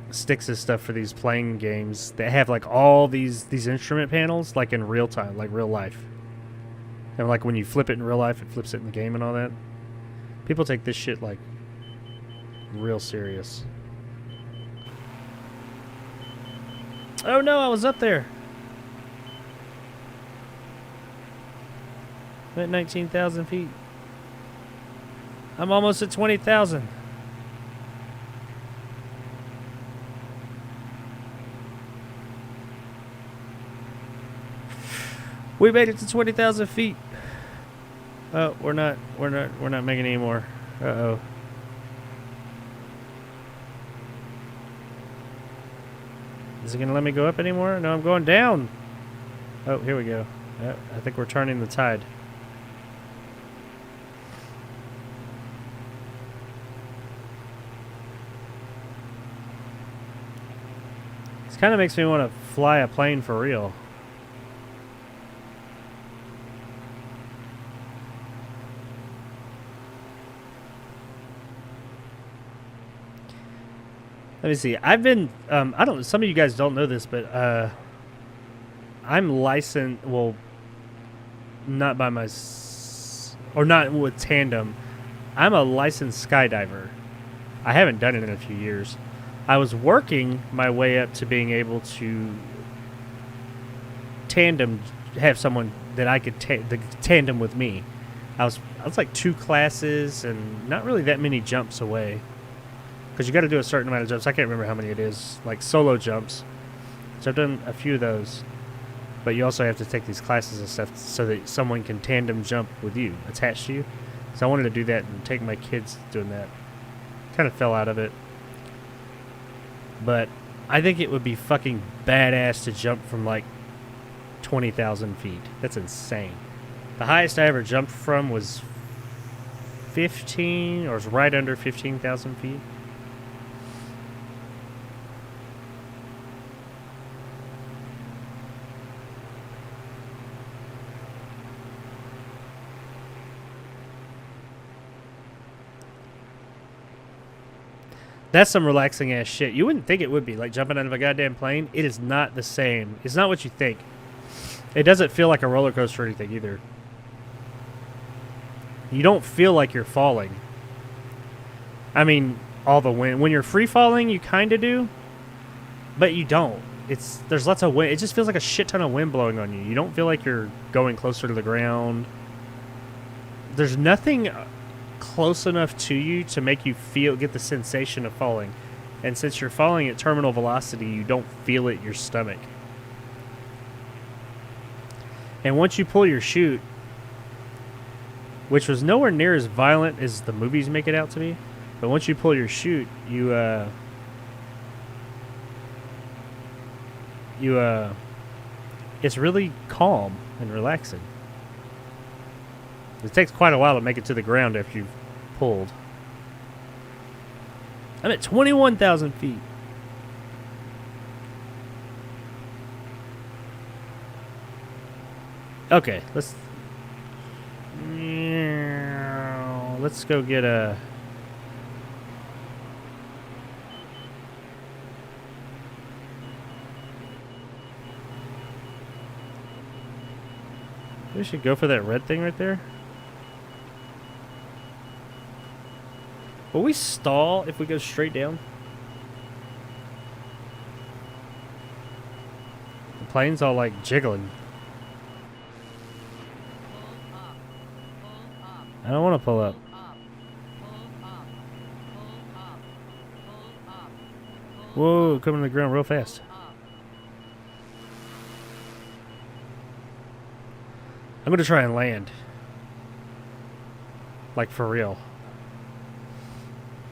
S1: sticks and stuff for these playing games that have like all these instrument panels like in real time, like real life. And like when you flip it in real life, it flips it in the game and all that. People take this shit like real serious. Oh no, I was up there. I'm at 19,000 feet. I'm almost at 20,000. We made it to 20,000 feet. Oh, we're not making any more. Uh-oh. Is it gonna let me go up anymore? No, I'm going down. Oh, here we go. I think we're turning the tide. This kind of makes me want to fly a plane for real. Let me see. I've been, I don't, some of you guys don't know this, but I'm licensed, well, not by my, or not with Tandem. I'm a licensed skydiver. I haven't done it in a few years. I was working my way up to being able to tandem, have someone that I could tandem with me. I was like 2 classes and not really that many jumps away. Because you got to do a certain amount of jumps. I can't remember how many it is. Like solo jumps. So I've done a few of those. But you also have to take these classes and stuff so that someone can tandem jump with you, attached to you. So I wanted to do that and take my kids doing that. Kind of fell out of it. But I think it would be fucking badass to jump from like 20,000 feet. That's insane. The highest I ever jumped from was 15, or was right under 15,000 feet. That's some relaxing ass shit. You wouldn't think it would be, like jumping out of a goddamn plane. It is not the same. It's not what you think. It doesn't feel like a roller coaster or anything either. You don't feel like you're falling. I mean, all the wind. When you're free falling, you kind of do, but you don't. There's lots of wind. It just feels like a shit ton of wind blowing on you. You don't feel like you're going closer to the ground. There's nothing close enough to you to make you get the sensation of falling. And since you're falling at terminal velocity, you don't feel it in your stomach. And once you pull your chute, which was nowhere near as violent as the movies make it out to be, but once you pull your chute, it's really calm and relaxing. It takes quite a while to make it to the ground after you've pulled. I'm at 21,000 feet. Okay, let's go get a... We should go for that red thing right there. Will we stall if we go straight down? The plane's all like jiggling. I don't want to pull up. Whoa, coming to the ground real fast. I'm going to try and land. Like for real.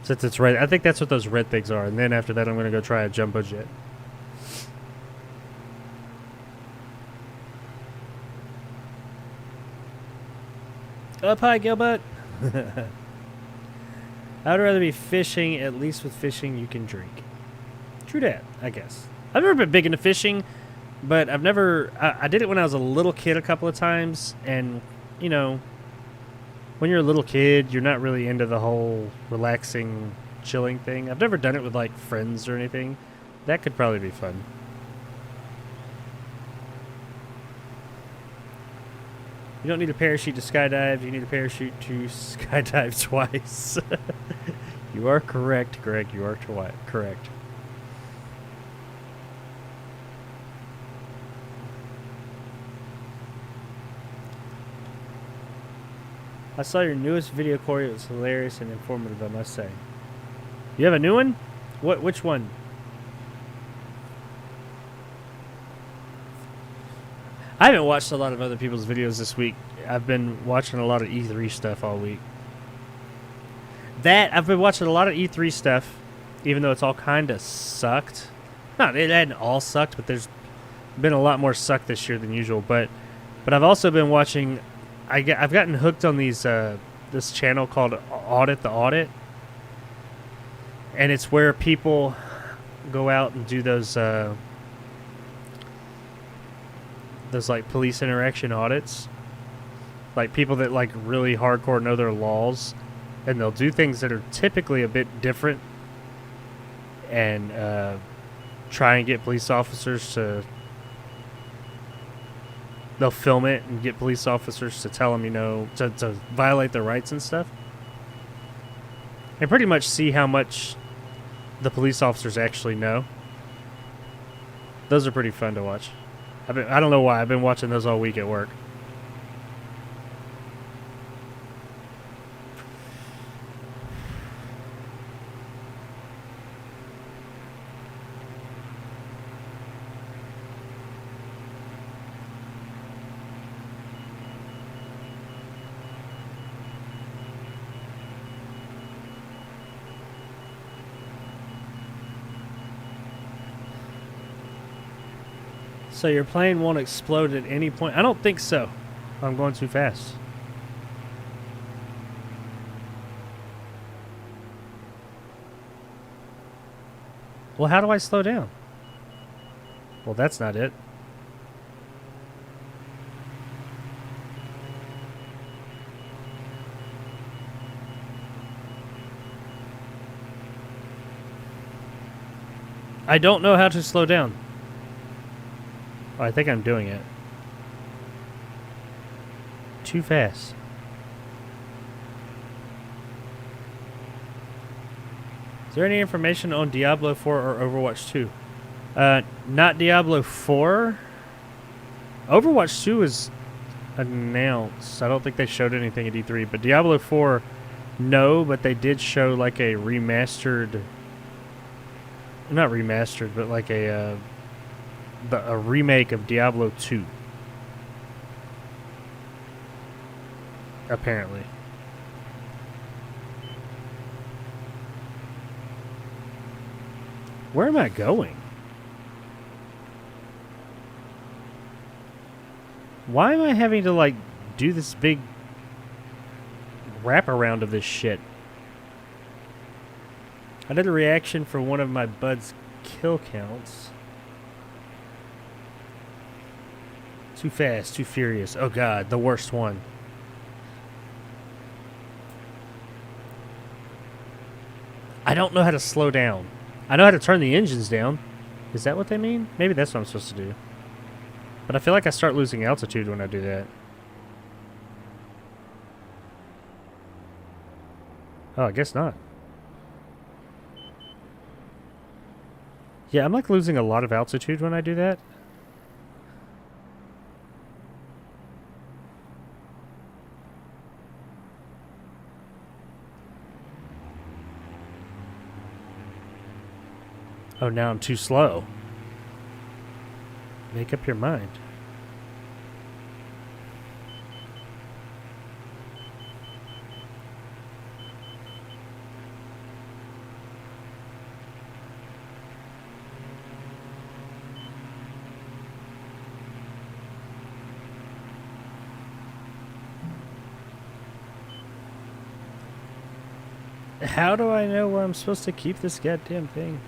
S1: Since it's red. I think that's what those red things are. And then after that, I'm going to go try a jumbo jet. Up high, Gilbert. I would rather be fishing. At least with fishing, you can drink. True that, I guess. I've never been big into fishing, but I've never... I did it when I was a little kid a couple of times, and, you know, when you're a little kid, you're not really into the whole relaxing, chilling thing. I've never done it with, like, friends or anything. That could probably be fun. You don't need a parachute to skydive. You need a parachute to skydive twice. You are correct, Greg. You are correct. I saw your newest video, Corey. It was hilarious and informative, I must say. You have a new one? Which one? I haven't watched a lot of other people's videos this week. I've been watching a lot of E3 stuff all week. I've been watching a lot of E3 stuff, even though it's all kind of sucked. Not, it hadn't all sucked, but there's been a lot more sucked this year than usual. But I've also been watching... I've gotten hooked on these this channel called Audit the Audit, and it's where people go out and do those like police interaction audits, like people that like really hardcore know their laws, and they'll do things that are typically a bit different, and try and get police officers to. They'll film it and get police officers to tell them, you know, to violate their rights and stuff. And pretty much see how much the police officers actually know. Those are pretty fun to watch. I don't know why. I've been watching those all week at work. So your plane won't explode at any point? I don't think so. I'm going too fast. Well, how do I slow down? Well, that's not it. I don't know how to slow down. Oh, I think I'm doing it. Too fast. Is there any information on Diablo 4 or Overwatch 2? Not Diablo 4. Overwatch 2 is announced. I don't think they showed anything at E3, but Diablo 4, no, but they did show like a remastered, not remastered, but like a remake of Diablo 2. Apparently. Where am I going? Why am I having to, like, do this big wraparound of this shit? I did a reaction for one of my buds' kill counts. Too fast, too furious. Oh god, the worst one. I don't know how to slow down. I know how to turn the engines down. Is that what they mean? Maybe that's what I'm supposed to do. But I feel like I start losing altitude when I do that. Oh, I guess not. Yeah, I'm like losing a lot of altitude when I do that. Oh, now I'm too slow. Make up your mind. How do I know where I'm supposed to keep this goddamn thing?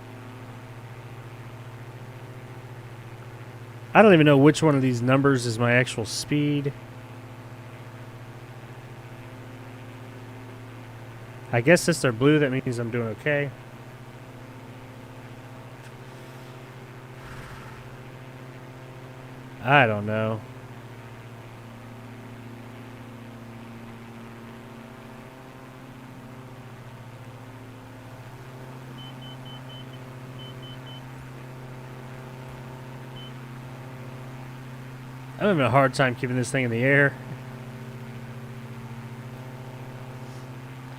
S1: I don't even know which one of these numbers is my actual speed. I guess since they're blue, that means I'm doing okay. I don't know. I'm having a hard time keeping this thing in the air.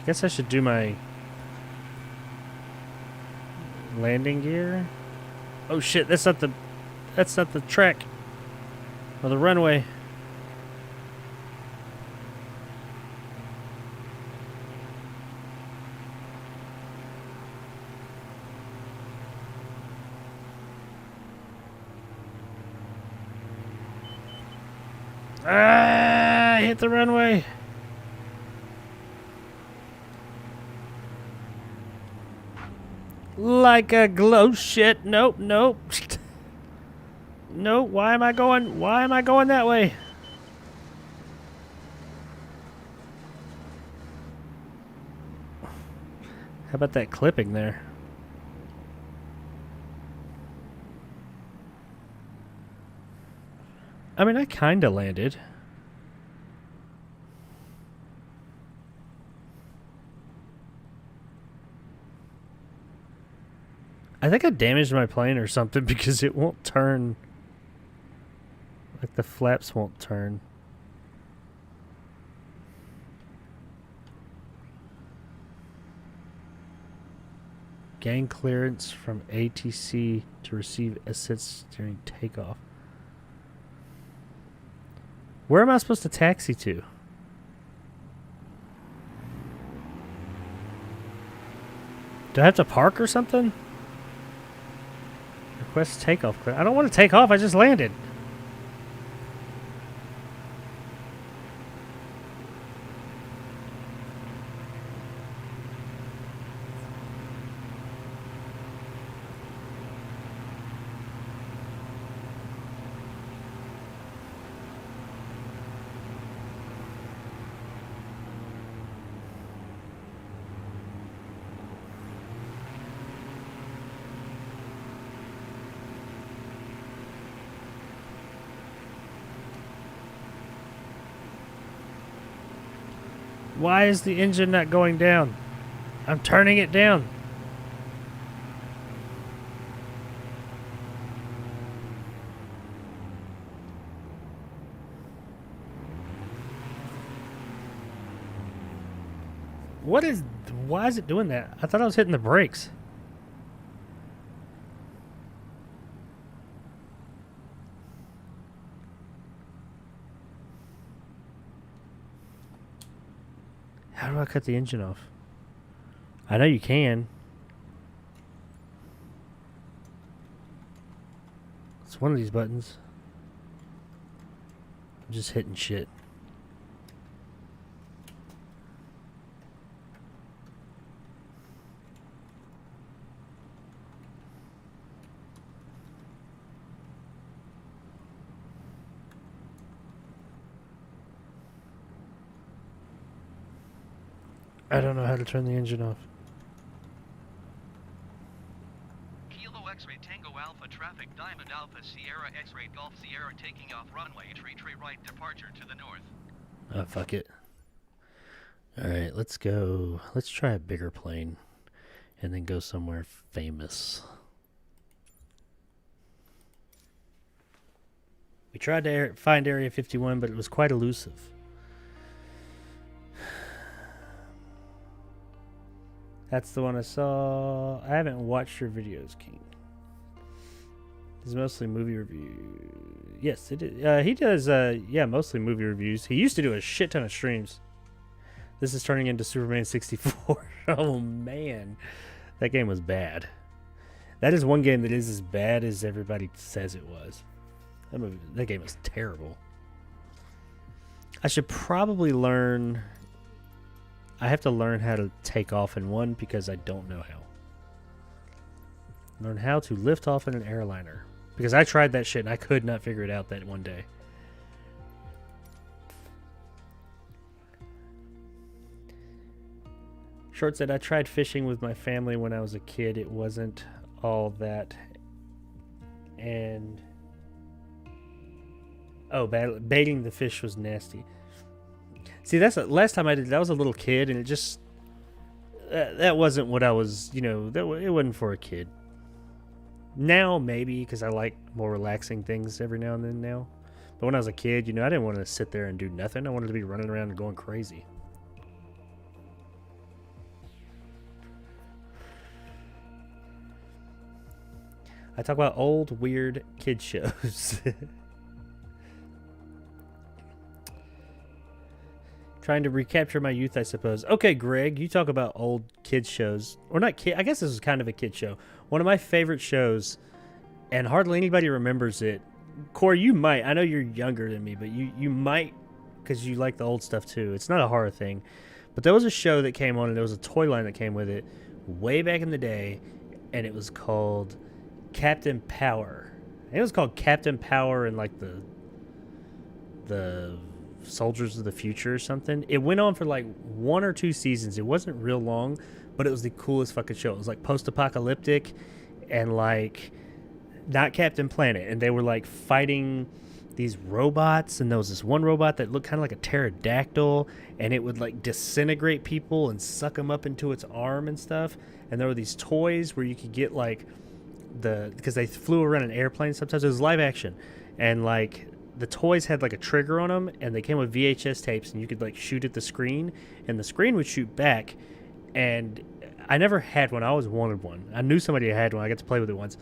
S1: I guess I should do my landing gear. Oh shit, that's not the track or the runway. Ah, I hit the runway. Like a glow shit. Nope, nope. Nope, why am I going that way? How about that clipping there? I mean, I kind of landed. I think I damaged my plane or something because it won't turn. Like the flaps won't turn. Gain clearance from ATC to receive assist during takeoff. Where am I supposed to taxi to? Do I have to park or something? Request takeoff clear. I don't want to take off. I just landed. Why is the engine not going down? I'm turning it down. Why is it doing that? I thought I was hitting the brakes. How do I cut the engine off? I know you can. It's one of these buttons. I'm just hitting shit. I don't know how to turn the engine off.
S3: Kilo X-ray Tango Alpha traffic Diamond Alpha Sierra X-ray Golf Sierra taking off runway tree right departure to the north.
S1: Oh, fuck it. Alright, let's go. Let's try a bigger plane. And then go somewhere famous. We tried to find Area 51, but it was quite elusive. That's the one I saw. I haven't watched your videos, King. It's mostly movie reviews. Yes, it is. He does, yeah, mostly movie reviews. He used to do a shit ton of streams. This is turning into Superman 64. Oh, man. That game was bad. That is one game that is as bad as everybody says it was. That game was terrible. I should probably learn... I have to learn how to take off in one because I don't know how. Learn how to lift off in an airliner. Because I tried that shit and I could not figure it out that one day. Short said, I tried fishing with my family when I was a kid. It wasn't all that. And... oh, baiting the fish was nasty. See, that's last time I did. That was a little kid, and it just that wasn't what I was. You know, it wasn't for a kid. Now maybe because I like more relaxing things every now and then now. But when I was a kid, you know, I didn't want to sit there and do nothing. I wanted to be running around and going crazy. I talk about old weird kid shows. Trying to recapture my youth, I suppose. Okay, Greg, you talk about old kids shows. Or not kid. I guess this is kind of a kid show. One of my favorite shows, and hardly anybody remembers it. Corey, you might. I know you're younger than me, but you might because you like the old stuff too. It's not a horror thing. But there was a show that came on, and there was a toy line that came with it way back in the day, and it was called Captain Power. And it was called Captain Power and like the Soldiers of the Future or something. It went on for like 1 or 2 seasons. It wasn't real long, but it was the coolest fucking show. It was like post-apocalyptic and like not Captain Planet, and they were like fighting these robots, and there was this one robot that looked kind of like a pterodactyl, and it would like disintegrate people and suck them up into its arm and stuff. And there were these toys where you could get like because they flew around an airplane sometimes. It was live action, and like the toys had like a trigger on them, and they came with VHS tapes, and you could like shoot at the screen, and the screen would shoot back. And I never had one. I always wanted one. I knew somebody who had one. I got to play with it once.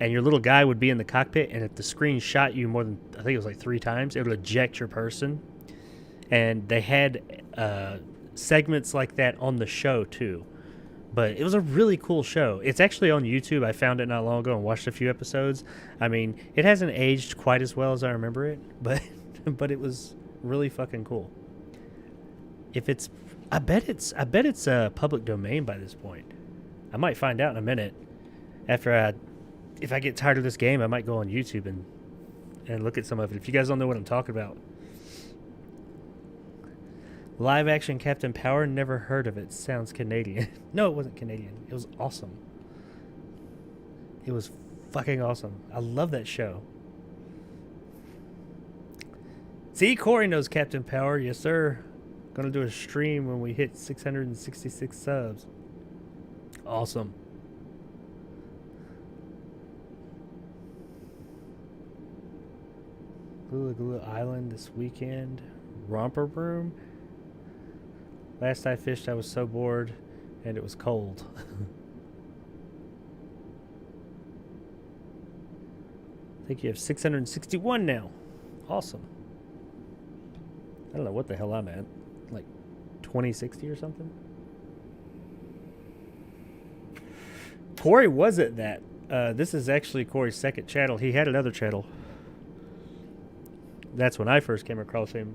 S1: And your little guy would be in the cockpit, and if the screen shot you more than, I think it was like 3 times, it would eject your person. And they had segments like that on the show too. But it was a really cool show. It's actually on YouTube. I found it not long ago and watched a few episodes. I mean, it hasn't aged quite as well as I remember it, but it was really fucking cool. I bet it's public domain by this point. I might find out in a minute. If I get tired of this game, I might go on YouTube and look at some of it. If you guys don't know what I'm talking about. Live action Captain Power, never heard of it. Sounds Canadian. No, it wasn't Canadian. It was awesome. It was fucking awesome. I love that show. See, Corey knows Captain Power. Yes, sir. Gonna do a stream when we hit 666 subs. Awesome. Gula Gula Island this weekend. Romper Room. Last I fished, I was so bored, and it was cold. I think you have 661 now. Awesome. I don't know what the hell I'm at. Like 2060 or something? Corey was at that. This is actually Corey's second channel. He had another channel. That's when I first came across him.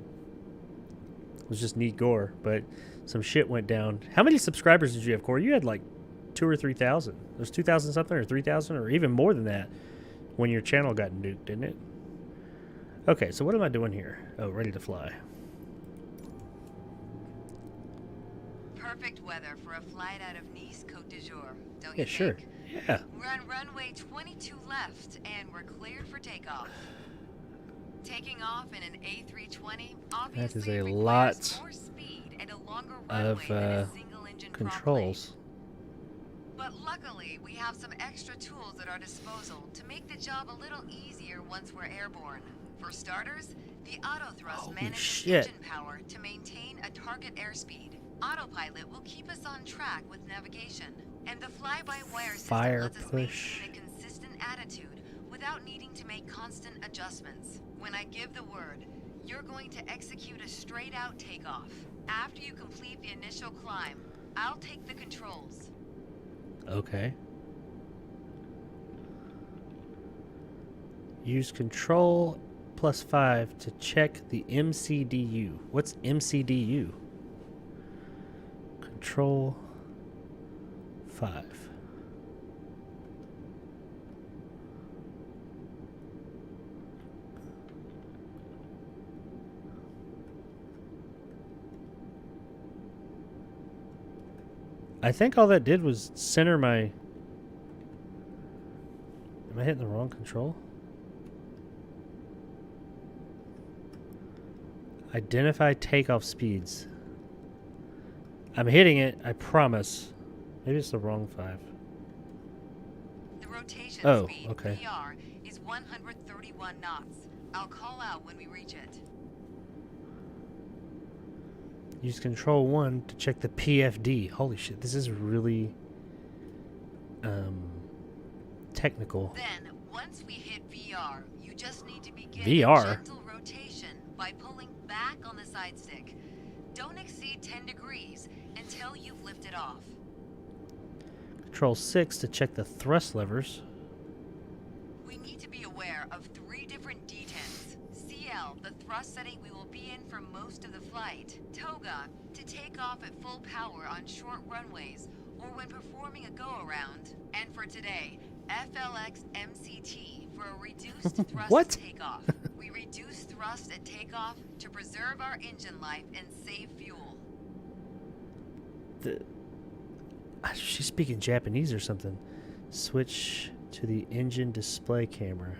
S1: It was just Neat Gore, but some shit went down. How many subscribers did you have, Corey? You had like 2,000 or 3,000. There's 2,000 something or 3,000 or even more than that when your channel got nuked, didn't it? Okay, so what am I doing here? Oh, ready to fly.
S2: Perfect weather for a flight out of Nice, Côte d'Azur, don't
S1: Yeah,
S2: you
S1: sure.
S2: think?
S1: Yeah.
S2: We're on runway 22 left, and we're cleared for takeoff. Taking off in an A320 obviously
S1: a
S2: requires
S1: lot
S2: more speed and a longer
S1: of,
S2: runway than a single-engine
S1: controls.
S2: But luckily, we have some extra tools at our disposal to make the job a little easier once we're airborne. For starters, the autothrust
S1: Holy
S2: manages
S1: shit.
S2: engine power to maintain a target airspeed. Autopilot will keep us on track with navigation, and the fly-by-wire system
S1: Fire
S2: lets us
S1: push.
S2: maintain a consistent attitude without needing to make constant adjustments. When I give the word, you're going to execute a straight-out takeoff. After you complete the initial climb, I'll take the controls.
S1: Okay. Use control +5 to check the MCDU. What's MCDU? Control 5. I think all that did was center my... Am I hitting the wrong control? Identify takeoff speeds. I'm hitting it, I promise. Maybe it's the wrong 5.
S2: The rotation
S1: Oh,
S2: speed,
S1: okay.
S2: PR, is 131 knots. I'll call out when we reach it.
S1: Use control 1 to check the PFD. Holy shit, this is really technical.
S2: Then, once we hit VR, you just need to begin
S1: VR?
S2: a gentle rotation by pulling back on the side stick. Don't exceed 10 degrees until you've lifted off.
S1: Control 6 to check the thrust levers.
S2: We need to be aware of 3 different detents. CL, the thrust setting we will be in for most of the flight. Toga, to take off at full power on short runways or when performing a go-around. And for today, FLX MCT for a reduced thrust
S1: What?
S2: takeoff. We reduce thrust at takeoff to preserve our engine life and save fuel.
S1: She's speaking Japanese or something. Switch to the engine display camera.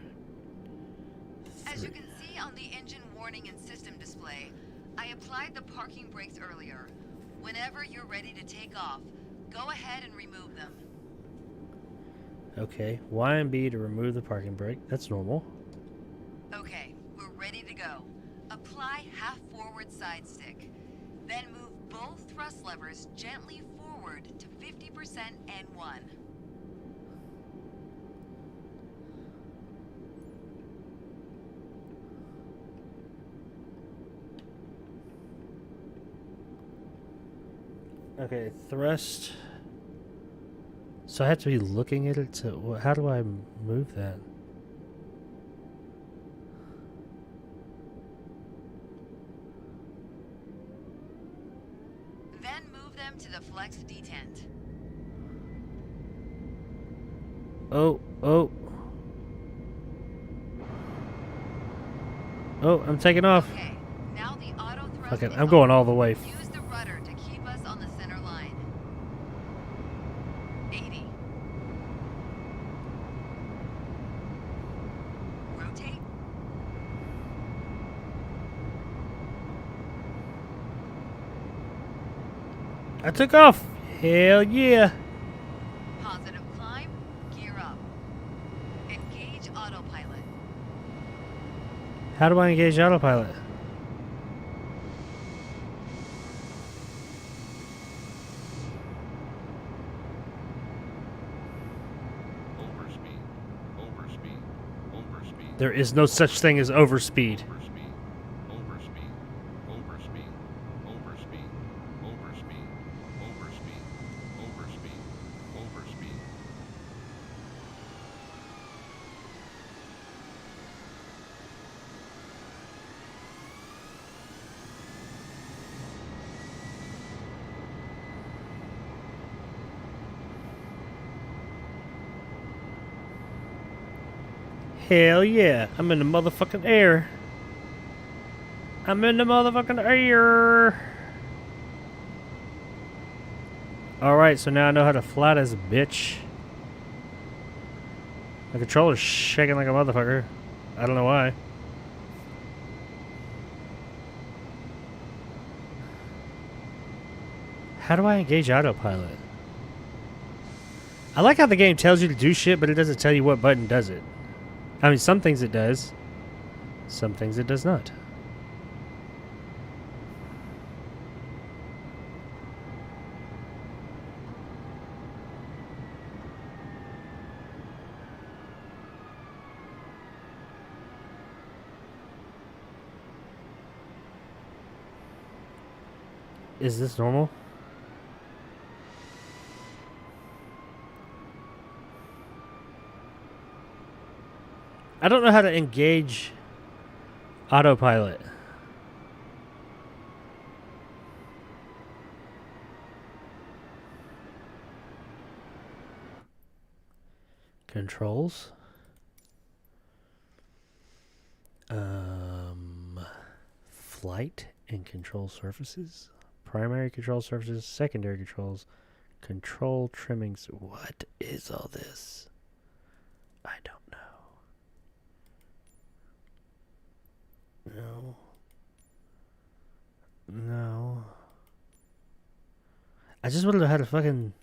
S2: As you can see on the engine warning and system display. I applied the parking brakes earlier. Whenever you're ready to take off, go ahead and remove them.
S1: Okay, Y and B to remove the parking brake. That's normal.
S2: Okay, we're ready to go. Apply half forward side stick. Then move both thrust levers gently forward to 50% N1.
S1: Okay, thrust. So I have to be looking at it to. How do I move that?
S2: Then move them to the flex detent.
S1: Oh, I'm taking off.
S2: Okay, now the auto thrust.
S1: Okay,
S2: is
S1: I'm going
S2: on.
S1: all the way.
S2: Use the rudder to keep us on the center line. 80. Rotate.
S1: I took off. Hell yeah.
S2: Positive climb. Gear up. Engage autopilot.
S1: How do I engage autopilot?
S6: Overspeed. Overspeed. Overspeed.
S1: There is no such thing as overspeed.
S6: Overspeed. Overspeed. Overspeed. Overspeed. Overspeed. Overspeed. Overspeed. Overspeed.
S1: Hell yeah. I'm in the motherfucking air. I'm in the motherfucking air. Alright, so now I know how to fly this bitch. The controller's shaking like a motherfucker. I don't know why. How do I engage autopilot? I like how the game tells you to do shit, but it doesn't tell you what button does it. I mean, some things it does. Some things it does not. Is this normal? I don't know how to engage autopilot. Controls. Flight and control surfaces. Primary control surfaces, secondary controls, control trimmings. What is all this? I don't know. No. I just want to know how to fucking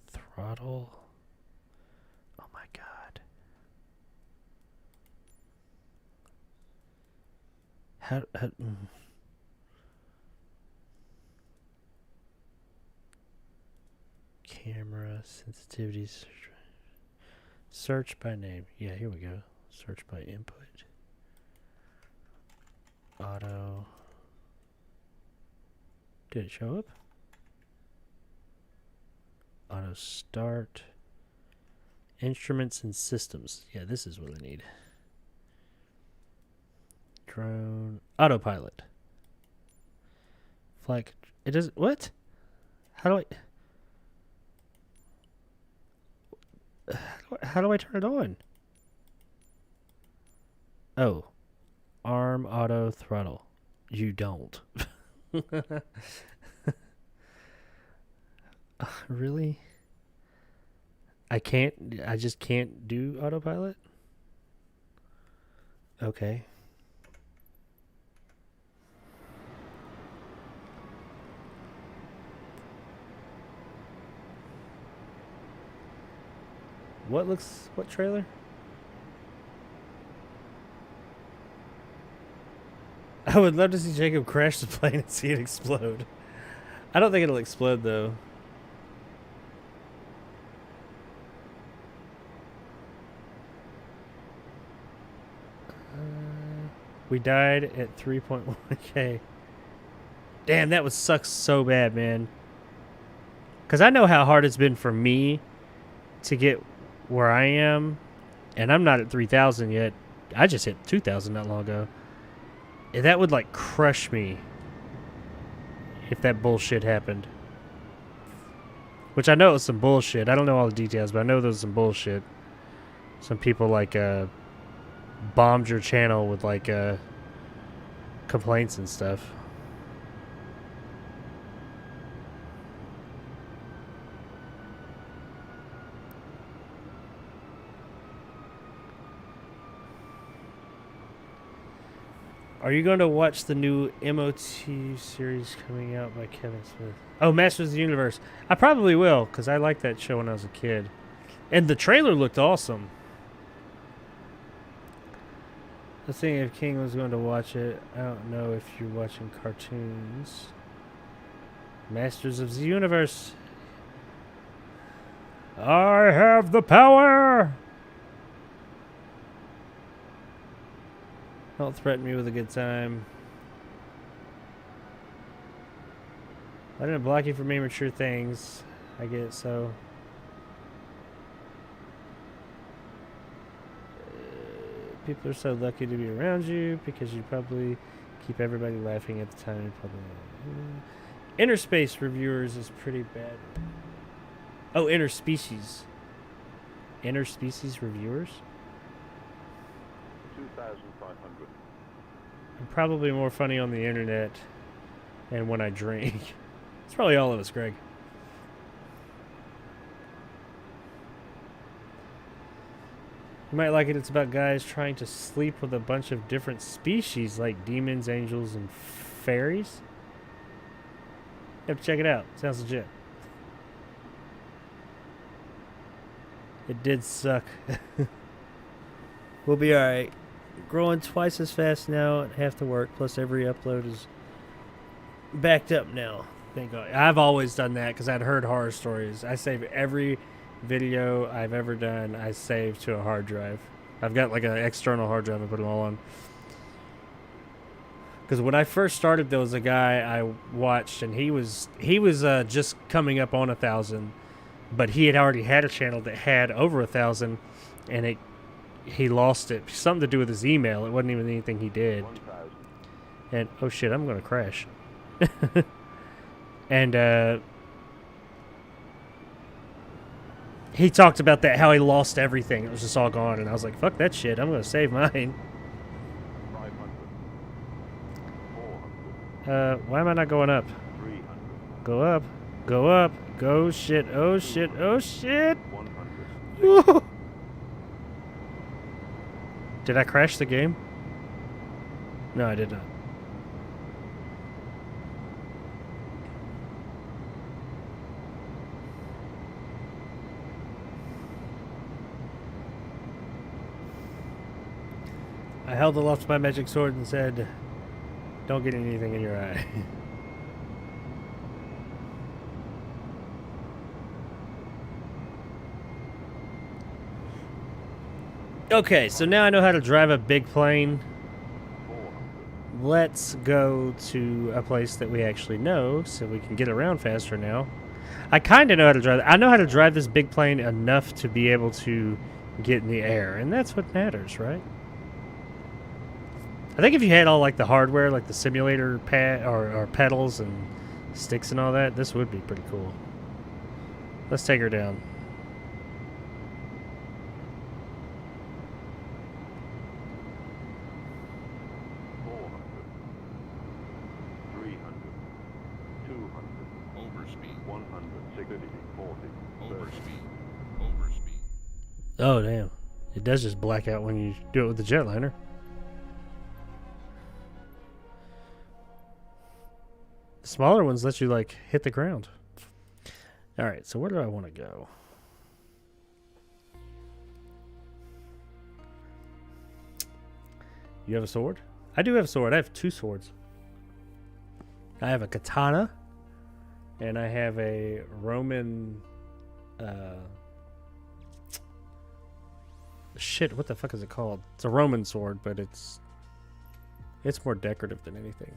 S1: throttle. Oh my god. How camera sensitivities. Search by name. Yeah, here we go. Search by input. Auto. Did it show up? Auto start. Instruments and systems. Yeah, this is what I need. Drone. Autopilot. Flight. It does. What? How do I. How do I turn it on? Oh. Arm auto throttle. You don't. Really? I just can't do autopilot? Okay. What trailer? I would love to see Jacob crash the plane and see it explode. I don't think it'll explode though. We died at 3.1k. Damn, that would suck so bad, man. Because I know how hard it's been for me to get where I am, and I'm not at 3,000 yet. I just hit 2,000 not long ago. And that would, like, crush me if that bullshit happened. Which I know it was some bullshit. I don't know all the details, but I know there was some bullshit. Some people, like, bombed your channel with, like, complaints and stuff. Are you going to watch the new MOT series coming out by Kevin Smith? Oh, Masters of the Universe. I probably will, because I liked that show when I was a kid. And the trailer looked awesome. Let's see if King was going to watch it. I don't know if you're watching cartoons. Masters of the Universe. I have the power! Don't threaten me with a good time. I didn't block you from immature things. I get it, so. People are so lucky to be around you because you probably keep everybody laughing at the time in public. Interspace reviewers is pretty bad. Oh, interspecies. Interspecies reviewers?
S6: 2,500.
S1: I'm probably more funny on the internet and when I drink. It's probably all of us, Greg. You might like it. It's about guys trying to sleep with a bunch of different species like demons, angels, and fairies. You have to check it out. Sounds legit. It did suck. We'll be alright. Growing twice as fast now at half the work, plus every upload is backed up now. Thank God. I've always done that because I'd heard horror stories. I save every video I've ever done, I save to a hard drive. I've got like an external hard drive I put them all on. Because when I first started, there was a guy I watched, and he was just coming up on 1,000, but he had already had a channel that had over 1,000, and he lost it. Something to do with his email. It wasn't even anything he did.
S6: 1,000.
S1: And oh shit, I'm gonna crash. And he talked about that, how he lost everything. It was just all gone, and I was like, fuck that shit. I'm gonna save mine.
S6: 500. 400.
S1: Why am I not going up?
S6: 300.
S1: Go up. Go up. Go shit. Oh shit. Oh shit.
S6: 100.
S1: Did I crash the game? No, I did not. I held aloft my magic sword and said, don't get anything in your eye. Okay, so now I know how to drive a big plane.
S6: 400.
S1: Let's go to a place that we actually know so we can get around faster now. I kind of know how to drive. I know how to drive this big plane enough to be able to get in the air, and that's what matters, right? I think if you had all like the hardware, like the simulator pad or pedals and sticks and all that, this would be pretty cool. Let's take her down.
S6: Overspeed. 100. 60. 40. Overspeed. Overspeed.
S1: Oh, damn. It does just black out when you do it with the jetliner. The smaller ones let you, like, hit the ground. All right, so where do I want to go? You have a sword? I do have a sword. I have 2 swords. I have a katana, and I have a Roman... shit, what the fuck is it called? It's a Roman sword, but it's more decorative than anything.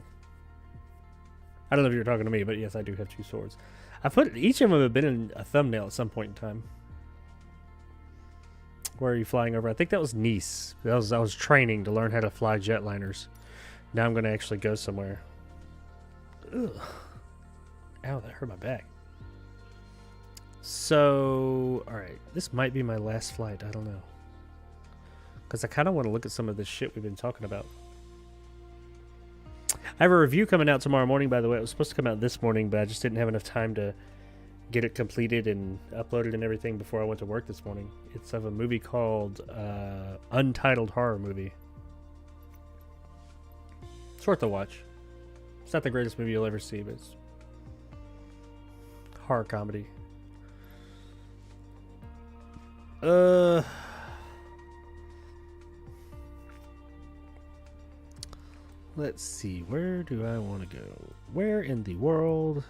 S1: I don't know if you're talking to me, but yes, I do have 2 swords. I put each of them have been in a thumbnail at some point in time. Where are you flying over? I think that was Nice. I was training to learn how to fly jetliners. Now I'm going to actually go somewhere. Ugh. Ow, that hurt my back. So, all right, this might be my last flight. I don't know. Because I kind of want to look at some of this shit we've been talking about. I have a review coming out tomorrow morning, by the way. It was supposed to come out this morning, but I just didn't have enough time to get it completed and uploaded and everything before I went to work this morning. It's of a movie called Untitled Horror Movie. It's worth a watch. It's not the greatest movie you'll ever see, but it's horror comedy. Let's see. Where do I want to go? Where in the world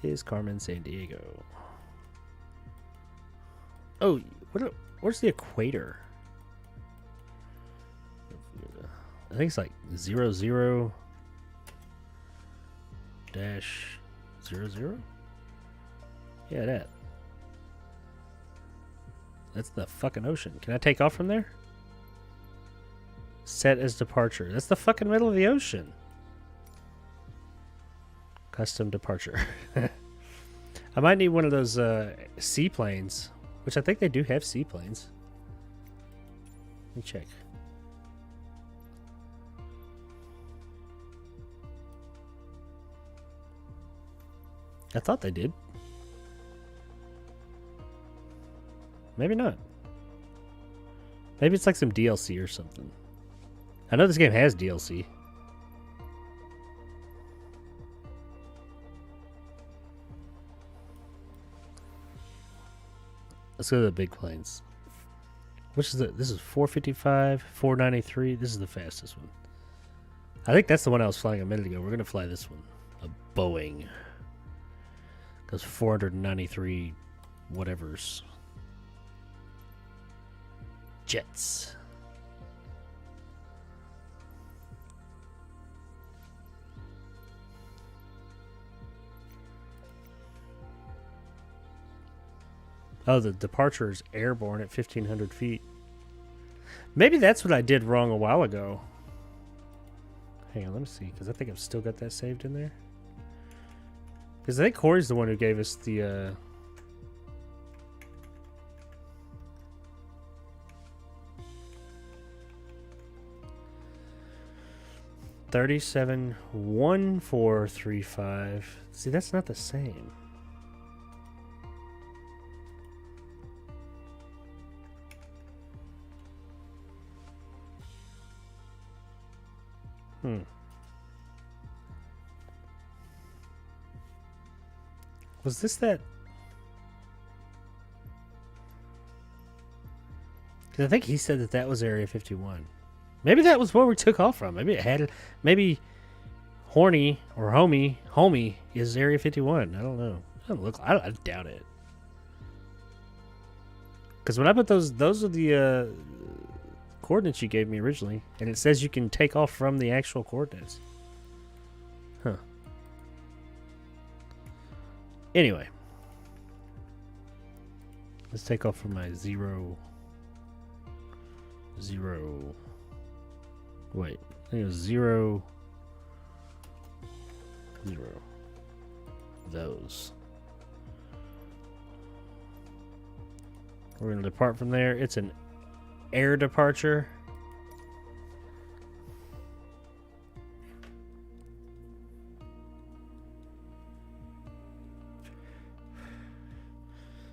S1: is Carmen Sandiego? Oh, where's the equator? I think it's like 00 dash 00. Yeah, that. That's the fucking ocean. Can I take off from there? Set as departure. That's the fucking middle of the ocean. Custom departure. I might need one of those seaplanes, which I think they do have seaplanes. Let me check. I thought they did. Maybe not. Maybe it's like some DLC or something. I know this game has DLC. Let's go to the big planes. Which is this is 455, 493. This is the fastest one. I think that's the one I was flying a minute ago. We're going to fly this one. A Boeing. Goes 493 whatevers. Jets. Oh, the departure is airborne at 1,500 feet. Maybe that's what I did wrong a while ago. Hang on, let me see, because I think I've still got that saved in there. Because I think Corey's the one who gave us the... 371435. See, that's not the same. Was this that? Because I think he said that that was Area 51. Maybe that was where we took off from. Maybe it had. Maybe Horny or Homie is Area 51. I don't know. It doesn't look. I doubt it. Because when I put those are the coordinates you gave me originally, and it says you can take off from the actual coordinates. Huh. Anyway, let's take off from my 0. Wait, I think it was 0. Those. We're going to depart from there. It's an air departure.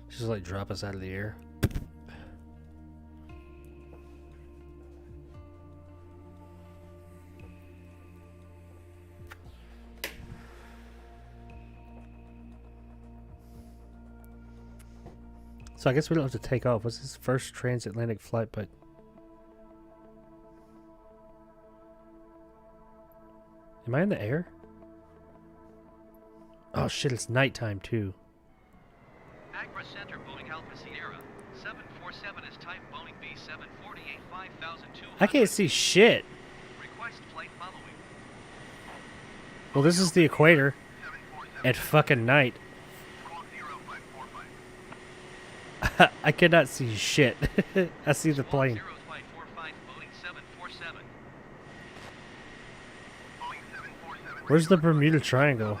S1: Just like drop us out of the air. So I guess we don't have to take off. What's this first transatlantic flight? But am I in the air? Oh shit! It's nighttime too.
S3: Agra Center, Boeing Alpha Sierra. 747 is type Boeing B748 5200.
S1: I can't see shit.
S3: Request flight following.
S1: Well, this is the equator at fucking night. I cannot see shit. I see the plane.
S3: 0545 Boeing 747.
S1: Where's the Bermuda Triangle?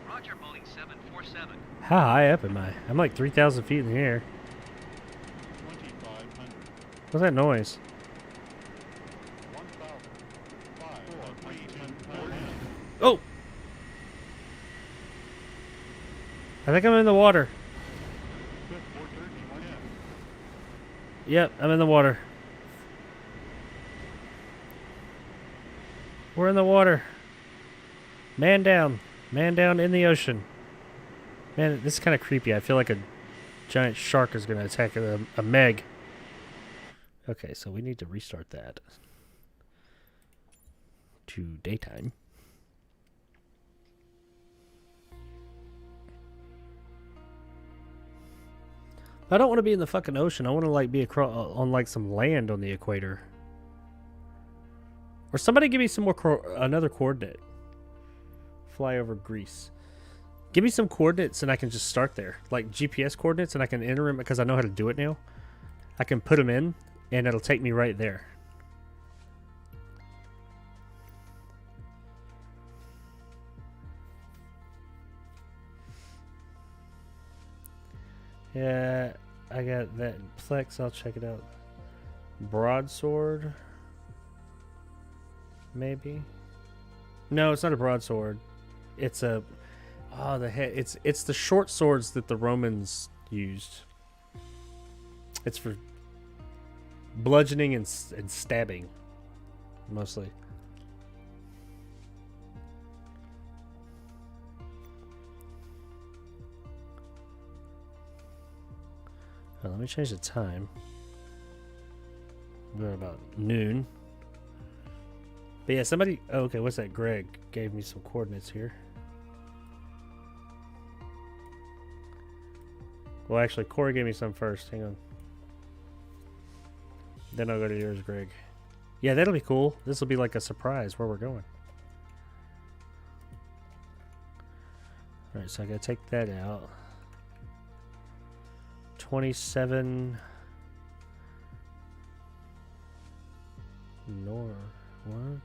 S3: Roger, Boeing 747.
S1: How high up am I? I'm like 3,000 feet in the air.
S6: 2500.
S1: What's that noise?
S6: 1005.
S1: Oh! I think I'm in the water. Yep, I'm in the water. We're in the water. Man down. Man down in the ocean. Man, this is kind of creepy. I feel like a giant shark is going to attack a Meg. Okay, so we need to restart that to daytime. I don't want to be in the fucking ocean. I want to like be across on like some land on the equator. Or somebody give me some more another coordinate. Fly over Greece. Give me some coordinates and I can just start there. Like GPS coordinates, and I can enter them because I know how to do it now. I can put them in and it'll take me right there. Yeah, I got that in Plex. I'll check it out. Broadsword. Maybe. No, it's not a broadsword. It's a the head. It's the short swords that the Romans used. It's for bludgeoning and stabbing, mostly. Well, let me change the time. We're about noon. But yeah, somebody... Oh, okay, what's that? Greg gave me some coordinates here. Well, actually, Corey gave me some first. Hang on. Then I'll go to yours, Greg. Yeah, that'll be cool. This will be like a surprise where we're going. Alright, so I gotta take that out. 27... Nor... What?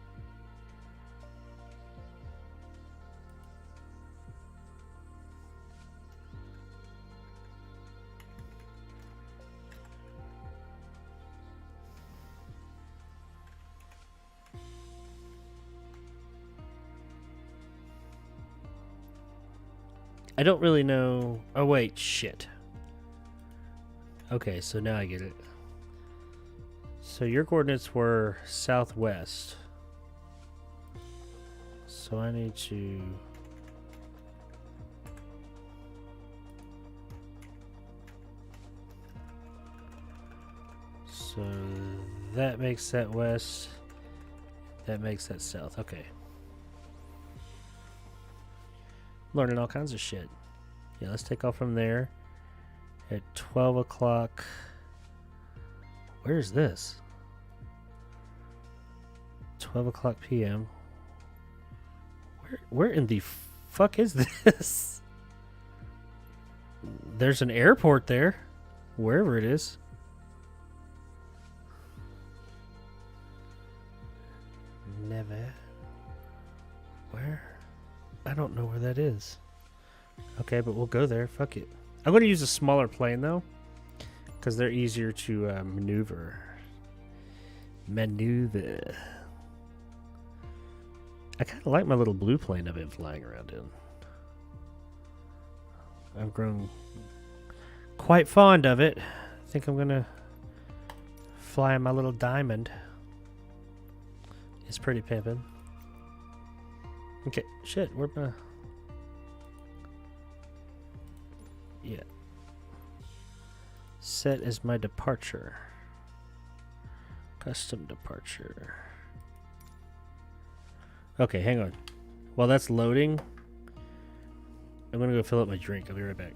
S1: I don't really know. Oh, wait, shit. Okay, so now I get it. So your coordinates were southwest. So I need to... So that makes that west. That makes that south. Okay. Learning all kinds of shit. Yeah, let's take off from there at 12 o'clock. Where is this? 12 o'clock p.m. Where in the fuck is this? There's an airport there. Wherever it is. Never. Where? I don't know where that is. Okay, but we'll go there. Fuck it. I'm going to use a smaller plane, though. Because they're easier to maneuver. I kind of like my little blue plane I've been flying around in. I've grown quite fond of it. I think I'm going to fly in my little diamond. It's pretty pimpin'. Okay, shit, where my... Yeah. Set as my departure. Custom departure. Okay, hang on. While that's loading, I'm gonna go fill up my drink. I'll be right back.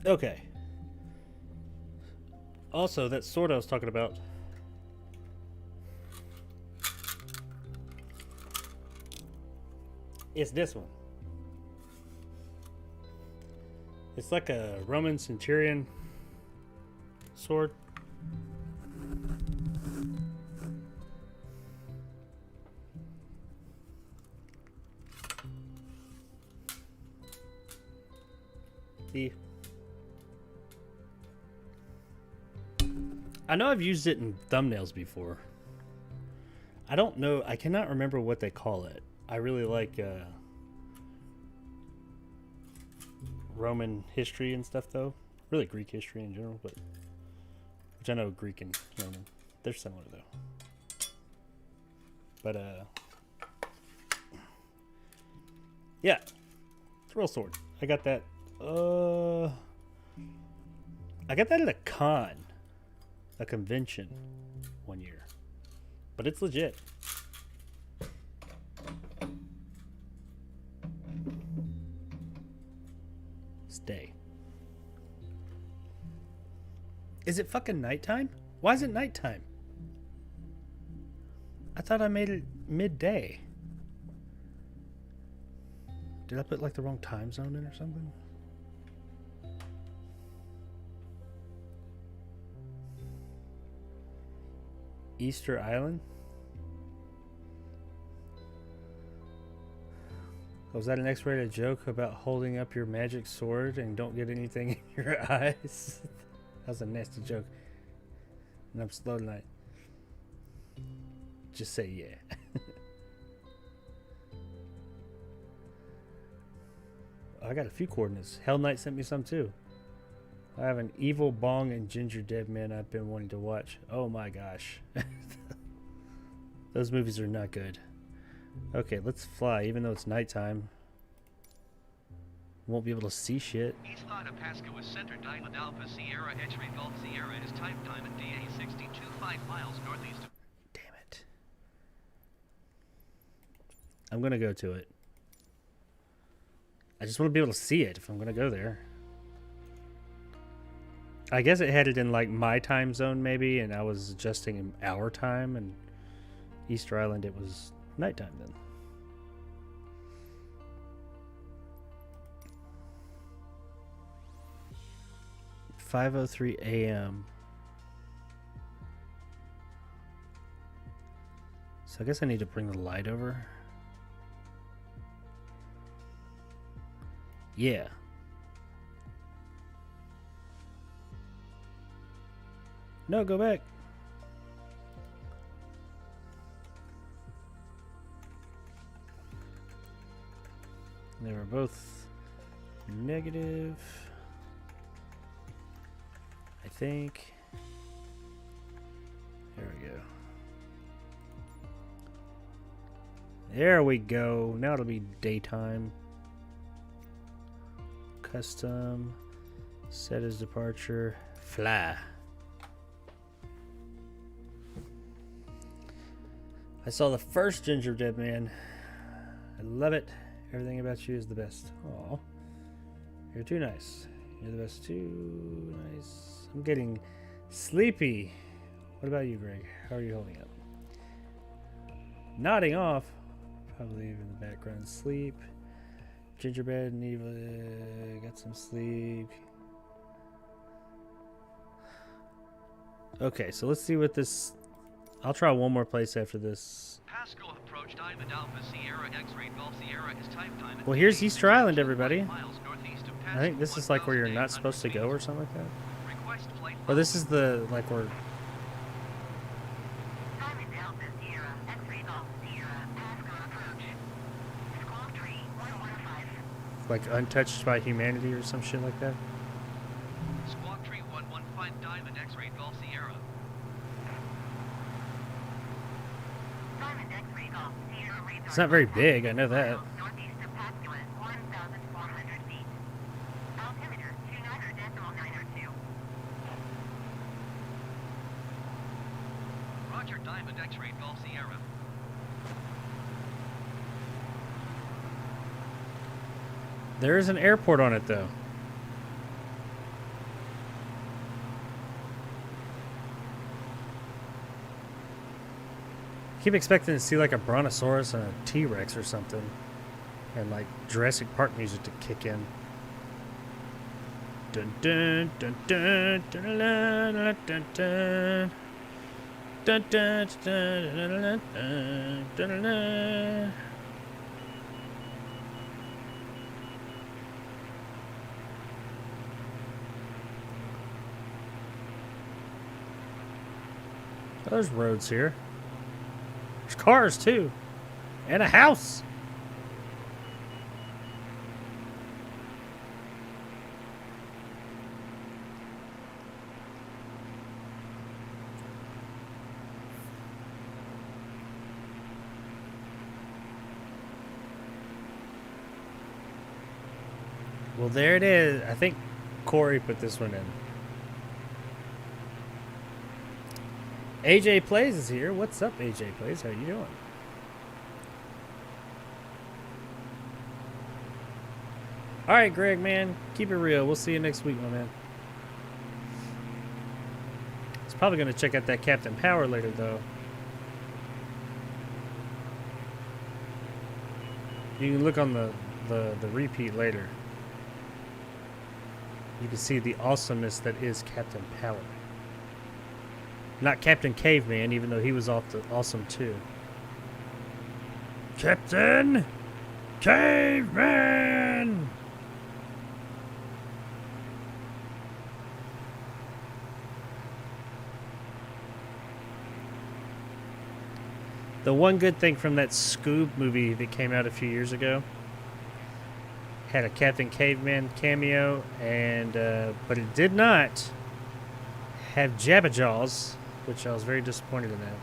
S1: Okay. Also, that sword I was talking about. It's this one. It's like a Roman centurion sword. See? I know I've used it in thumbnails before. I don't know. I cannot remember what they call it. I really like Roman history and stuff, though. Really Greek history in general, but which I know Greek and Roman, they're similar though. But yeah, it's a real sword. I got that. I got that at a convention one year, but it's legit. Stay. Is it fucking nighttime? Why is it nighttime? I thought I made it midday. Did I put like the wrong time zone in or something? Easter Island? Was that an X-rated joke about holding up your magic sword and don't get anything in your eyes? That was a nasty joke. And I'm slow tonight. Just say yeah. I got a few coordinates. Hell Knight sent me some too. I have an Evil Bong and Ginger Dead Man I've been wanting to watch. Oh my gosh. Those movies are not good. Okay, let's fly, even though it's nighttime. Won't be able to see shit.
S3: East line of Pasco is Center Diamond Alpha Sierra X-ray Golf Sierra is type diamond DA 6025 miles northeast of...
S1: Damn it. I'm gonna go to it. I just want to be able to see it if I'm gonna go there. I guess it had it in like my time zone maybe, and I was adjusting in our time, and Easter Island it was nighttime then. "5:03 a.m. So I guess I need to bring the light over. Yeah. No, go back. They were both negative, I think. There we go. There we go. Now it'll be daytime. Custom. Set as departure. Fly. I saw the first Gingerbread Man. I love it. Everything about you is the best. Aw. You're too nice. You're the best. Too nice. I'm getting sleepy. What about you, Greg? How are you holding up? Nodding off. Probably in the background. Sleep. Gingerbread and Eva got some sleep. Okay, so let's see what this... I'll try one more place after this.
S3: Pasco approach Diamond Alpha Sierra X-ray Golf Sierra is type diamond.
S1: Well, here's Easter Island, everybody.
S3: Miles northeast of
S1: I think this is like where you're not supposed to go or something like that. Or this is the, like, where...
S2: Diamond Alpha Sierra, X-ray Golf Sierra, Pasco approach. Squawk tree 115.
S1: like untouched by humanity or some shit like that.
S3: Squawk tree 115 Diamond X-ray Golf Sierra.
S2: Diamond X-ray Golf Sierra radar.
S1: It's not very big, I know that.
S2: Northeast of Pasco at 1,400 feet. Altimeter 29.902.
S3: Roger Diamond X-ray Golf Sierra.
S1: There is an airport on it, though. Keep expecting to see like a brontosaurus and a T-Rex or something, and like Jurassic Park music to kick in. Dun dun dun dun dun dun dun dun dun dun dun dun dun dun dun. There's roads here. There's cars too. And a house. Well, there it is. I think Corey put this one in. AJ Plays is here. What's up, AJ Plays? How you doing? All right, Greg, man. Keep it real. We'll see you next week, my man. He's probably going to check out that Captain Power later, though. You can look on the repeat later. You can see the awesomeness that is Captain Power. Not Captain Caveman, even though he was awesome too. Captain Caveman! The one good thing from that Scoob movie that came out a few years ago had a Captain Caveman cameo, and but it did not have Jabberjaws, which I was very disappointed in that.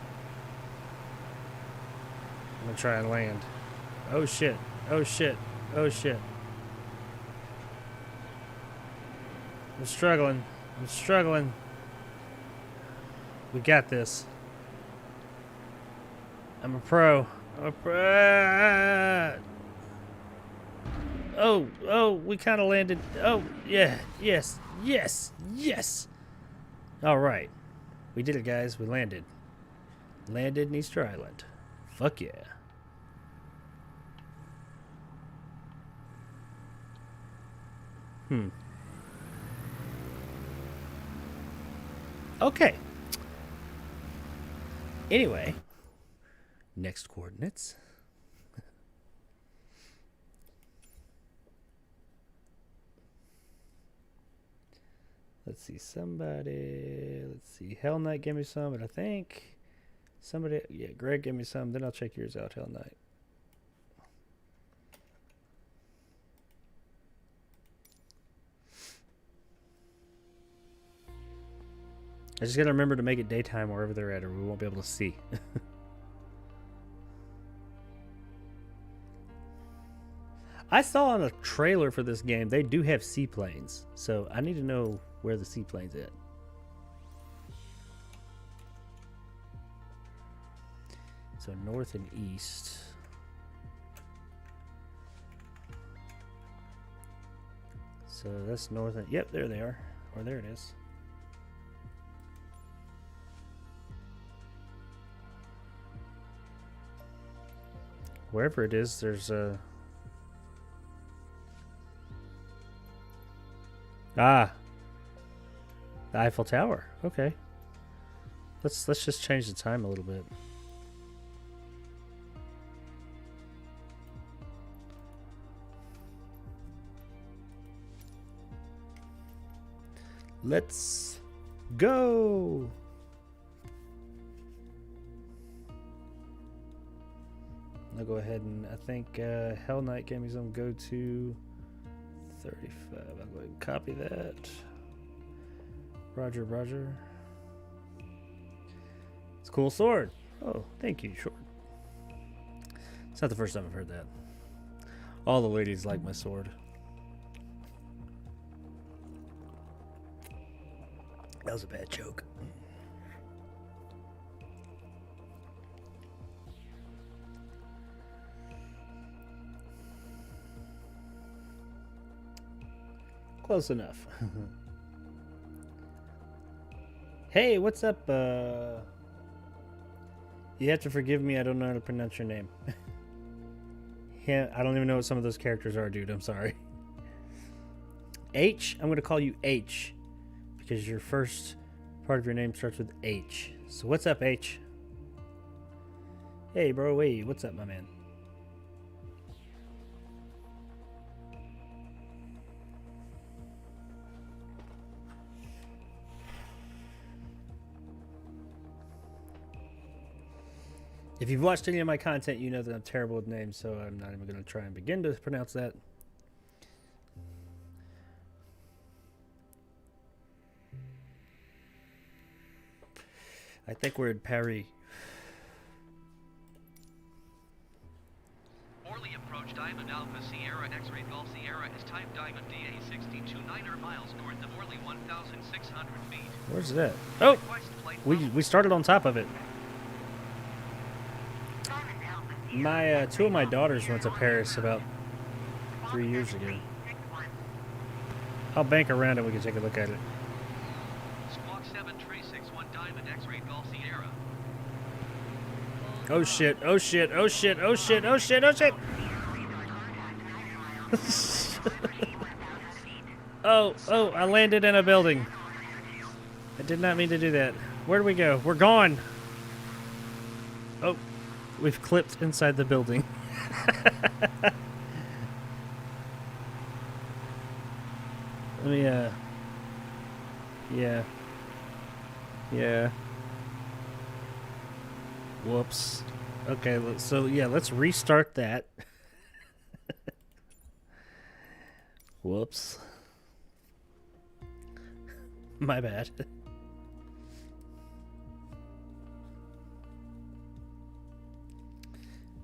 S1: I'm gonna try and land. Oh shit! Oh shit! Oh shit! I'm struggling. I'm struggling. We got this. I'm a pro. I'm a pro. Oh, we kind of landed. Oh, yeah, yes, yes, yes. All right. We did it, guys. We landed. Landed in Easter Island. Fuck yeah. Okay. Anyway, next coordinates. Let's see, somebody. Let's see, Hell Knight gave me some, but I think somebody. Yeah, Greg gave me some. Then I'll check yours out, Hell Knight. I just gotta remember to make it daytime wherever they're at, or we won't be able to see. I saw on a trailer for this game they do have seaplanes, so I need to know where the seaplane's at. So north and east. So that's north and yep, there they are. Or there it is. Wherever it is, there's a the Eiffel Tower. Okay. Let's just change the time a little bit. Let's go. I'll go ahead and I think Hell Knight gave me some go to 35. I'll go ahead and copy that. Roger, Roger. It's a cool sword. Oh, thank you, Short. It's not the first time I've heard that. All the ladies like my sword. That was a bad joke. Close enough. Hey, what's up? You have to forgive me, I don't know how to pronounce your name. Yeah, I don't even know what some of those characters are, dude. I'm sorry. H? I'm going to call you H. Because your first part of your name starts with H. So what's up, H? Hey, bro. Hey, what's up, my man? If you've watched any of my content, you know that I'm terrible with names, so I'm not even going to try and begin to pronounce that. I think we're in Paris.
S3: Orly approach Diamond Alpha Sierra X-ray Golf Sierra is type Diamond DA62 9 miles north of Orly 1,600 feet.
S1: Where's that? Oh!
S3: Request flight
S1: We started on top of it. My two of my daughters went to Paris about 3 years ago. I'll bank around and we can take a look at it.
S3: Squawk 7361 Diamond X-ray Golf Sierra.
S1: Oh shit, oh shit, oh shit, oh shit, oh shit, oh shit! Oh, I landed in a building. I did not mean to do that. Where do we go? We're gone! Oh, we've clipped inside the building. Let me, yeah. Whoops. Okay, so yeah, let's restart that. Whoops. My bad.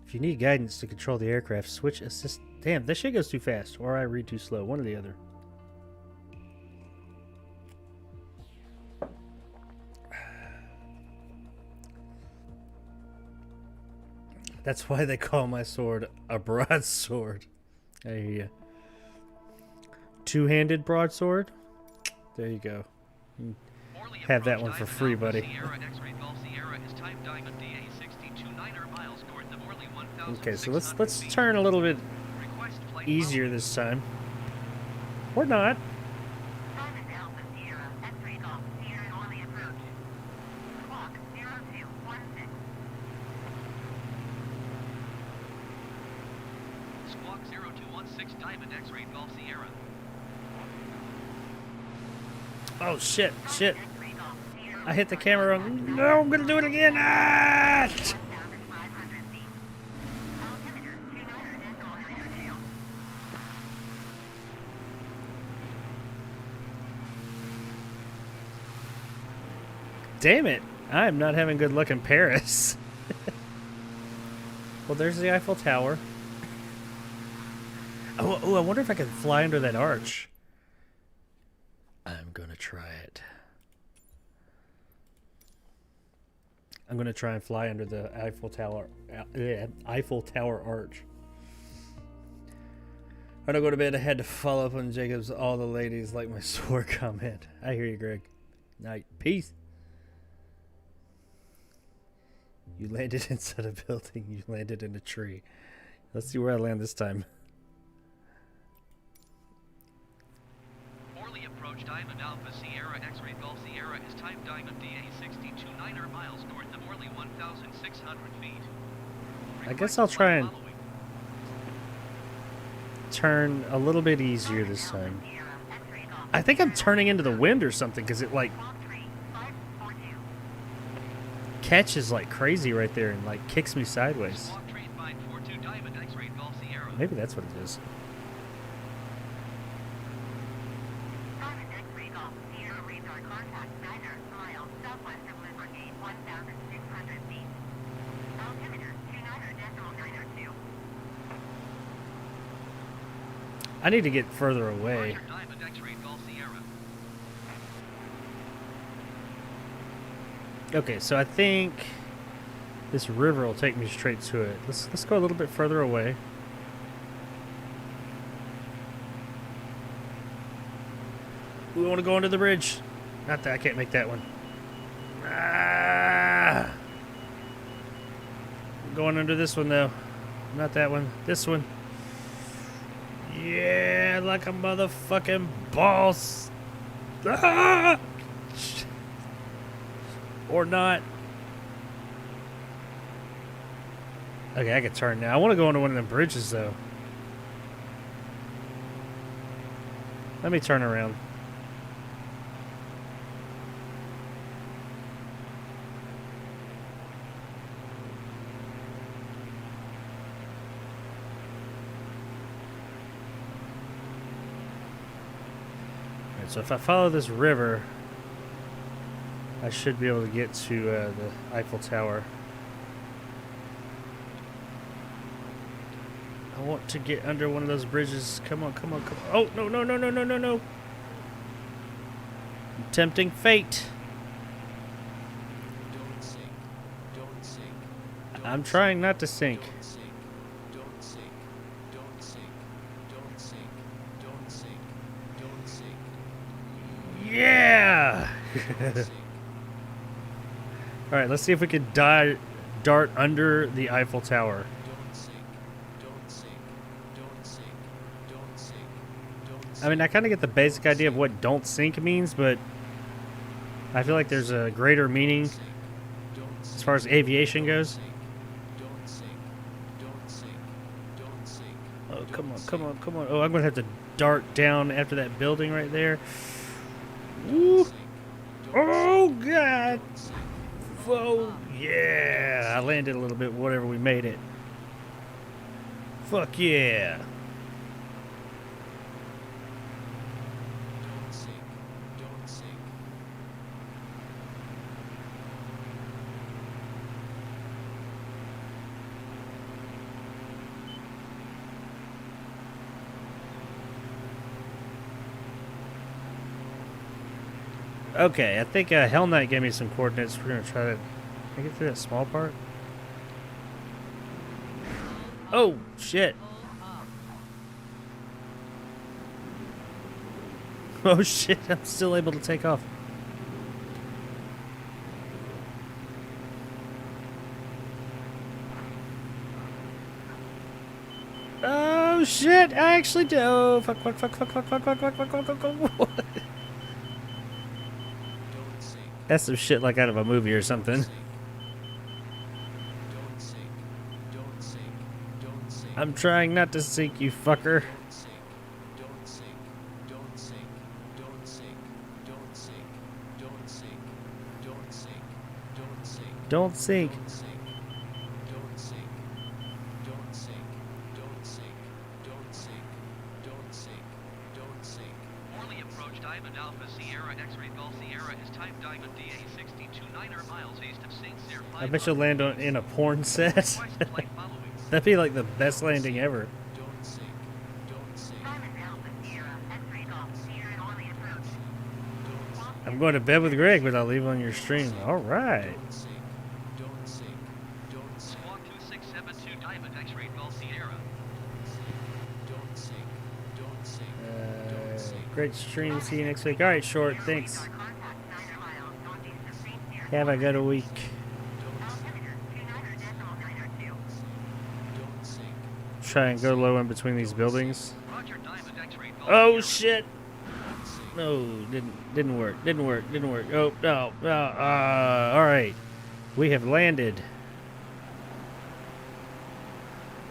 S1: If you need guidance to control the aircraft, switch assist. Damn, this shit goes too fast, or I read too slow. One or the other. That's why they call my sword a broadsword. I hear you. Two-handed broadsword? There you go.
S3: Morley
S1: Have that
S3: approach
S1: one for
S3: Diamond
S1: free,
S3: Alpha
S1: buddy.
S3: Sierra X-ray Golf Sierra is type Diamond DA62 9 miles north of Morley 1,600
S1: Okay, so let's
S3: feet.
S1: turn a little bit
S3: Request flight
S1: easier
S3: following.
S1: this time. Or not.
S2: Diamond Alpha Sierra, X-ray Golf, Sierra Orly approach. Clock 0216.
S3: Squawk 0216 Diamond X-ray Golf Sierra.
S1: Oh, shit. Shit.
S2: X-ray Golf, Sierra
S1: I hit the camera wrong. No, I'm going to do it again. Ah!
S2: 1,500 feet. Altimeter 29.92.
S1: Damn it. I'm not having good luck in Paris. Well, there's the Eiffel Tower. Oh, I wonder if I can fly under that arch. I'm going to try it. I'm going to try and fly under the Eiffel Tower arch. When I go to bed, I had to follow up on Jacob's all the ladies like my sword comment. I hear you, Greg. Night. Peace. You landed inside a building. You landed in a tree. Let's see where I land this time.
S3: Morley approach Diamond Alpha Sierra X-ray Golf Sierra is type Diamond DA62 9 miles north of Morley 1,600 feet.
S1: I guess I'll try and turn a little bit easier this time. I think I'm turning into the wind or something because it like catches like crazy right there and like kicks me sideways.
S3: Squawk train 542 Diamond X-ray Golf Sierra.
S1: Maybe that's what it is.
S2: Diamond X-ray Golf, Sierra radar contact 9 miles southwest of Liberty, 1,600 feet. Altimeter 29.92.
S1: I need to get further away.
S3: Roger, Diamond X-ray Golf Sierra.
S1: Okay, so I think this river will take me straight to it. Let's go a little bit further away. We want to go under the bridge. Not that I can't make that one. Ah! I'm going under this one though. Not that one. This one. Yeah, like a motherfucking boss. Ah! Or not. Okay, I can turn now. I want to go into one of them bridges, though. Let me turn around. Alright, so if I follow this river, I should be able to get to the Eiffel Tower. I want to get under one of those bridges. Come on, come on, come on. Oh, no, no, no, no, no, no, no. Tempting fate.
S7: Don't sink. Don't sink.
S1: I'm trying not to sink.
S7: Don't sink. Don't sink. Don't sink. Don't sink. Don't sink. Don't sink.
S1: Yeah!
S7: Don't sink.
S1: Alright, let's see if we can dart under the Eiffel Tower.
S7: Don't sink. Don't sink. Don't sink. Don't sink. Don't sink.
S1: I mean, I kind of get the basic idea of what don't sink means, but I feel like there's a greater meaning
S7: Don't sink. Don't
S1: as
S7: sink.
S1: far as aviation goes.
S7: Don't sink. Don't sink. Don't sink.
S1: Oh, come on, come on, come on. Oh, I'm going to have to dart down after that building right there. Woo! Oh, God! Whoa, yeah! I landed a little bit, whatever we made it. Fuck yeah!
S7: Don't sink. Don't sink.
S1: Okay, I think Hell Knight gave me some coordinates. We're gonna try to. Can I get through that small part? Oh, shit. Oh, shit. I'm still able to take off. Oh, shit. I actually do. Oh, fuck, fuck, fuck, fuck, fuck, fuck, fuck, fuck, fuck, fuck, fuck, fuck.
S7: Don't sink.
S1: That's some shit like out of a movie or something.
S7: Sink. Don't sink. Don't sink. Don't sink.
S1: I'm trying not to sink, you fucker.
S7: Don't sink. Don't sink. Don't sink. Don't sink. Don't sink. Don't sink. Don't sink. Don't sink.
S1: Don't sink.
S7: Don't sink. Don't sink. Don't sink. Don't sink. Don't sink. Don't sink. Don't sink.
S3: Poorly approached Diamond Alpha Sierra X-ray Golf Sierra is type Diamond DA62 9 miles east of St. Cyr.
S1: I bet you'll land on, in a porn set.
S3: Request flight following.
S1: That'd be like the best landing ever.
S7: Don't sink. Don't sink.
S1: I'm going to bed with Greg, but I'll leave on your stream. All right.
S7: Don't sink. Don't sink. Don't sink.
S3: Squawk 2672 Diamond X-ray Golf Sierra.
S7: Don't sink. Don't sink. Don't sink.
S1: Great stream. See you next week. All right, Short. Thanks. Have a good week.
S7: Don't sink.
S1: Try and go low in between these buildings.
S3: Roger Diamond X-ray Golf
S1: Oh
S3: Sierra.
S1: shit! No, didn't work. Didn't work. Oh no, no. All right, we have landed.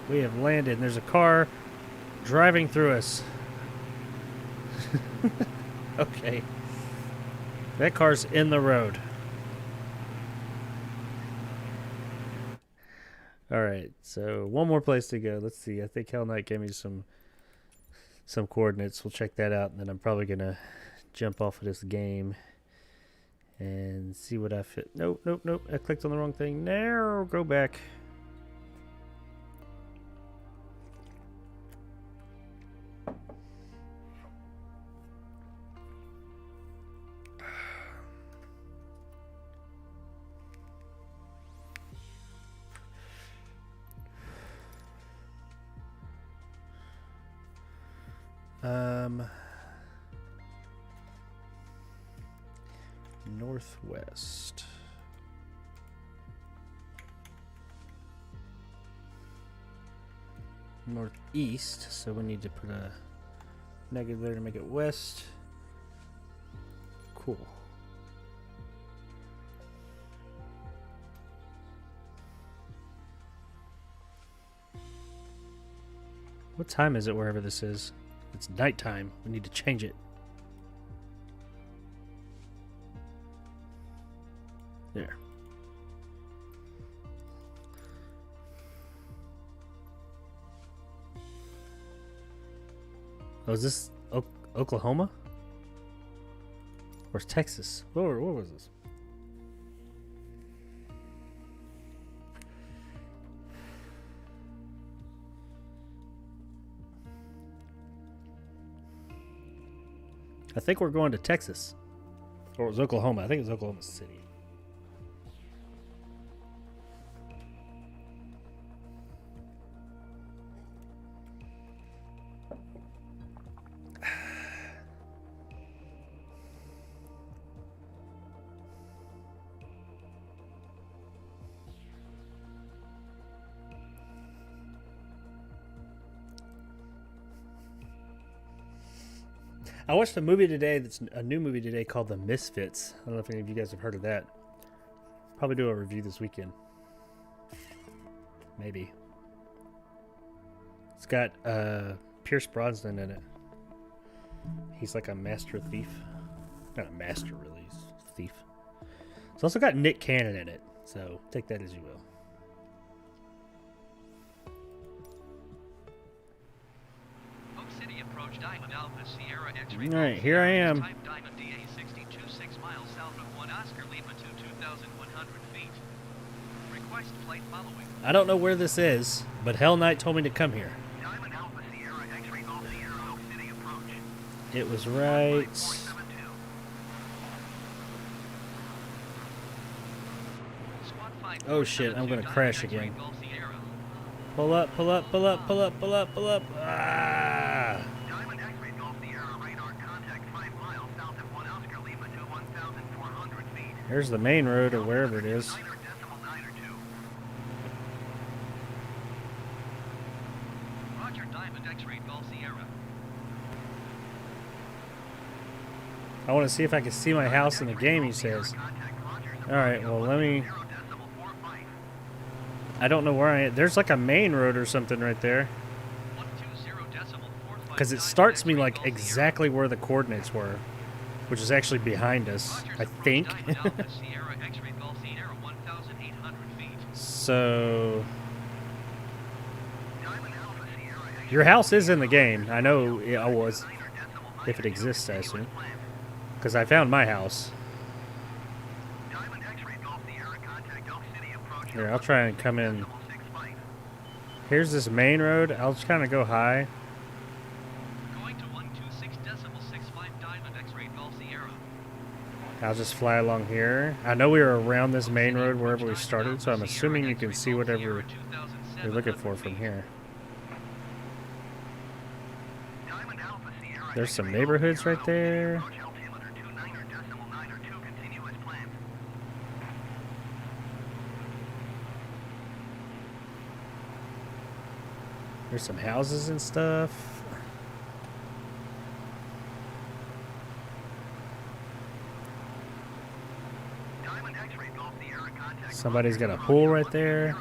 S1: We have landed. And there's a car driving through us. Okay, that car's in the road. All right, so one more place to go. Let's see. I think Hell Knight gave me some coordinates. We'll check that out, and then I'm probably gonna jump off of this game and see what I fit. Nope, nope, nope. I clicked on the wrong thing. Now go back. Northwest. Northeast, so we need to put a negative there to make it west. Cool. What time is it wherever this is? It's nighttime. We need to change it. There. Oh, is this Oklahoma? Or Texas? What was this? I think we're going to Texas. Or it was Oklahoma. I think it was Oklahoma City. I watched a movie today that's a new movie today called The Misfits. I don't know if any of you guys have heard of that. Probably do a review this weekend. Maybe. It's got Pierce Brosnan in it. He's like a master thief. Not a master, really. He's a thief. It's also got Nick Cannon in it. So take that as you will.
S3: Diamond Alpha Sierra X-ray.
S1: All right, here I am.
S3: Type Diamond DA62 6 miles south of 1 Oscar Lima to 2,100 feet. Request flight following.
S1: I don't know where this is, but Hell Knight told me to come here.
S3: Diamond Alpha Sierra X-ray Golf Sierra Oak City approach.
S1: It was right.
S3: 472. Squad 5.
S1: Oh shit, I'm gonna crash
S3: X-ray
S1: again.
S3: Golf Sierra.
S1: Pull up, pull up, pull up, pull up, pull up, pull up. Ah!
S3: Diamond X-ray Golf Sierra radar contact 5 miles south of 1 Oscar Lima to 1,400 feet.
S1: There's the main road or wherever it is.
S3: 9.902. Roger, Diamond X-ray Golf Sierra.
S1: I want to see if I can see my house in the game, he says. Alright, well, let me... I don't know where I am. There's like a main road or something right there. Because it starts me like exactly where the coordinates were. Which is actually behind us, I think. So... Your house is in the game. I know it was. If it exists, I assume. Because I found my house. Here, I'll try and come in. Here's this main road. I'll just kind of go high. I'll just fly along here. I know we were around this main road wherever we started, so I'm assuming you can see whatever you're looking for from here. There's some neighborhoods right there. There's some houses and stuff. Somebody's got a pool right there.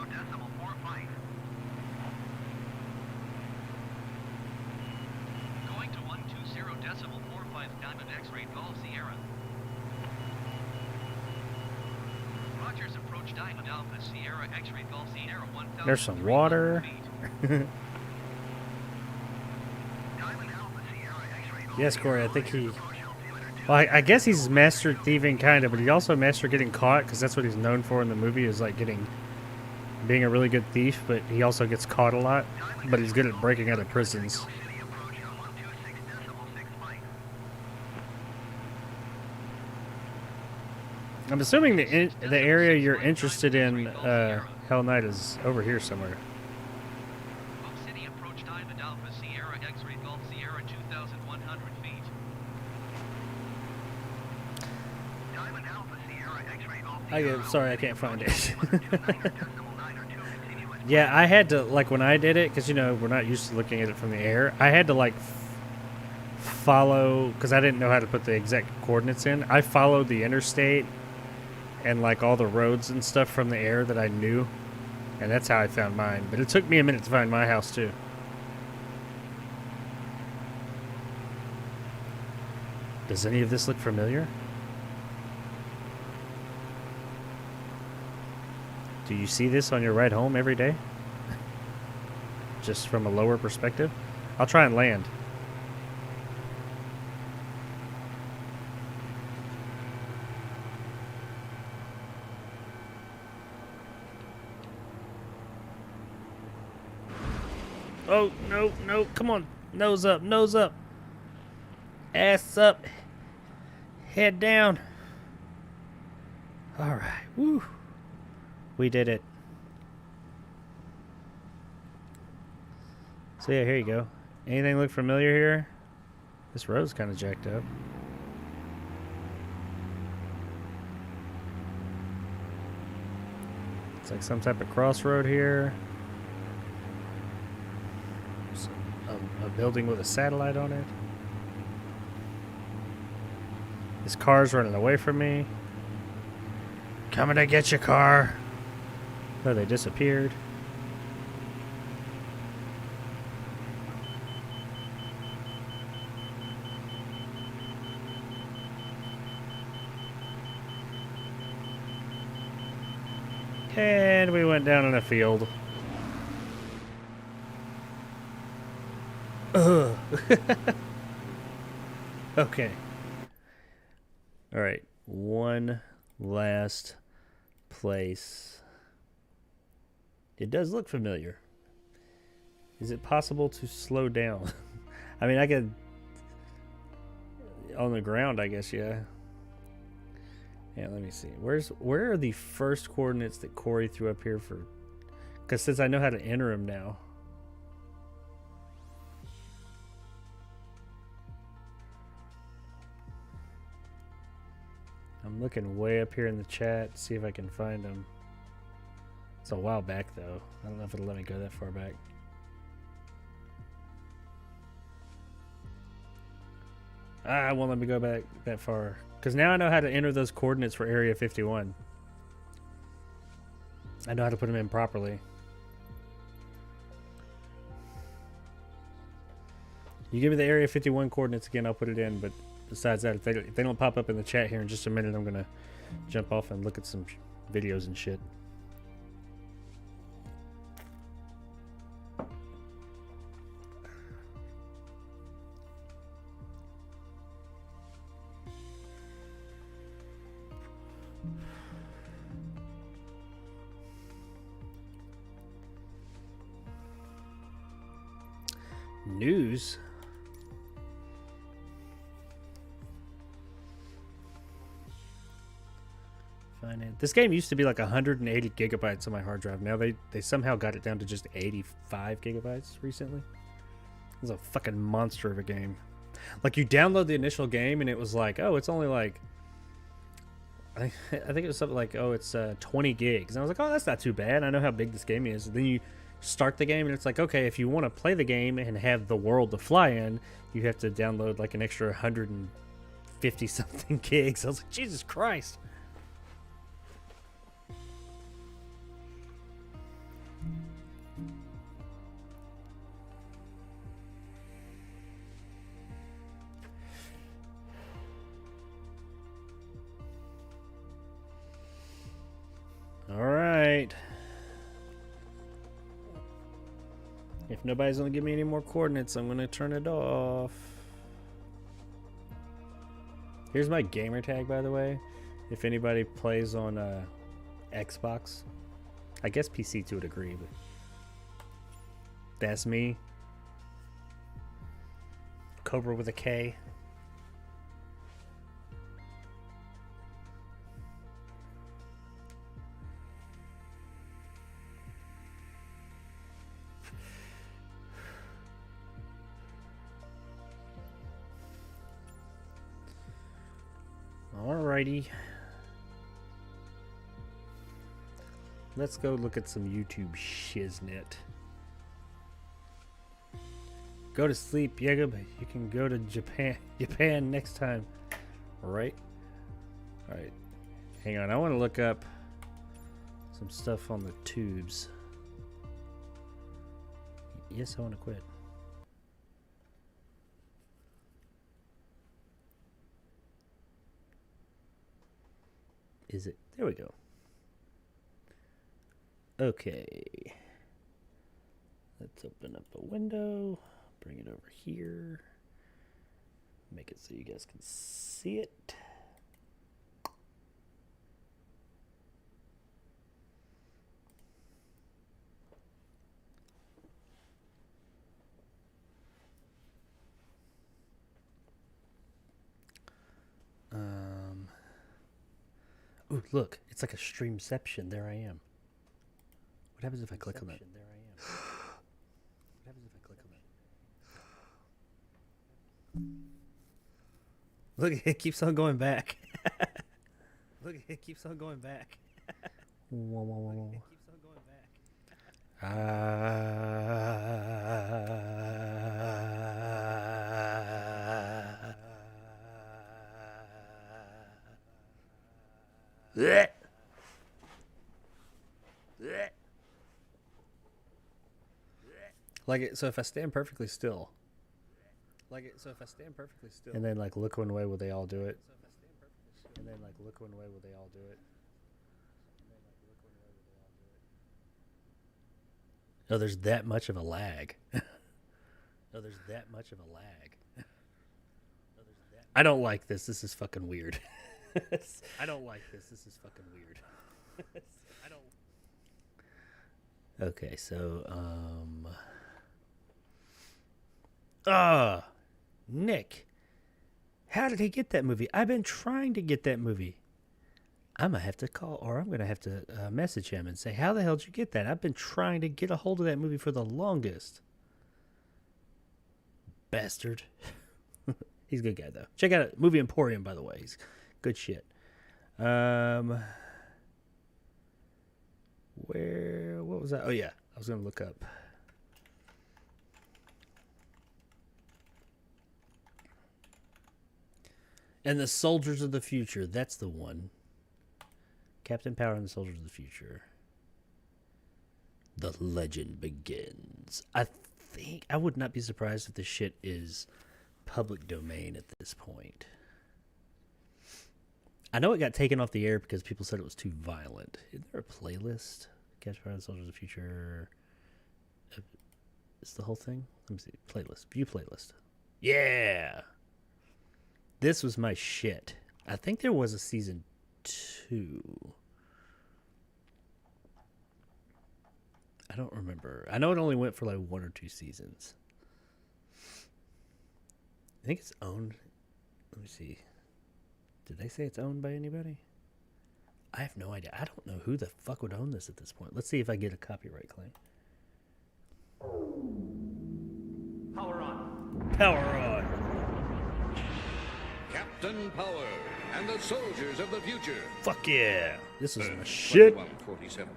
S3: Going to 120.45 Diamond X-ray Golf Sierra. Rogers approach Diamond Alpha Sierra X-ray Golf Sierra 1,000.
S1: There's some water. Yes, Corey, I think he... Well, I guess he's mastered thieving, kind of, but he also mastered getting caught, because that's what he's known for in the movie, is like being a really good thief, but he also gets caught a lot, but he's good at breaking out of prisons. I'm assuming the area you're interested in, Hell Knight, is over here somewhere. Sorry, I can't find it. Yeah, I had to, like, when I did it, because, you know, we're not used to looking at it from the air, I had to, like, follow, because I didn't know how to put the exact coordinates in. I followed the interstate and, like, all the roads and stuff from the air that I knew, and that's how I found mine. But it took me a minute to find my house, too. Does any of this look familiar? Do you see this on your ride home every day? Just from a lower perspective? I'll try and land. Oh, no, no, come on. Nose up, nose up. Ass up. Head down. All right, woo. We did it. So yeah, here you go. Anything look familiar here? This road's kind of jacked up. It's like some type of crossroad here. A building with a satellite on it. This car's running away from me. Coming to get your car. Oh, they disappeared. And we went down in a field. Ugh. Okay. All right. One last place. It does look familiar. Is it possible to slow down? I mean, I could... On the ground, I guess, yeah. Yeah, let me see. Where are the first coordinates that Corey threw up here for Because since I know how to enter them now. I'm looking way up here in the chat to see if I can find them. It's a while back, though. I don't know if it'll let me go that far back. Ah, it won't let me go back that far. Because now I know how to enter those coordinates for Area 51. I know how to put them in properly. You give me the Area 51 coordinates again, I'll put it in. But besides that, if they don't pop up in the chat here in just a minute, I'm going to jump off and look at some videos and shit. News. Finance. This game used to be like 180 gigabytes on my hard drive. Now they somehow got it down to just 85 gigabytes recently. It was a fucking monster of a game. Like, you download the initial game and it was like, oh, it's only like, I think it was something like, oh, it's 20 gigs. And I was like, oh, that's not too bad. I know how big this game is. And then you start the game and it's like, okay, if you want to play the game and have the world to fly in, you have to download like an extra 150 something gigs. I was like, Jesus Christ. All right. If nobody's going to give me any more coordinates, I'm going to turn it off. Here's my gamer tag, by the way. If anybody plays on Xbox. I guess PC to a degree, but that's me. Cobra with a K. Alrighty. Let's go look at some YouTube shiznit. Go to sleep, Jacob. You can go to Japan next time. Alright? Alright. Hang on, I want to look up some stuff on the tubes. Yes, I want to quit. Is it? There we go. Okay. Let's open up a window. Bring it over here. Make it so you guys can see it. Ooh, look, it's like a streamception. There I am. What happens if I click on that? There I am. What happens if I click on that? Look, it keeps on going back. Look, it keeps on going back. Whoa, whoa, whoa, whoa. It keeps on going back. Like it, so if I stand perfectly still. Like it, so if I stand perfectly still. And then like look one way, will they all do it? And then like look one way, will they all do it? Oh, there's that much of a lag. Oh, there's that much of a lag. I don't like this. This is fucking weird. I don't like this. This is fucking weird. I don't. Okay, so Nick, how did he get that movie? I've been trying to get that movie. I'm gonna have to call, or I'm gonna have to message him and say, "How the hell did you get that? I've been trying to get a hold of that movie for the longest." Bastard. He's a good guy though. Check out Movie Emporium, by the way. He's good shit. What was that? Oh yeah, I was gonna look up. And the Soldiers of the Future. That's the one. Captain Power and the Soldiers of the Future. The legend begins. I think I would not be surprised if this shit is public domain at this point. I know it got taken off the air because people said it was too violent. Is there a playlist? Captain Power and the Soldiers of the Future. Is the whole thing? Let me see. Playlist. View playlist. Yeah. This was my shit. I think there was a season 2. I don't remember. I know it only went for like 1 or 2 seasons. I think it's owned. Let me see. Did they say it's owned by anybody? I have no idea. I don't know who the fuck would own this at this point. Let's see if I get a copyright claim.
S8: Power on.
S1: Power on.
S9: Captain Power and the Soldiers of the Future.
S1: Fuck yeah. This is my shit.
S9: 2147.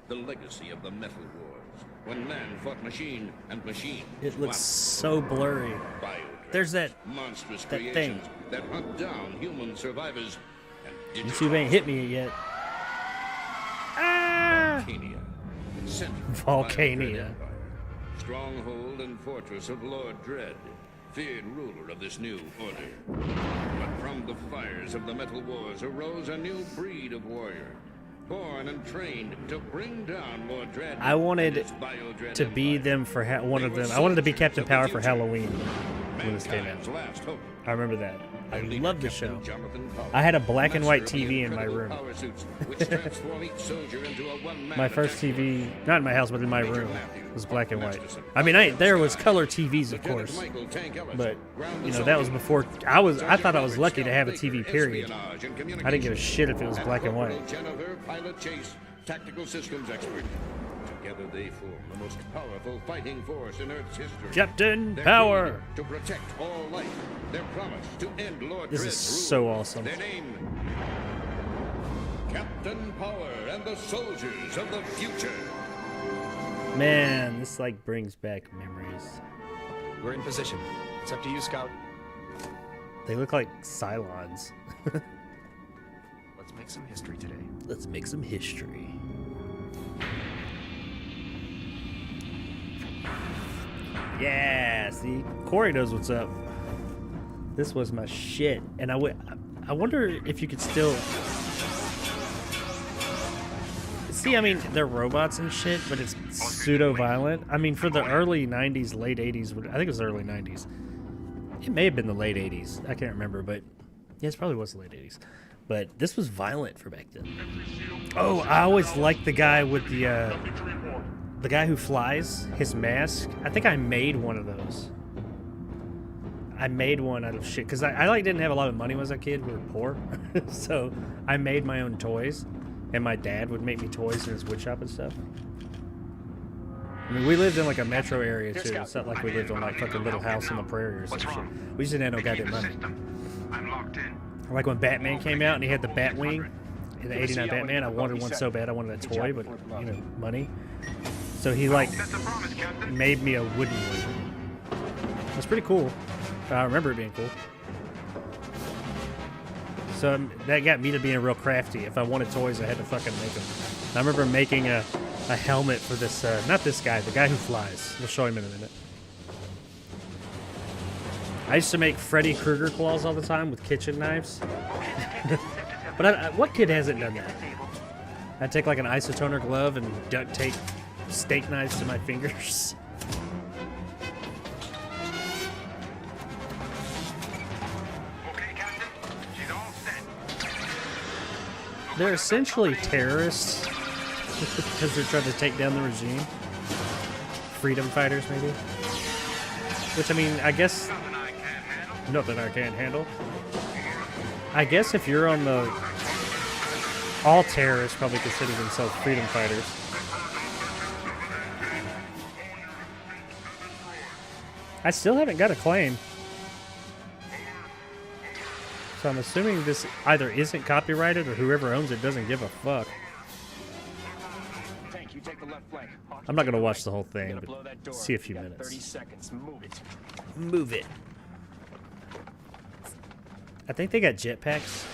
S9: The legacy of the Metal Wars. When man fought machine and machine.
S1: It looks so blurry. There's that
S9: monstrous
S1: that
S9: creations
S1: thing
S9: that hunt down human survivors. And
S1: YouTube ain't hit me yet. Ah!
S9: Volcania. Center
S1: Volcania.
S9: Empire. Stronghold and fortress of Lord Dread. Feared ruler of this new order. But from the fires of the Metal Wars arose a new breed of warrior. Born and trained to bring down Lord Dread.
S1: I wanted to be them for one of them. I wanted to be Captain Power for Halloween when this came out. I remember that. I love the show. I had a black and white TV in my room. My first TV, not in my house, but in my room, was black and white. I mean, there was color TVs, of course, but you know that was before. I thought I was lucky to have a TV. Period. I didn't give a shit if it was black and white.
S9: Tactical systems expert. Together they form the most powerful fighting force in Earth's history.
S1: Captain Power!
S9: To protect all life. Their promise to end Lord
S1: This
S9: Dread's
S1: is
S9: rule.
S1: so awesome.
S9: Their name, Captain Power and the Soldiers of the Future.
S1: Man, this like brings back memories.
S7: We're in position. It's up to you, Scout.
S1: They look like Cylons.
S7: Let's make some history today.
S1: Let's make some history. Yeah, see, Corey knows what's up. This was my shit, and I wonder if you could still see. I mean, they're robots and shit, but it's pseudo-violent. I mean, for the early '90s, late '80s, I think it was the early '90s. It may have been the late '80s. I can't remember, but yes, it probably was the late '80s. But this was violent for back then. Oh, I always liked the guy with the guy who flies, his mask. I think I made one of those. I made one out of shit because I like didn't have a lot of money when I was a kid. We were poor, so I made my own toys, and my dad would make me toys in his wood shop and stuff. I mean, we lived in like a metro area too. It's not like we lived on like fucking little house on the prairie or some shit. We just didn't have no goddamn money.
S8: I'm locked in.
S1: Like when Batman came out and he had the Batwing in the '89 Batman, I wanted one so bad. I wanted a toy, but you know, money. So he like
S8: That's a promise, Captain.
S1: made me a wooden one. It was pretty cool. I remember it being cool. So that got me to being real crafty. If I wanted toys, I had to fucking make them. I remember making a helmet for this, not this guy, the guy who flies. We'll show him in a minute. I used to make Freddy Krueger claws all the time with kitchen knives. But what kid hasn't done that? I'd take like an isotoner glove and duct tape steak knives to my fingers.
S8: Okay, Captain. She's all set.
S1: They're essentially terrorists because they're trying to take down the regime. Freedom fighters, maybe. Which, I mean, I guess...
S8: Nothing I can't handle.
S1: Nothing I can't handle. I guess if you're on the all terrorists probably consider themselves freedom fighters. I still haven't got a claim. So I'm assuming this either isn't copyrighted or whoever owns it doesn't give a fuck.
S10: Tank, you take the left flank. Hawk,
S1: I'm not
S10: take
S1: going to
S10: the
S1: watch
S10: right.
S1: the whole
S10: You
S1: thing,
S10: gotta blow that
S1: but
S10: door.
S1: see a few
S10: You got
S1: minutes.
S10: 30 seconds. Move it.
S1: Move it. I think they got jetpacks.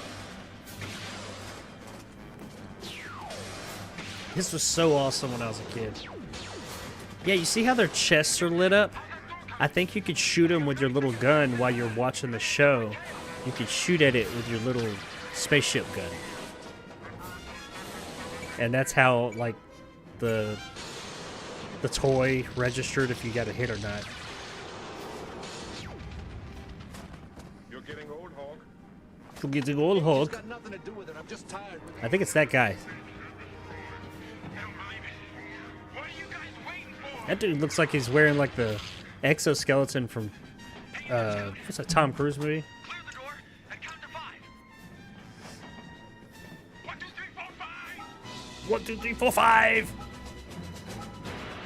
S1: This was so awesome when I was a kid. Yeah, you see how their chests are lit up? I think you could shoot them with your little gun while you're watching the show. You could shoot at it with your little spaceship gun. And that's how, like, the toy registered if you got a hit or not.
S6: You're getting old, Hawk.
S1: You're getting old, Hulk.
S7: Got nothing to do with it. I'm just tired.
S1: I think it's that guy.
S8: What are you guys waiting for?
S1: That dude looks like he's wearing like the exoskeleton from what's that Tom Cruise movie?
S8: Clear the door and count to 5. 1, 2, 3, 4, 5.
S1: 1, 2, 3, 4, 5.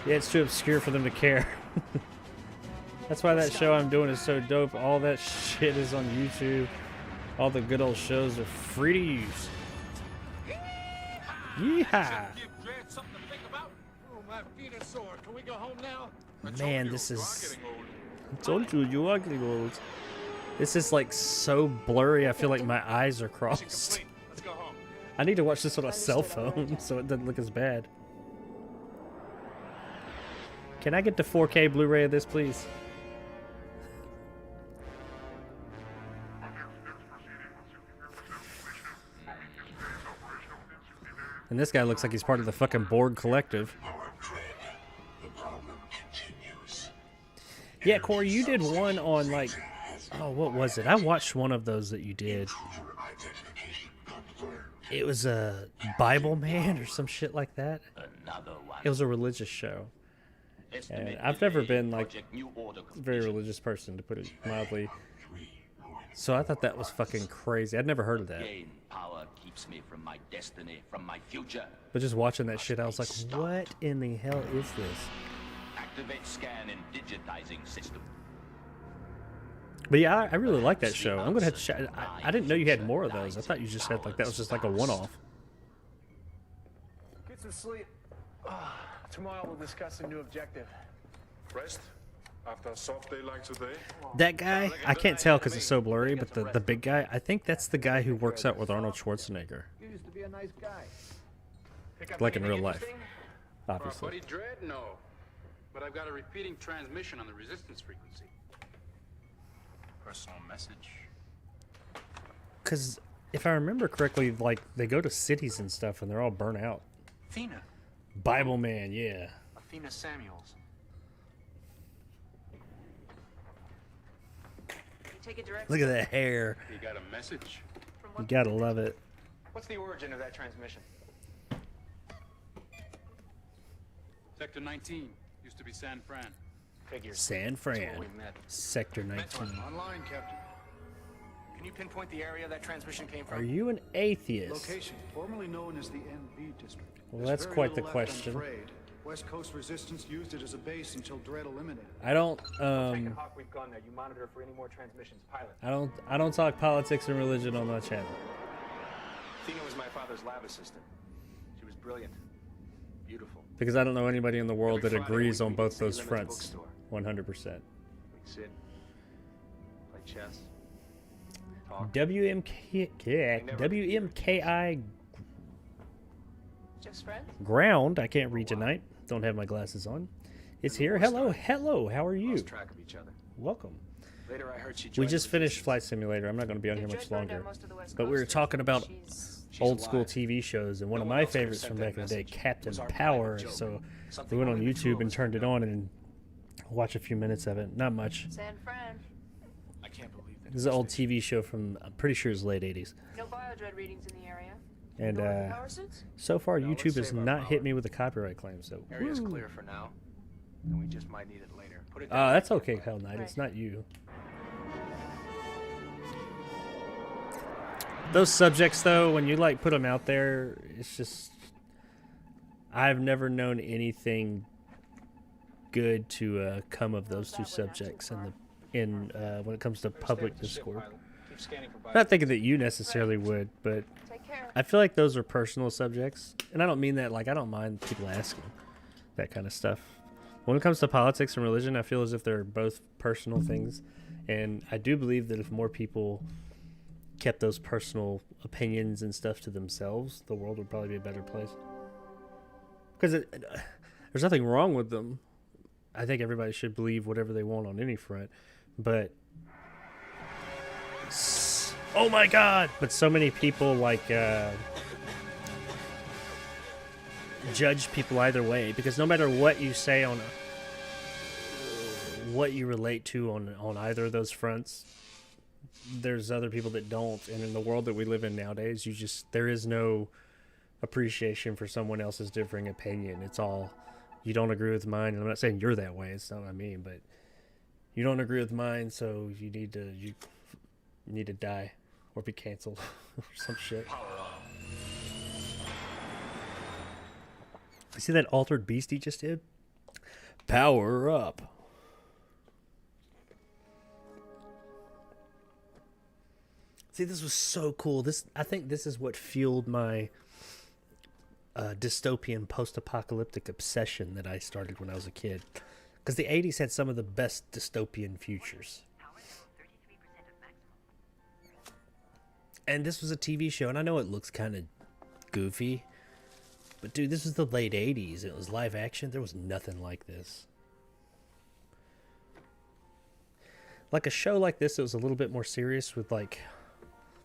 S1: Yeah, it's too obscure for them to care. That's why that show I'm doing is so dope. All that shit is on YouTube. All the good old shows are free to use. Yeehaw!
S7: Oh, my feet are sore. Can we go home now?
S1: Man, this is. I told you, you are getting old. This is like so blurry. I feel like my eyes are crossed.
S8: Let's go home.
S1: I need to watch this on a cell phone so it doesn't look as bad. Can I get the 4K Blu-ray of this, please? And this guy looks like he's part of the fucking Borg Collective. Yeah, Corey, you did one on like, oh, what was it? I watched one of those that you did. It was a Bible Man or some shit like that. It was a religious show. And I've never been like a very religious person, to put it mildly. So I thought that was fucking crazy. I'd never heard of that.
S10: Power keeps me from my destiny, from my future.
S1: But just watching that shit, I was like, what in the hell is this?
S10: Activate scan and digitizing system.
S1: But yeah, I really like that show. I'm gonna have to. I didn't know you had more of those. I thought you just had like that was just like a one-off.
S7: Get some sleep. Tomorrow we'll discuss a new objective.
S6: Rest? After a soft day like today?
S1: That guy, I can't tell because it's so blurry. But the big guy, I think that's the guy who works out with Arnold Schwarzenegger,
S7: You used to be a nice guy.
S1: like in real life,
S11: Our
S1: obviously.
S11: buddy Dredd? No. But I've got a repeating transmission on the resistance frequency. Personal message.
S1: Because if I remember correctly, like they go to cities and stuff, and they're all burnt out.
S11: Athena.
S1: Bible Man, yeah.
S11: Athena Samuels.
S4: Take it direct.
S1: Look at that hair.
S11: You got a message?
S1: You gotta love it.
S11: What's the origin of that transmission? Sector 19. Used to be San Fran.
S7: Figures.
S1: San Fran,
S11: we met.
S1: Sector 19.
S6: Online, Captain.
S11: Can you pinpoint the area that transmission came from?
S1: Are you an atheist?
S12: Location, formerly known as the NB district.
S1: Well,
S12: There's
S1: that's
S12: very
S1: quite the
S12: little left, I'm
S1: question.
S12: afraid. West Coast resistance used it as a base until Dredd eliminated it.
S1: I don't
S11: Hawk, we've gone there. You monitor for any more transmissions. Pilot.
S1: I don't talk politics and religion on my channel.
S11: Athena was my father's lab assistant. She was brilliant. Beautiful.
S1: Because I don't know anybody in the world that
S11: Every Friday
S1: agrees
S11: we
S1: on
S11: meet
S1: both
S11: at the
S1: those
S11: Lemons
S1: fronts.
S11: bookstore.
S1: 100%.
S11: We'd sit, play chess, talk.
S1: WMKI
S4: Just friends?
S1: ground. I can't read tonight. Don't have my glasses on. It's here. Hello, hello. How are you?
S11: Lost track of each other.
S1: Welcome.
S11: Later, I heard she
S1: We
S11: joined
S1: just
S11: the
S1: finished
S11: resistance.
S1: Flight Simulator. I'm not going to be on here much longer.
S4: Most of the West
S1: But we were
S4: Coast.
S1: talking about
S4: She's
S1: old school
S11: alive.
S1: TV shows, and one
S11: No
S1: of
S11: one
S1: my
S11: else could have
S1: favorites
S11: sent
S1: from
S11: that
S1: back in the day,
S11: message.
S1: Captain
S11: It was our
S1: Power.
S11: private joke.
S1: So
S11: Something
S1: we went on
S11: only the two
S1: YouTube
S11: of
S1: and
S11: us
S1: turned
S11: could
S1: it
S11: know.
S1: on and watched a few minutes of it. Not much.
S4: San Fran.
S11: I can't believe that.
S1: This is an old TV show from, I'm pretty sure it's late 80s.
S4: No biodread readings in the area.
S1: And
S4: No other power suits?
S1: so far,
S11: No, let's
S1: YouTube has
S11: save our
S1: not hit
S11: power.
S1: me with a copyright claim. So
S11: Area's
S1: woo.
S11: clear for now, and we just might need it later. Put it down.
S1: That's okay, Hell Knight. It's
S4: Right.
S1: not you. Those subjects, though, when you like put them out there, it's just I've never known anything good to come of those two subjects in when it comes to public discord. Not thinking that you necessarily would, but I feel like those are personal subjects, and I don't mean that like I don't mind people asking that kind of stuff. When it comes to politics and religion, I feel as if they're both personal things, and I do believe that if more people kept those personal opinions and stuff to themselves, the world would probably be a better place. Because there's nothing wrong with them. I think everybody should believe whatever they want on any front, but oh my God! But so many people like judge people either way, because no matter what you say on what you relate to on either of those fronts, there's other people that don't. And in the world that we live in nowadays, there is no appreciation for someone else's differing opinion. It's all, you don't agree with mine, and I'm not saying you're that way, it's not what I mean, but you don't agree with mine, so you need to die or be canceled or some shit. You see that altered beast he just did? Power up. See, this was so cool. I think this is what fueled my dystopian post-apocalyptic obsession that I started when I was a kid. Because the 80s had some of the best dystopian futures. And this was a TV show, and I know it looks kind of goofy, but dude, this was the late 80s. It was live action. There was nothing like this. Like a show like this, it was a little bit more serious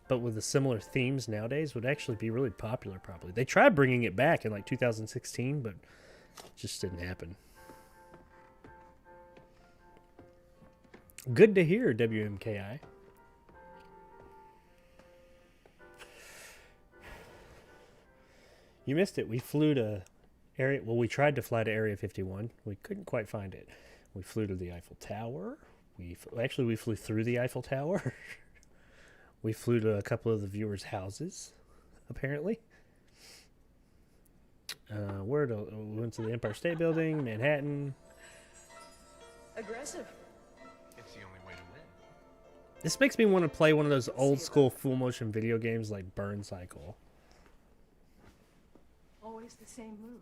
S1: but with the similar themes nowadays would actually be really popular probably. They tried bringing it back in like 2016, but it just didn't happen. Good to hear, WMKI. You missed it. We flew to we tried to fly to Area 51. We couldn't quite find it. We flew to the Eiffel Tower. We flew through the Eiffel Tower. We flew to a couple of the viewers' houses, apparently. We went to the Empire State Building, Manhattan.
S4: Aggressive.
S3: It's the only way to win.
S1: This makes me want to play one of those old school full motion video games like Burn Cycle.
S4: Always the same move.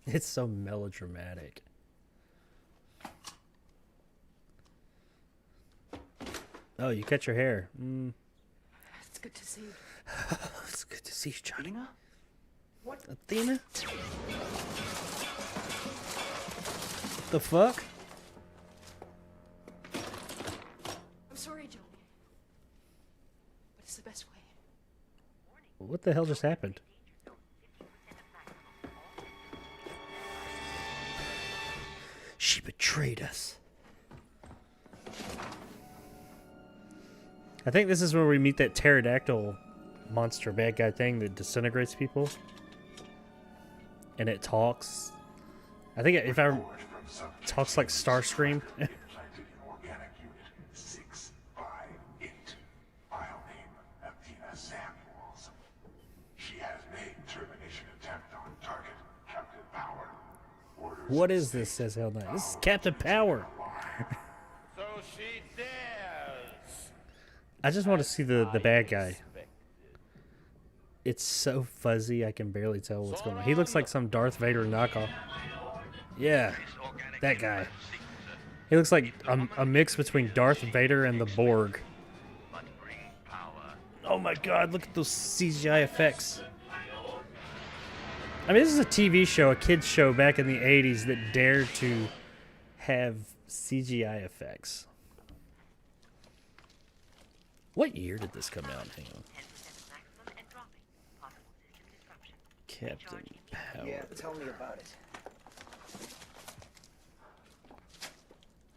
S1: It's so melodramatic. Oh, you cut your hair.
S4: It's good to see you.
S1: It's good to see you, Johnny.
S4: Athena? What?
S1: Athena? The fuck?
S4: I'm sorry, Johnny. But it's the best way.
S1: What the hell just happened? She betrayed us. I think this is where we meet that pterodactyl monster bad guy thing that disintegrates people. And it talks. I think if I talks like Starscream. What is this, says Hell Knight? This is Captain Power.
S8: So she dares.
S1: I just want to see the bad guy. It's so fuzzy, I can barely tell what's going on. He looks like some Darth Vader knockoff. Yeah, that guy. He looks like a mix between Darth Vader and the Borg. Oh my god, look at those CGI effects. I mean, this is a TV show, a kid's show back in the 80s that dared to have CGI effects. What year did this come out? Hang on. Captain Power.
S13: Yeah, tell me about it.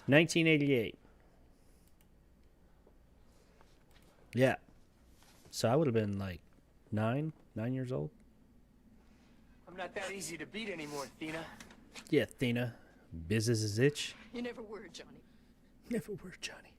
S1: 1988. Yeah. So I would have been like 9 years old.
S13: I'm not that easy to beat anymore, Athena.
S1: Yeah, Athena. Business is itch.
S4: You never were, Johnny.
S1: Never were, Johnny.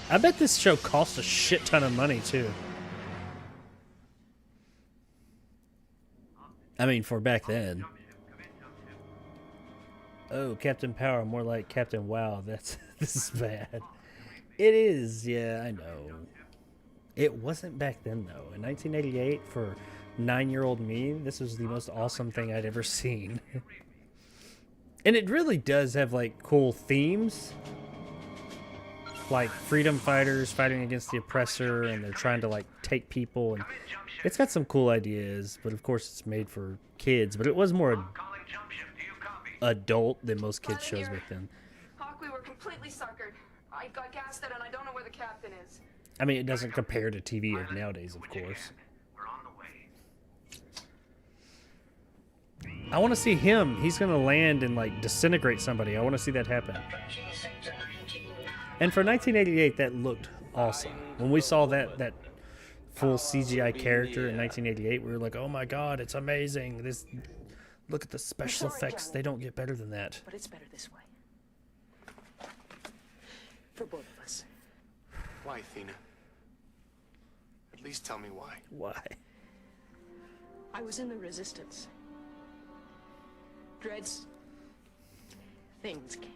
S1: I bet this show cost a shit ton of money too. I mean, for back then. Oh, Captain Power, more like Captain Wow. This is bad. It is, yeah, I know. It wasn't back then though. In 1988, for 9-year-old me, this was the most awesome thing I'd ever seen. And it really does have like cool themes. Like freedom fighters fighting against the oppressor, and they're trying to like take people, and it's got some cool ideas, but of course it's made for kids, but it was more adult than most kids shows back then.
S4: Hawk, we were completely suckered. I got gassed out and I don't know where the captain is.
S1: I mean, it doesn't compare to TV of nowadays, of course. I want to see him. He's going to land and like disintegrate somebody. I want to see that happen. And for 1988, that looked awesome. When we saw that full CGI character in 1988, we were like, "Oh my God, it's amazing! This, look at the special effects. They don't get better than that."
S13: But it's better this way. For both of us.
S11: Why, Athena? At least tell me why.
S1: Why?
S13: I was in the Resistance. Dread's things came.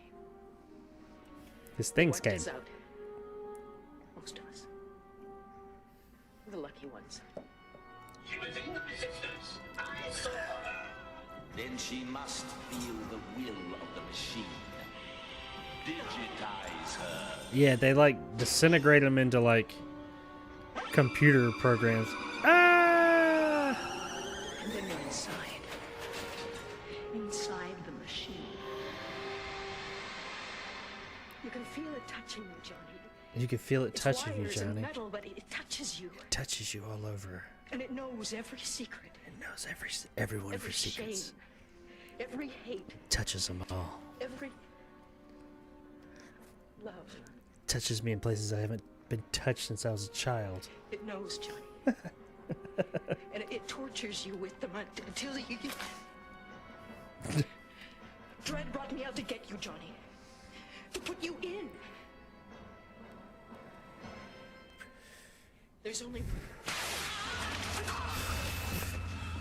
S1: His things
S13: Wiped
S1: came.
S13: us out. Most of us. The lucky ones.
S10: She was in the Resistance. I saw her. Then she must feel the will of the machine. Digitize her.
S1: Yeah, they like disintegrate them into like computer programs. Ah!
S13: And then you're inside. Inside the machine. You can feel it touching you, Johnny.
S1: You can feel it
S13: It's
S1: touching you,
S13: wires and
S1: Johnny.
S13: metal, but it touches you.
S1: It touches you all over.
S13: And it knows every secret.
S1: It knows every one of your secrets.
S13: Shame, every hate.
S1: It touches them all.
S13: Every love.
S1: It touches me in places I haven't been touched since I was a child.
S13: It knows, Johnny. And it tortures you with them until you... Dread brought me out to get you, Johnny. To put you in. There's only...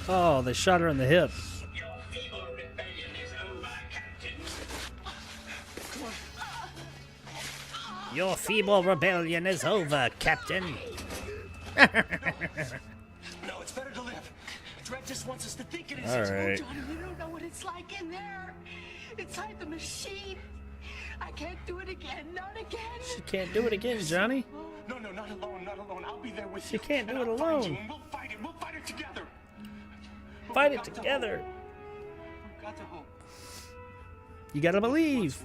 S1: Oh, they shot her in the hip.
S10: Your feeble rebellion is over, Captain.
S1: Your feeble rebellion is over, Captain.
S13: No, it's better to live. Dread just wants us to think it is.
S1: All right.
S13: Oh, Johnny, you don't know what it's like in there. Inside the machine. I can't do it again. Not again.
S1: She can't do it again, Johnny.
S13: No, not alone, not alone. I'll be there with
S1: She
S13: you.
S1: can't do
S13: And
S1: it
S13: I'll find
S1: alone.
S13: you, and we'll fight it. We'll fight it together.
S1: Fight it together.
S13: We've got to hope.
S1: You gotta believe.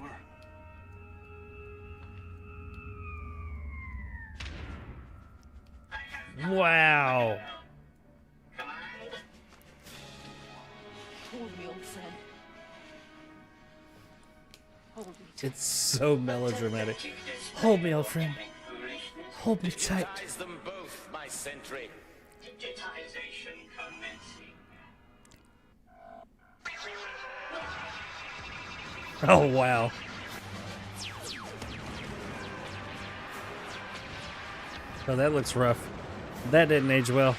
S1: Wow.
S13: Hold me, old friend. Hold me.
S1: It's so melodramatic. Hold me, old friend. Hold me tight.
S10: Digitize them both, my sentry.
S8: Digitization commencing.
S1: Oh, wow. Oh, that looks rough. That didn't age well.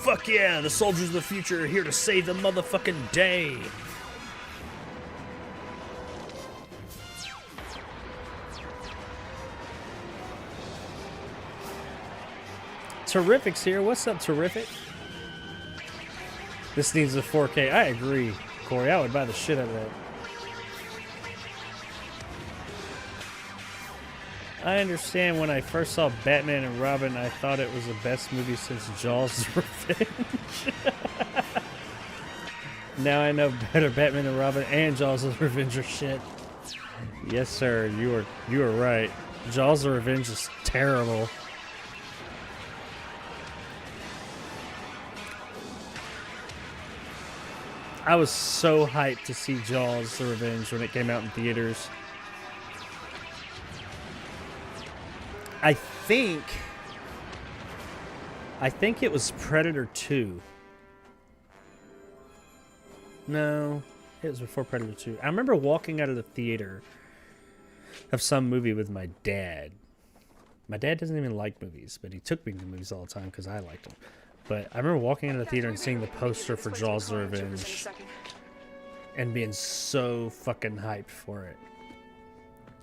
S1: Fuck yeah, the soldiers of the future are here to save the motherfucking day. Terrific's here. What's up, Terrific? This needs a 4K. I agree, Corey. I would buy the shit out of that. I understand when I first saw Batman and Robin, I thought it was the best movie since Jaws' Revenge. Now I know better Batman and Robin and Jaws' Revenge are shit. Yes, sir. You are right. Jaws' Revenge is terrible. I was so hyped to see Jaws: The Revenge when it came out in theaters. I think it was Predator 2. No, it was before Predator 2. I remember walking out of the theater of some movie with my dad. My dad doesn't even like movies, but he took me to movies all the time because I liked them. But I remember walking into the theater and seeing the poster for Jaws: The Revenge and being so fucking hyped for it.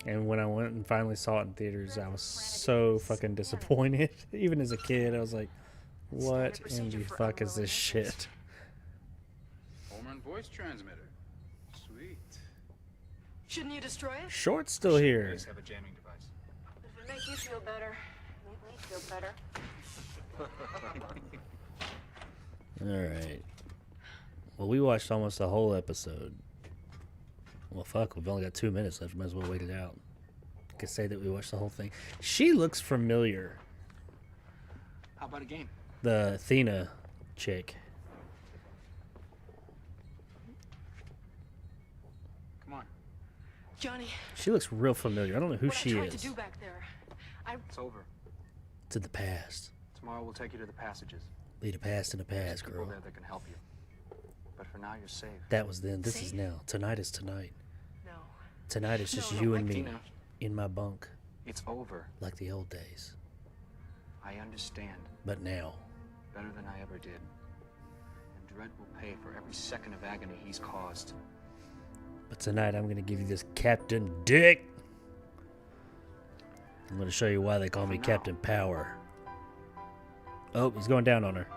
S1: And when I went and finally saw it in theaters, I was so fucking disappointed. Even as a kid, I was like, what in the fuck is this shit?
S14: Home-run voice transmitter. Sweet.
S4: Shouldn't you destroy it?
S1: Short's still here.
S14: Always have a jamming device.
S4: If it makes you feel better, make me feel better.
S1: Alright. Well, we watched almost the whole episode. Well, fuck, we've only got 2 minutes left. Might as well wait it out. I could say that we watched the whole thing. She looks familiar.
S14: How about a game?
S1: The Athena chick.
S14: Come on.
S4: Johnny.
S1: She looks real familiar. I don't know who
S4: what
S1: she
S4: I tried
S1: is.
S4: To do back there.
S14: It's over.
S1: It's in the past.
S11: Tomorrow we'll take you to the passages.
S1: Leave the past in the past,
S11: There's people
S1: girl.
S11: there that can help you. But for now, you're safe.
S1: That was then. This is now. Tonight is tonight.
S4: No.
S1: Tonight is just
S11: No,
S1: you and me
S11: Tina.
S1: in my bunk.
S11: It's over.
S1: Like the old days.
S11: I understand.
S1: But now.
S11: Better than I ever did. And Dredd will pay for every second of agony he's caused.
S1: But tonight I'm going to give you this Captain Dick. I'm going to show you why they call me Captain Power. Oh, he's going down on her.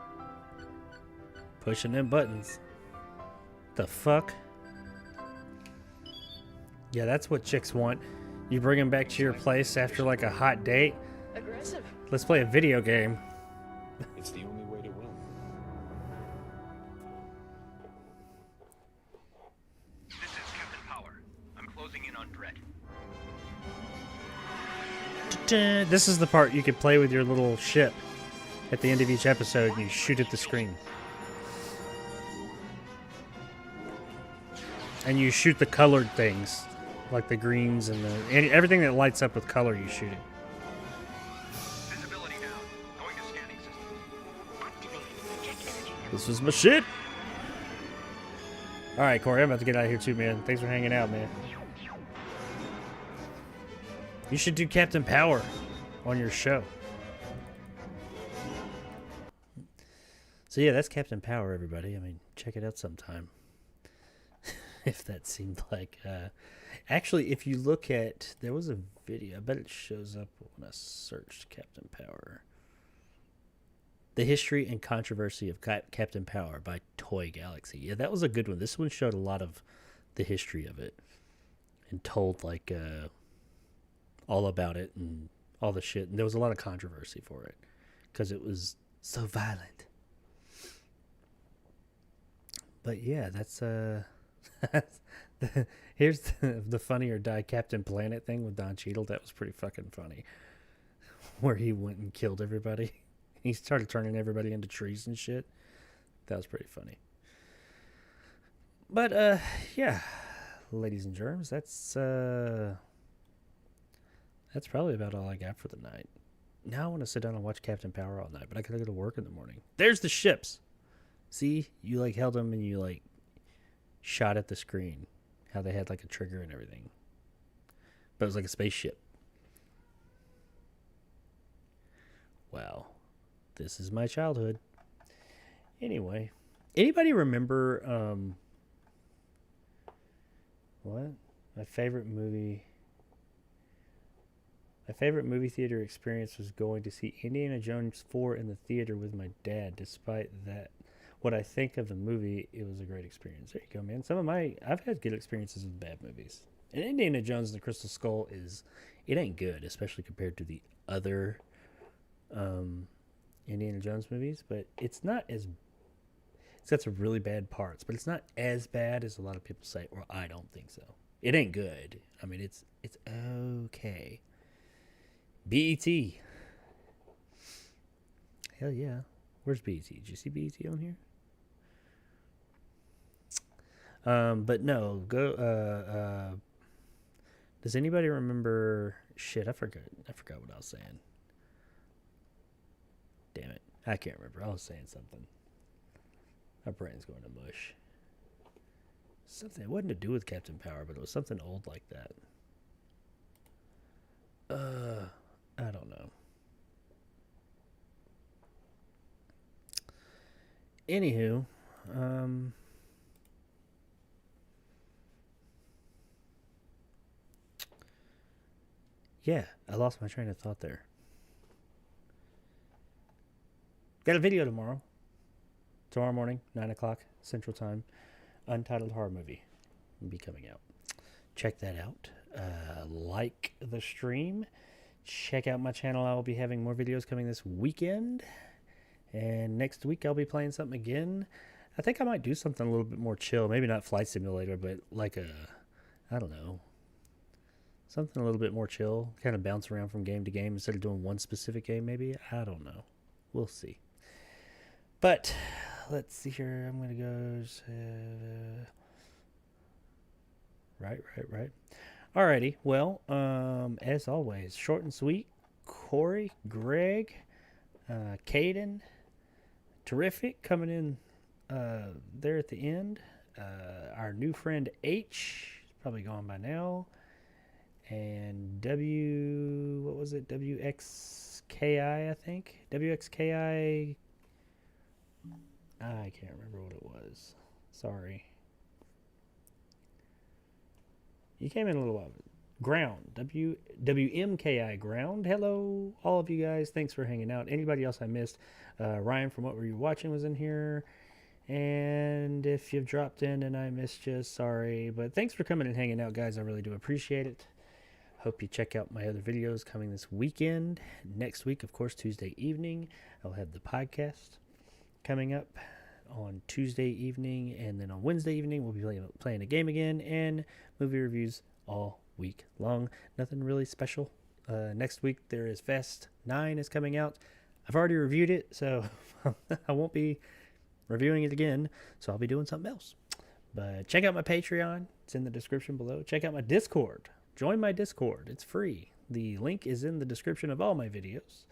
S1: Pushing them buttons. The fuck? Yeah, that's what chicks want. You bring them back to your place after like a hot date.
S4: Aggressive.
S1: Let's play a video game.
S14: It's the only way to win.
S3: This is Captain Power. I'm closing in on Dredd.
S1: This is the part you can play with your little ship. At the end of each episode, you shoot at the screen. And you shoot the colored things. Like the greens and everything that lights up with color, you shoot it.
S3: Visibility down. Going to scanning system.
S1: This is my shit. Alright, Corey, I'm about to get out of here too, man. Thanks for hanging out, man. You should do Captain Power on your show. So yeah, that's Captain Power, everybody. I mean, check it out sometime. If that seemed like... Actually, if you look at... There was a video. I bet it shows up when I searched Captain Power. The History and Controversy of Captain Power by Toy Galaxy. Yeah, that was a good one. This one showed a lot of the history of it. And told, like, all about it and all the shit. And there was a lot of controversy for it. Because it was so violent. But yeah, that's here's the Funny or Die Captain Planet thing with Don Cheadle. That was pretty fucking funny. Where he went and killed everybody. He started turning everybody into trees and shit. That was pretty funny. But yeah, ladies and germs, that's probably about all I got for the night. Now I want to sit down and watch Captain Power all night, but I gotta go to work in the morning. There's the ships. See, you like held them and you like shot at the screen. How they had like a trigger and everything. But it was like a spaceship. Wow. This is my childhood. Anyway. Anybody remember what? My favorite movie theater experience was going to see Indiana Jones 4 in the theater with my dad. Despite that, what I think of the movie, it was a great experience. There you go, man. I've had good experiences with bad movies. And Indiana Jones and the Crystal Skull it ain't good, especially compared to the other Indiana Jones movies. But it's got some really bad parts, but it's not as bad as a lot of people say, or I don't think so. It ain't good. I mean, it's okay. BET. Hell yeah. Where's BET? Did you see BET on here? But no, go. Does anybody remember? Shit, I forgot what I was saying. Damn it. I can't remember. I was saying something. My brain's going to mush. Something. It wasn't to do with Captain Power, but it was something old like that. I don't know. Anywho, yeah, I lost my train of thought there. Got a video tomorrow. Tomorrow morning, 9 o'clock Central Time. Untitled horror movie will be coming out. Check that out. Like the stream. Check out my channel. I will be having more videos coming this weekend. And next week I'll be playing something again. I think I might do something a little bit more chill. Maybe not Flight Simulator, but like I don't know. Something a little bit more chill. Kind of bounce around from game to game instead of doing one specific game maybe. I don't know. We'll see. But let's see here. I'm going to go... Right. Alrighty. Well, as always, short and sweet. Corey, Greg, Caden, terrific coming in there at the end. Our new friend H, probably gone by now. And what was it? WXKI, I think. WXKI. I can't remember what it was. Sorry. You came in a little while. Ground. WMKI Ground. Hello, all of you guys. Thanks for hanging out. Anybody else I missed? Ryan from What Were You Watching was in here. And if you've dropped in and I missed you, sorry. But thanks for coming and hanging out, guys. I really do appreciate it. Hope you check out my other videos coming this weekend. Next week, of course, Tuesday evening, I'll have the podcast coming up on Tuesday evening. And then on Wednesday evening, we'll be playing a game again and movie reviews all week long. Nothing really special. Next week, there is Fast 9 is coming out. I've already reviewed it, so I won't be reviewing it again. So I'll be doing something else. But check out my Patreon. It's in the description below. Check out my Discord. Join my Discord. It's free. The link is in the description of all my videos.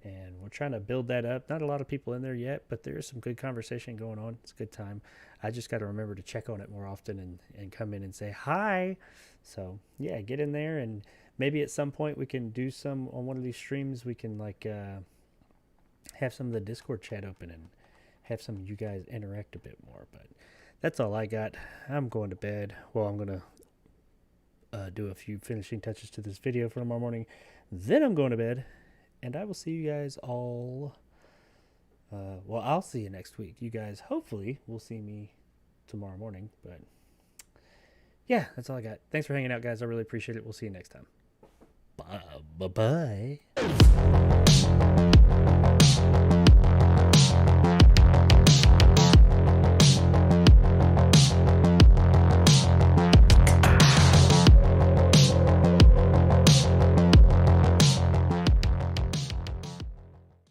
S1: And we're trying to build that up. Not a lot of people in there yet, but there is some good conversation going on. It's a good time. I just got to remember to check on it more often and come in and say hi. So, yeah, get in there. And maybe at some point we can do some on one of these streams. We can, like, have some of the Discord chat open and have some of you guys interact a bit more. But that's all I got. I'm going to bed. Well, I'm going to do a few finishing touches to this video for tomorrow morning. Then I'm going to bed, and I will see you guys all. Well, I'll see you next week. You guys hopefully will see me tomorrow morning. But yeah, that's all I got. Thanks for hanging out, guys. I really appreciate it. We'll see you next time. Bye. Bye-bye.